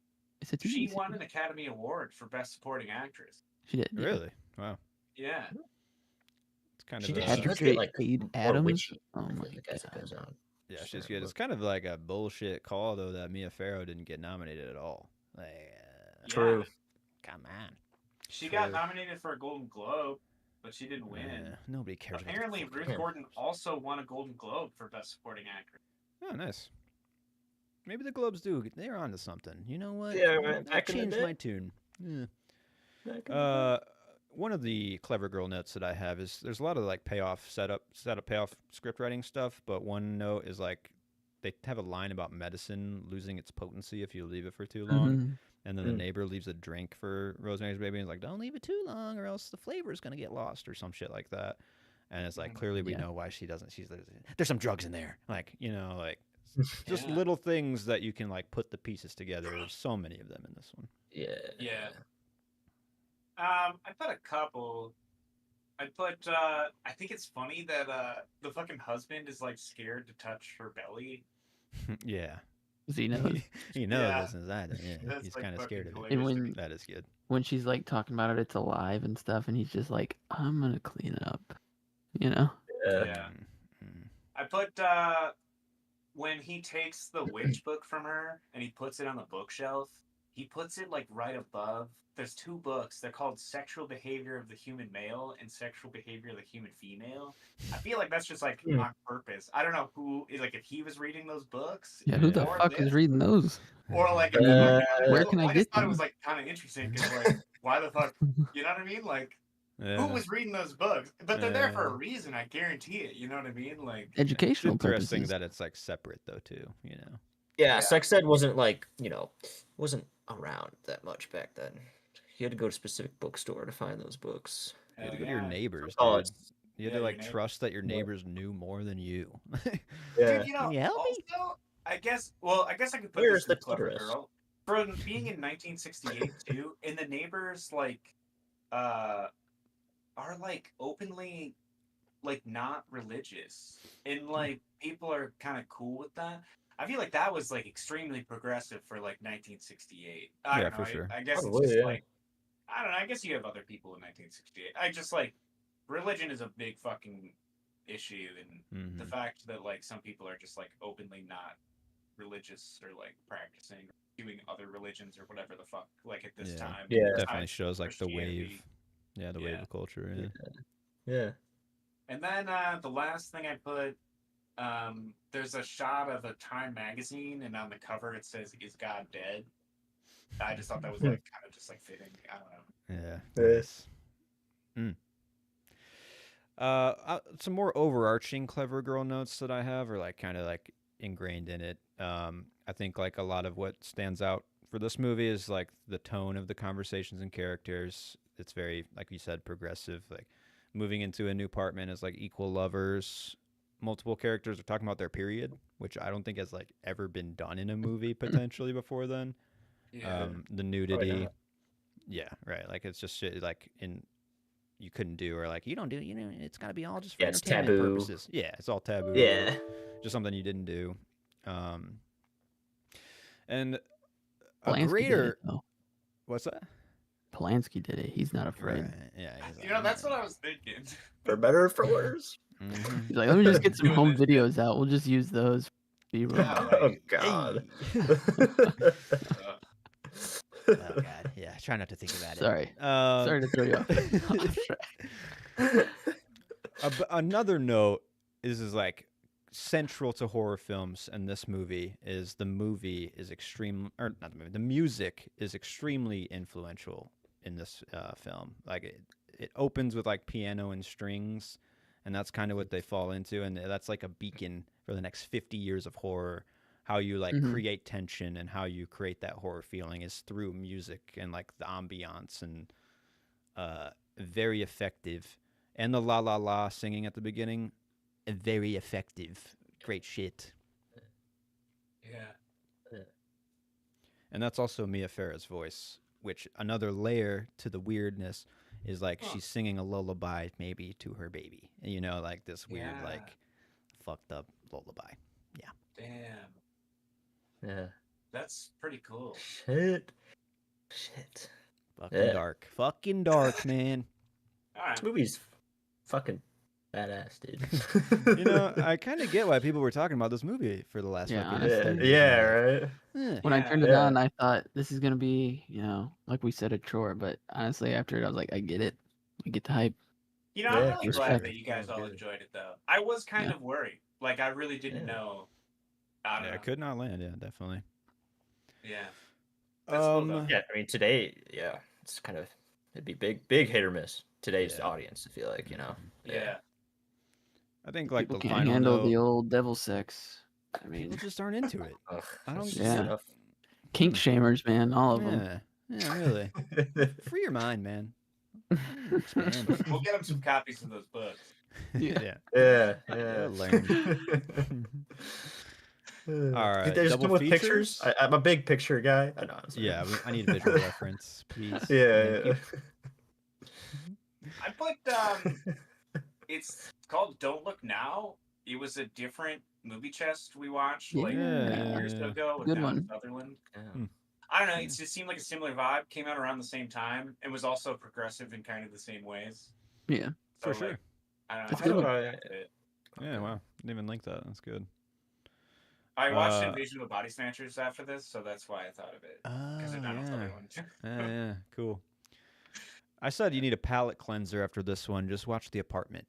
It's a TV She series. won an Academy Award for Best Supporting Actress. She did. yeah. Really? Wow. Yeah. It's kind She of did. a, She Patrick does get like Reed more Adams? witchy. Oh I feel my like as it God. goes on. yeah, Just she's kinda good. It's look. kind of like a bullshit call though that Mia Farrow didn't get nominated at all. Like, True. come on. She got True. nominated for a Golden Globe, but she didn't win. Nobody cares. about the Apparently, fucking- Ruth Gordon also won a Golden Globe for Best Supporting Actress. Oh, nice. Maybe the Globes do. They're onto something. You know what? Yeah, right, I back in the changed day. my tune. Yeah. Back in the One of the clever girl notes that I have is there's a lot of like setup, payoff, script writing stuff. But one note is like they have a line about medicine losing its potency if you leave it for too long. Mhm. And then the Mm. neighbor leaves a drink for Rosemary's Baby and is like, don't leave it too long or else the flavor is going to get lost or some shit like that. And it's like, clearly we Yeah. know why she doesn't. There's some drugs in there. Like, like just Yeah. little things that you can like put the pieces together. There's so many of them in this one. Yeah. Yeah. I put a couple. I put. I think it's funny that the fucking husband is like scared to touch her belly. Yeah. he knows. He knows Yeah. this is that. Yeah, That's he's like kind of scared of fucking it. And hilarious to me. when That is good. when she's like talking about it's alive and stuff, and he's just like, I'm gonna clean it up, you know. Yeah. I put when he takes the witch book from her and he puts it on the bookshelf, he puts it like right above. There's two books. They're called Sexual Behavior of the Human Male and Sexual Behavior of the Human Female. I feel like that's just like on purpose. I don't know who is like if he was reading those books. Yeah, who the or fuck is reading those? Or like, I mean, where I can I just get thought it them? was like kind of interesting because like, why the fuck, you know what I mean? Like, who was reading those books? But they're there for a reason. I guarantee it. You know what I mean? Like, It's Educational interesting purposes. that it's like separate though too. You know. Yeah, Yeah. sex ed wasn't like, wasn't around that much back then. You had to go to a specific bookstore to find those books. You had to hell go to your yeah. neighbors, Oh, dude. it's- You had Yeah, to your like neighbor. trust that your neighbors knew more than you. yeah. Dude, you know, Can you help me? also, I guess I could put Where's this in the Clever clitoris? Girl. From being in 1968 too, and the neighbors like, are like openly like not religious, and like people are kind of cool with that. I feel like that was like extremely progressive for like 1968. I Yeah, don't know. for sure. I guess it's Probably, just yeah. like I don't know. I guess you have other people in 1968. I just like religion is a big fucking issue, and the fact that like some people are just like openly not religious or like practicing doing other religions or whatever the fuck like at this time. Yeah. Definitely besides shows like the wave. Christianity. Yeah, the wave of culture. Yeah. Yeah. And then the last thing I put, there's a shot of a Time magazine, and on the cover it says, "Is God dead?" I just thought that was like kind of just like fitting. I don't know. Yeah. Nice. Some more overarching Clever Girl notes that I have are like kind of like ingrained in it. I think like a lot of what stands out for this movie is like the tone of the conversations and characters. It's very, like you said, progressive. Like moving into a new apartment is like equal lovers. Multiple characters are talking about their period, which I don't think has like ever been done in a movie potentially before then. Yeah. The Probably nudity. not. Yeah, right. Like it's just shit like you couldn't do, or like you don't do, it's got to be all just for Yeah, it's entertainment taboo. purposes. Yeah, it's all taboo. Yeah. Just something you didn't do. And a Polanski did greater it, though. what's that? Polanski did it. He's not afraid. Right. Yeah. he's You know, that's "Alright." what I was thinking. For better or for worse. Mhm. He's like, let me just get some Doing home this. videos out. We'll just use those. B-roll. Yeah, Oh like, God. Oh God. Yeah. Try not to think about Sorry. it. Sorry to throw you off track. Another note is like central to horror films, and this movie is the movie is extreme, or not the movie. The music is extremely influential in this film. Like it opens with like piano and strings, and that's kind of what they fall into, and that's like a beacon for the next 50 years of horror. How you like create tension and how you create that horror feeling is through music and like the ambiance, and very effective. And the la la la singing at the beginning, very effective. Great shit. yeah. And that's also Mia Farrow's voice, which another layer to the weirdness is like she's singing a lullaby maybe to her baby. You know, like this weird, Yeah. like fucked up lullaby. Yeah. Damn. Yeah. That's pretty cool. Shit. Fucking Yeah. dark. Fucking dark, man. All right. This movie's fucking badass, dude. You know, I kind of get why people were talking about this movie for the last Yeah, fucking yeah, 10 years. yeah, right. Eh. When I Yeah, turned it yeah. on, I thought this is gonna be, like we said, a chore. But honestly, after it, I was like, I get it. I get the hype. You know, Yeah, I'm really glad respect. that you guys all Good. enjoyed it, though. I was kind Yeah. of worried. Like, I really didn't Yeah. know. I don't Yeah, know. it could not land. Yeah, definitely. Yeah. That's cool, though. Yeah, I mean today, yeah, it's kind of it'd be big hit or miss today's Yeah. audience. I feel like Yeah. I think like People the can't final handle note, the old devil sex. I mean, people just aren't into it. Ugh, I don't that's get Yeah. stuff. kink shamers, man, all of them. Yeah, really. Free your mind, man. Expand. We'll get them some copies of those books. Yeah. Yeah, They'll learn. All right, There's double some with features? pictures. I'm a big picture guy. I know. Yeah, I need a visual reference, please. Yeah. Thank you. I put, it's called Don't Look Now. It was a different movie chest we watched Yeah. like a couple Yeah. years ago with Good Donald one. Sutherland. Yeah. I don't know. It just seemed like a similar vibe. Came out around the same time and was also progressive in kind of the same ways. Yeah. So, For sure. like, I don't know. That's I a good feel one. like that's it. Yeah, wow. Didn't even link that. That's good. I watched Invasion of the Body Snatchers after this, so that's why I thought of it. Because Oh, of Donald Sutherland. yeah, cool. I said you need a palate cleanser after this one. Just watch The Apartment,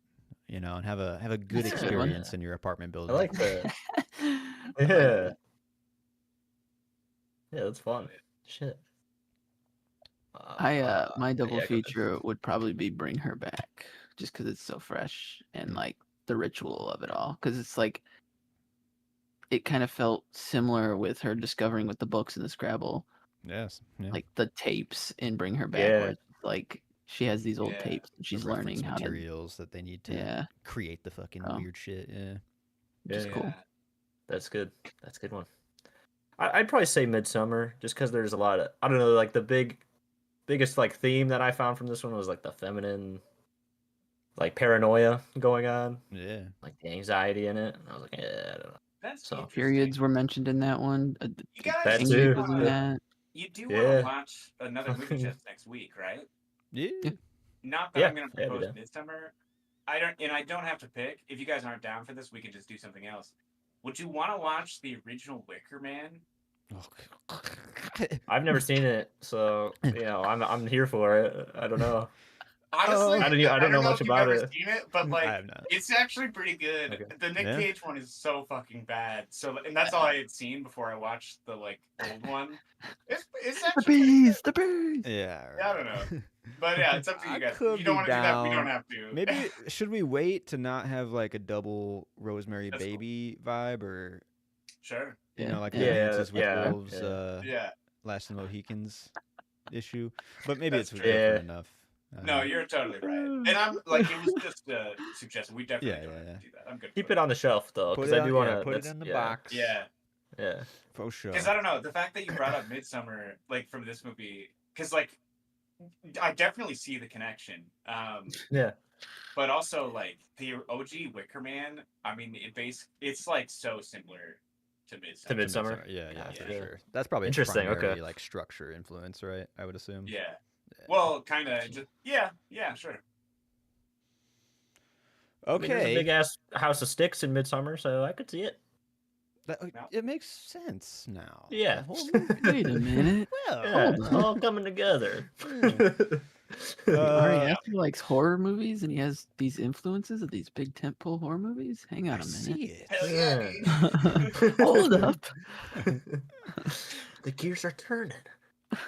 and have a good That's a good one. experience in your apartment I building. like that. I like Yeah. that. Yeah, that's fun. Shit. My double yeah, go ahead. feature would probably be Bring Her Back, just because it's so fresh and like the ritual of it all. Because it's like it kind of felt similar with her discovering with the books and the Scrabble, Yes. Yeah. like the tapes in Bring Her Back, Yeah. where it's like she has these old Yeah. tapes and The she's reference learning how to. materials that they need to Yeah, create the fucking Oh. weird shit. Yeah. just Yeah. cool. That's good. That's a good one. I'd probably say Midsummer, just because there's a lot of, I don't know, like the biggest like theme that I found from this one was like the feminine, like paranoia going on, Yeah. like the anxiety in it. And I was like, yeah, I don't know. That's So, interesting. Periods were mentioned in that one. You guys That do too. was in that. You do want Yeah. to watch another movie just next week, right? Yeah. Yeah. Not that Yeah, I'm going to yeah, we propose do. Midsummer. I don't have to pick. If you guys aren't down for this, we can just do something else. Would you want to watch the original Wicker Man? Oh, I've never seen it, so I'm here for it. I don't know. Honestly, I don't know much if you've about ever it. seen it, but I like have not. it's actually pretty good. Okay. The Nick Yeah? Cage one is so fucking bad. So, and that's all I had seen before I watched the like old one. It's The actually pretty good. bees, the bees. Yeah. Yeah, I don't know. But yeah, it's up to I you guys. could You don't be want to do that. We don't down. have to. Maybe should we wait to not have like a double Rosemary That's cool. Baby vibe, or Sure. like Yeah. the Yeah, Dances with yeah, Wolves, Yeah. Last of the Mohicans issue? But maybe That's it's true. different enough. No, you're totally right. And I'm like, it was just a suggestion. We definitely don't have to do that. I'm good. Keep it on the shelf though, because I do want to put it in the box. Yeah. Yeah. For sure. Because I don't know, the fact that you brought up Midsummer, like from this movie, because like I definitely see the connection. Yeah. But also like the OG Wicker Man, I mean, it's like so similar to Midsummer. To Midsummer. Yeah, Yeah. for sure. That's probably its Interesting, primary, okay. like structure influence, right? I would assume. Yeah. Well, kind of. Just yeah, sure. I mean, there's a Okay. big ass house of sticks in Midsummer, so I could see it. It makes sense now. Yeah. The whole movie. Wait a minute. Well, Yeah, it's all coming together. Ari Aster likes horror movies, and he has these influences of these big tentpole horror movies. Hang on I a see minute. it. Hell yeah, Yeah. dude. Hold up. The gears are turning.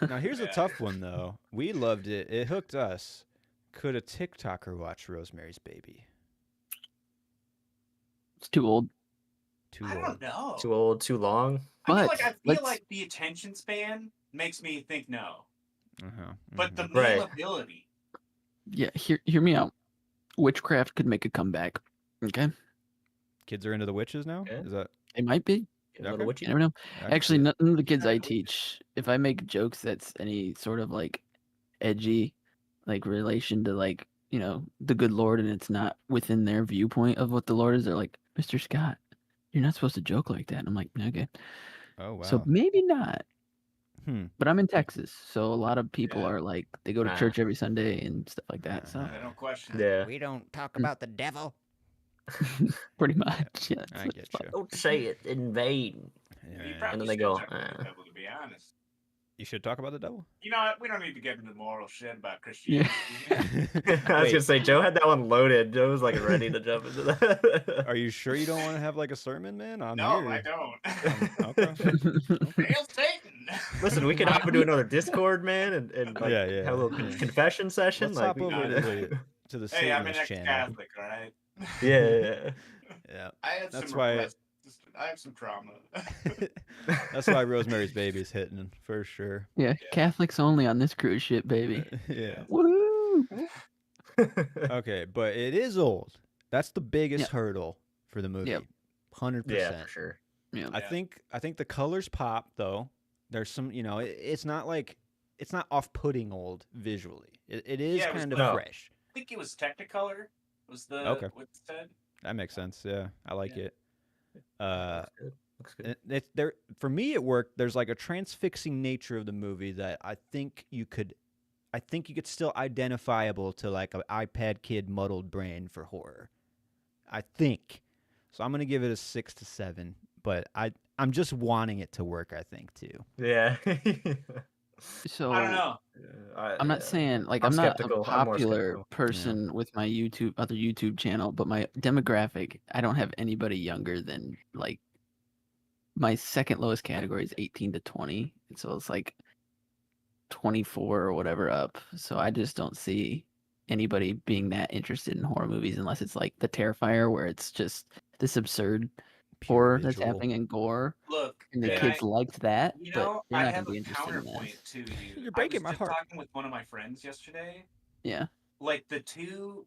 Now here's a Yeah. tough one though. We loved it. It hooked us. Could a TikToker watch Rosemary's Baby? It's too old. Too I old. don't know. Too old, too long. But I feel let's- like the attention span makes me think no. Uh-huh. But the Right. meme ability. Yeah, hear me out. Witchcraft could make a comeback. Okay, Kids are into the witches now. Okay. Is that it might be. Get a little Okay. witchy. You never know. I can Actually, see it. none of the kids I teach, if I make jokes that's any sort of like edgy, like relation to like the good Lord, and it's not within their viewpoint of what the Lord is, they're like, Mr. Scott, you're not supposed to joke like that. And I'm like, okay, Oh wow. so maybe not. Hmm. But I'm in Texas, so a lot of people Yeah. are like they go to Ah. church every Sunday and stuff like that. So I don't question. Yeah. We don't talk about the devil. pretty much, yeah. I get you. Don't say it in vain. You Yeah. probably And then they should go, talk about the devil, to be honest. You should talk about the devil. You know what? We don't need to get into the moral shit about Yeah. Christianity. I was Wait. gonna say Joe had that one loaded. Joe was like ready to jump into that. Are you sure you don't want to have like a sermon, man? I'm No, here. I don't. Okay. Hail Satan! Listen, we can hop into another Discord, man, and like Yeah, yeah, have a little yeah. confession session. Let's like hop we over can- to the Hey, I'm an Satanist channel. ex-Catholic, all right? yeah. Yeah. I had That's some why- repressed- I have some trauma. That's why Rosemary's Baby's hitting for sure. Yeah, Catholics only on this cruise ship, baby. Yeah. Woo! Okay, but it is old. That's the biggest Yep. hurdle for the movie. Yep. 100%. Yeah, for sure. Yeah. I think the colors pop though. There's some, it's not off-putting old visually. It is Yeah, it was kind of no. fresh. I think it was Technicolor. Was the Okay. what it said? That makes sense. Yeah, I like Yeah. it. Looks good. Looks good. There for me it worked. There's like a transfixing nature of the movie that I think you could still identifiable to like an iPad kid muddled brain for horror. I think. So I'm gonna give it a 6 to 7, but I'm just wanting it to work, I think, too. Yeah. So I don't know. I'm not saying like I'm I'm not a skeptical. I'm more popular skeptical. person with my other YouTube channel, but my demographic, I don't have anybody younger than like my second lowest category is 18 to 20. So it's like 24 or whatever up. So I just don't see anybody being that interested in horror movies unless it's like The Terrifier, where it's just this absurd Pure horror that's visual. happening in gore. Look, And the and kids liked that, you but know, they're I not going have to be a interested in counterpoint that. to you. You're breaking I my was heart. just talking with one of my friends yesterday. Yeah. Like the two,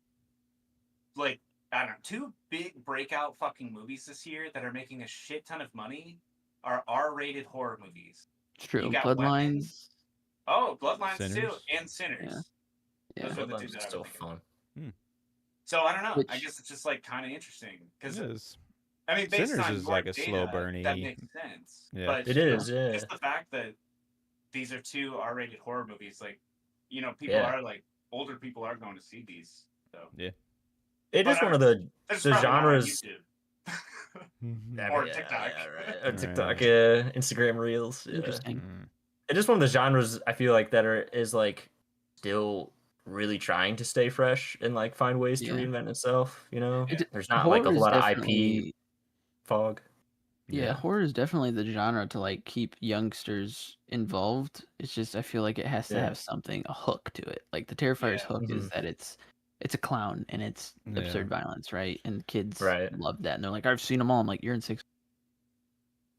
like I don't know, two big breakout fucking movies this year that are making a shit ton of money are R-rated horror movies. It's true. You got Bloodlines. Weapons. Oh, Bloodlines too, Sinners. and Sinners. Yeah. Those are the two Bloodlines that is I still was thinking. fun. So I don't know. I Which- guess it's just like kind of interesting because It is. I mean, based Sinners on is your like a data, slow burny. that makes sense. Yeah. But It is, yeah. just the fact that these are two R-rated horror movies, like people Yeah. are like older people are going to see these. So It But is one of the that's the probably not on genres. YouTube. Yeah, Or yeah, TikTok. yeah, right. Or Right. TikTok, yeah, Instagram Reels. Yeah. Interesting. Mm. It is one of the genres I feel like that is like still really trying to stay fresh and like find ways to Yeah. reinvent itself. There's not Horror like a is lot of IP definitely- fog. Yeah, horror is definitely the genre to like keep youngsters involved. It's just I feel like it has to Yeah. have something, a hook to it. Like the Terrifier's Yeah. hook is that it's a clown and it's absurd violence, right? And kids Right. love that, and they're like, I've seen them all. I'm like, you're in sixth.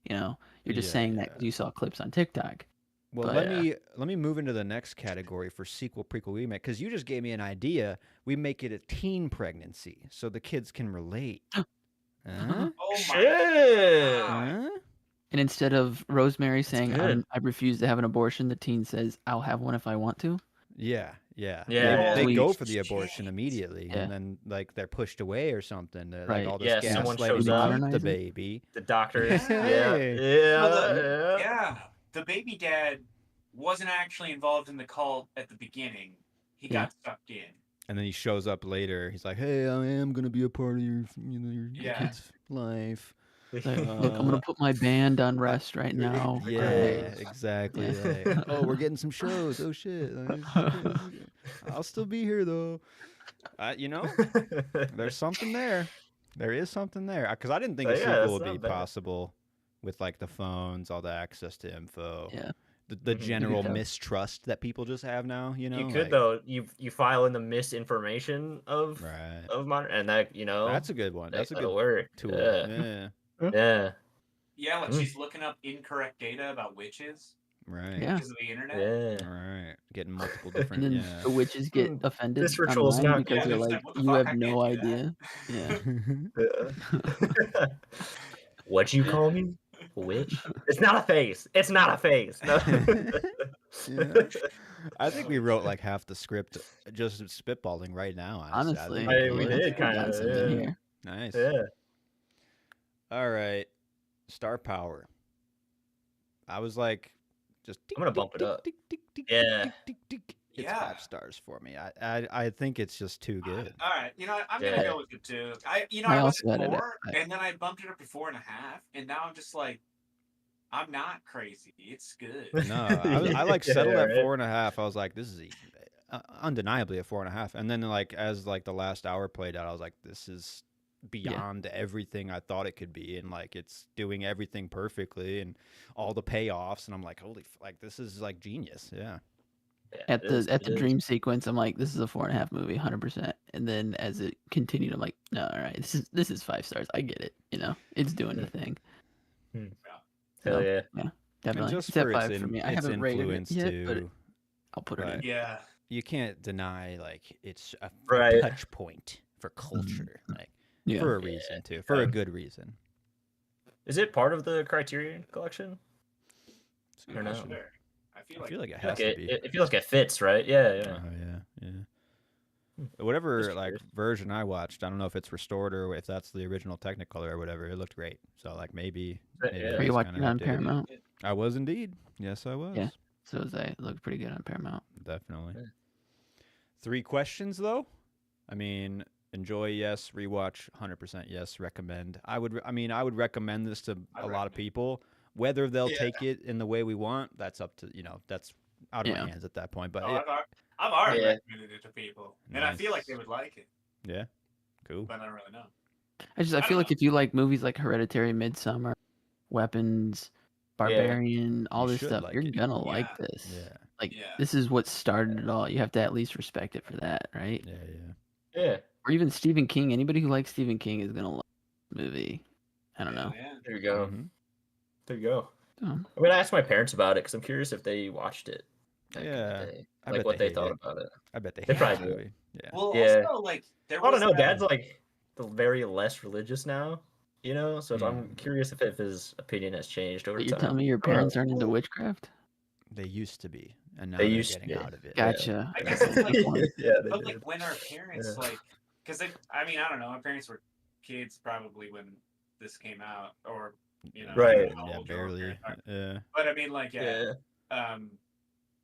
You're just Yeah, saying that 'cause you saw clips on TikTok. Well, But- let me move into the next category for sequel, prequel, remake, because you just gave me an idea. We make it a teen pregnancy so the kids can relate. Huh? Oh my Shit. God. Huh? And instead of Rosemary saying, good. I refuse to have an abortion, the teen says, I'll have one if I want to. Yeah, yeah. Yeah, They yeah. go Sweet. for the abortion immediately, Yeah. and then like they're pushed away or something. They're Right. like all this Yeah, someone gaslighting shows to up. keep the Modernizing. baby. The doctor. Hey. Yeah. Yeah, the baby dad wasn't actually involved in the cult at the beginning. He got sucked in. And then he shows up later. He's like, "Hey, I am gonna be a part of your Yeah. kid's life." Like, look, I'm gonna put my band on rest right now. Yeah, Great. exactly. Yeah. Like, oh, we're getting some shows. Oh shit! I'll still be here though. There's something there. There is something there because I didn't think a Yeah, sequel that's would be not bad. possible with like the phones, all the access to info. Yeah. The Mhm. general Yeah. mistrust that people just have now. You You know, could though. You file in the misinformation of Right. modern, and that That's a good one. That's a that'll good work. tool. Yeah. Yeah. Yeah. Yeah, like Mm. she's looking up incorrect data about witches Right. Yeah. because of the internet. Yeah. All right. Getting multiple And different. then Yeah. the witches get Mm, offended this ritual's online not because good. they're Yeah, like, it's like, what the you fuck? have I no can't do idea. Yeah. What'd you call me? Witch? It's not a face. It's not a face. No. Yeah. I think we wrote like half the script just spitballing right now. Honestly, I we think did we got kinda, something yeah. here. Nice. Yeah. All right. Star power. I was like, just. I'm gonna bump it up. Yeah. Yeah. It's Yeah. 5 stars for me. I think it's just too good. All right, I'm Yeah. gonna go with it too. I I was also at had it at 4, five. and then I bumped it up to 4.5, and now I'm just like, I'm not crazy. It's good. No, I like settled Yeah, at right. 4.5. I was like, this is undeniably a 4.5. And then like as like the last hour played out, I was like, this is beyond everything I thought it could be, and like it's doing everything perfectly and all the payoffs. And I'm like, holy, like this is like genius. Yeah. At It the is, at it the is. dream sequence, I'm like, this is a 4.5 movie, 100%. And then as it continued, I'm like, no, all right, this is 5 stars. I get it. It's doing the thing. Hell So, yeah. Definitely. And just It's at for 5 for me. I its haven't rated it influence yet, but too. I'll put it in. Right. Yeah. You can't deny like it's a Right. touch point for culture, like Yeah. for a reason too, for a good reason. Is it part of the Criterion collection? It's a Or good no? question. Sure. I feel I like feel like it Like has to be. it feels like it fits, right? Yeah, yeah. Oh yeah, yeah. Whatever Just like curious. version I watched, I don't know if it's restored or if that's the original Technicolor or whatever. It looked great. So like maybe Yeah. it Are was you kind watching of it on updated. Paramount? I was indeed. Yes, I was. Yeah. So was I. It looked pretty good on Paramount. Definitely. Yeah. 3 questions though. I mean, enjoy, yes. Rewatch, 100% yes. Recommend. I would recommend this to a lot of people. Whether they'll take it in the way we want, that's up to that's out of my Yeah. hands at that point. But Oh, I've already Yeah. recommended it to people, and I feel like they would like it, yeah, cool. but I don't really know. I don't feel like know. if you like movies like Hereditary, Midsummer, Weapons, Barbarian, all You this should stuff, like you're it. gonna Yeah. like this. Yeah, Like Yeah. this is what started it all. You have to at least respect it for that, right? yeah. Yeah. Or even Stephen King. Anybody who likes Stephen King is gonna love the movie. I don't know. Yeah. There you go. Mhm. There you go. Oh, I'm gonna ask my parents about it because I'm curious if they watched it back in the Yeah, day. I Like bet what they they hate thought it. about it. I bet they They hate probably this do. movie. Yeah. Well, Yeah. also like there I was don't know. that- Dad's like very less religious now, you know. So I'm Mm. curious if his opinion has changed over but you're time. telling me your I don't know. parents aren't into witchcraft? They used to be, and now They they're used to getting be. out of it. Gotcha. I guess it's like, Yeah, they but did. like when our parents Yeah. like, because I mean I don't know, our parents were kids probably when this came out, or you know, Right. I don't know how Yeah, old your barely. parents are. Yeah. But I mean like Yeah.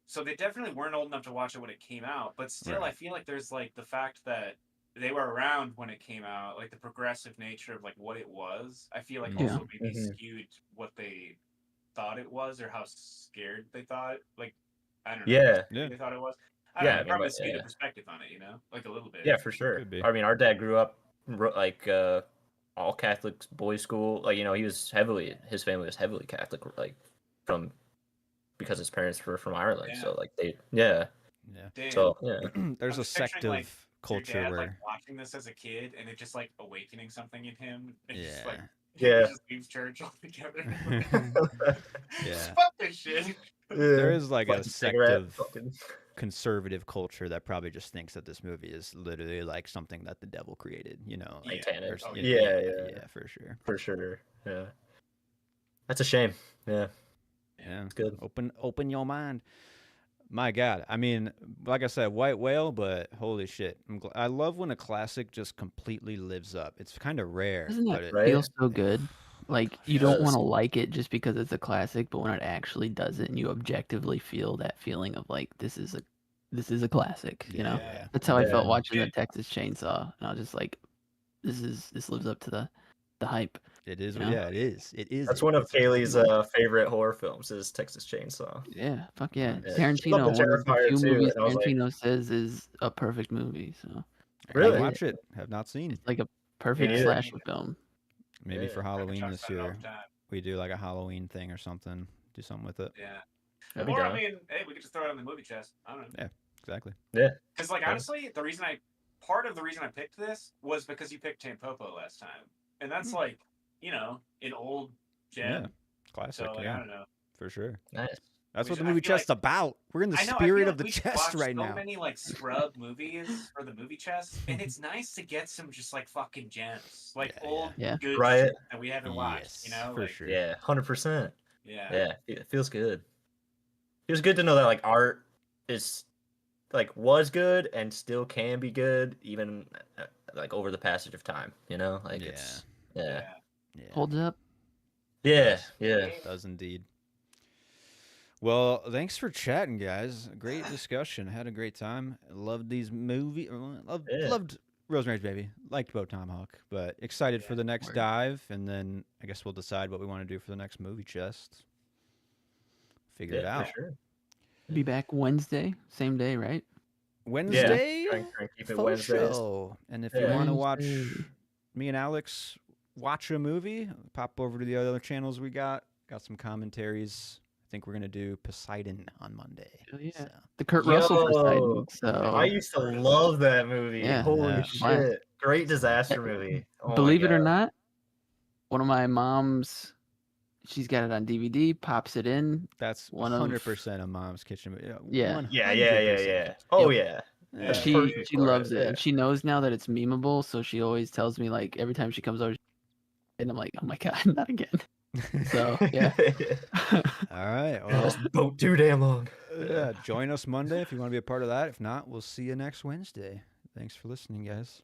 so they definitely weren't old enough to watch it when it came out, but still Right. I feel like there's like the fact that they were around when it came out, like the progressive nature of like what it was, I feel like Yeah. also maybe Mhm. skewed what they thought it was or how scared they thought, like I don't know, Yeah. they thought it was. I Yeah, don't know, I mean, probably but- skewed yeah. the perspective on it, you know, like a little bit. Yeah, for sure. Could be. I mean, our dad grew up like all Catholic boys' school. Like, you know, his family was heavily Catholic, like because his parents were from Ireland. Yeah. So like Yeah. Damn. So yeah. There's I'm a just sect picturing, like, of your culture dad, where like watching this as a kid and it just like awakening something in him. And just like Yeah. he just leaves church altogether. Yeah. Fuck this shit. there is like a Fucking sect cigarette, of fucking- conservative culture that probably just thinks that this movie is literally like something that the devil created, you know, like, Satanic. or- Oh, yeah, for sure. For sure. Yeah. That's a shame. Yeah. Yeah, It's good. open your mind. My God, I mean, like I said, White Whale, but holy shit, I love when a classic just completely lives up. It's kind of rare, Doesn't but that it, Right? feel so good? Like you It don't does. want to like it just because it's a classic, but when it actually does it and you objectively feel that feeling of like this is a classic, you know? Yeah. That's how I felt Yeah. watching the Texas Chainsaw, and I was just like, this lives up to the hype. It is. You know? Yeah, it is. It is. That's one of It's Kaylee's favorite horror films is Texas Chainsaw. Yeah, fuck yeah. Yeah. Tarantino, Love the one of the Terrifier few too, movies and I was like- Tarantino says is a perfect movie. So Really? Watch it. Have not seen. it's like a perfect neither. slasher film. Maybe Yeah. for I can Halloween talk this about it all year, the time. we do like a Halloween thing or something. Do something with it. Yeah. I'd be Or I down. mean, hey, we could just throw it on the movie chest. I don't know. Exactly. Because like Yeah. honestly, part of the reason I picked this was because you picked Tampopo last time, and that's like, you know, an old gem. Yeah. Classic. So like, I yeah, don't know. for sure. Nice. That's We what the should- I movie feel like- chest's about. We're in the I know, I spirit feel of the like we chest watched right so now. many like scrub movies for the movie chest, and it's nice to get some just like fucking gems, like Yeah, old yeah. good Right. shit that we haven't watched. You know, for like, sure. Yeah, 100%. yeah. Yeah, it feels good. It was good to know that like art is like was good and still can be good even like over the passage of time. You know, like it's yeah, Yeah. Holds up. yeah, yeah. Does indeed. Well, thanks for chatting, guys. Great discussion. Had a great time. Loved these movies. Yeah. Loved Rosemary's Baby. Liked about Tomahawk, but excited for the next Word. dive, and then I guess we'll decide what we want to do for the next movie chest. Figure it Yeah, out. for sure. Be back Wednesday, same day, right? Wednesday, Try and keep it faux Wednesdays. show. And if you Yeah. want to watch Wednesday. me and Alex watch a movie, pop over to the other channels we got. Got some commentaries. I think we're gonna do Poseidon on Monday. Hell yeah. So, The Kurt Russell Yo, Poseidon. So I used to love that movie. Yeah. Holy Yeah. shit. Great disaster movie. Oh my believe it or God. not, one of my mom's, she's got it on DVD, pops it in. that's One of- 100% a mom's kitchen. Yeah. Yeah. 100%. Oh yeah. Yeah. That's She perfect she for loves it, yeah. and she knows now that it's memeable. So she always tells me like every time she comes over, and I'm like, oh my god, not again. So yeah. All right. Well, This boat too damn long. yeah. Join us Monday if you want to be a part of that. If not, we'll see you next Wednesday. Thanks for listening, guys.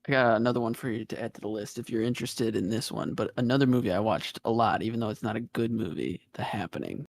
I got another one for you to add to the list if you're interested in this one. But another movie I watched a lot, even though it's not a good movie, The Happening.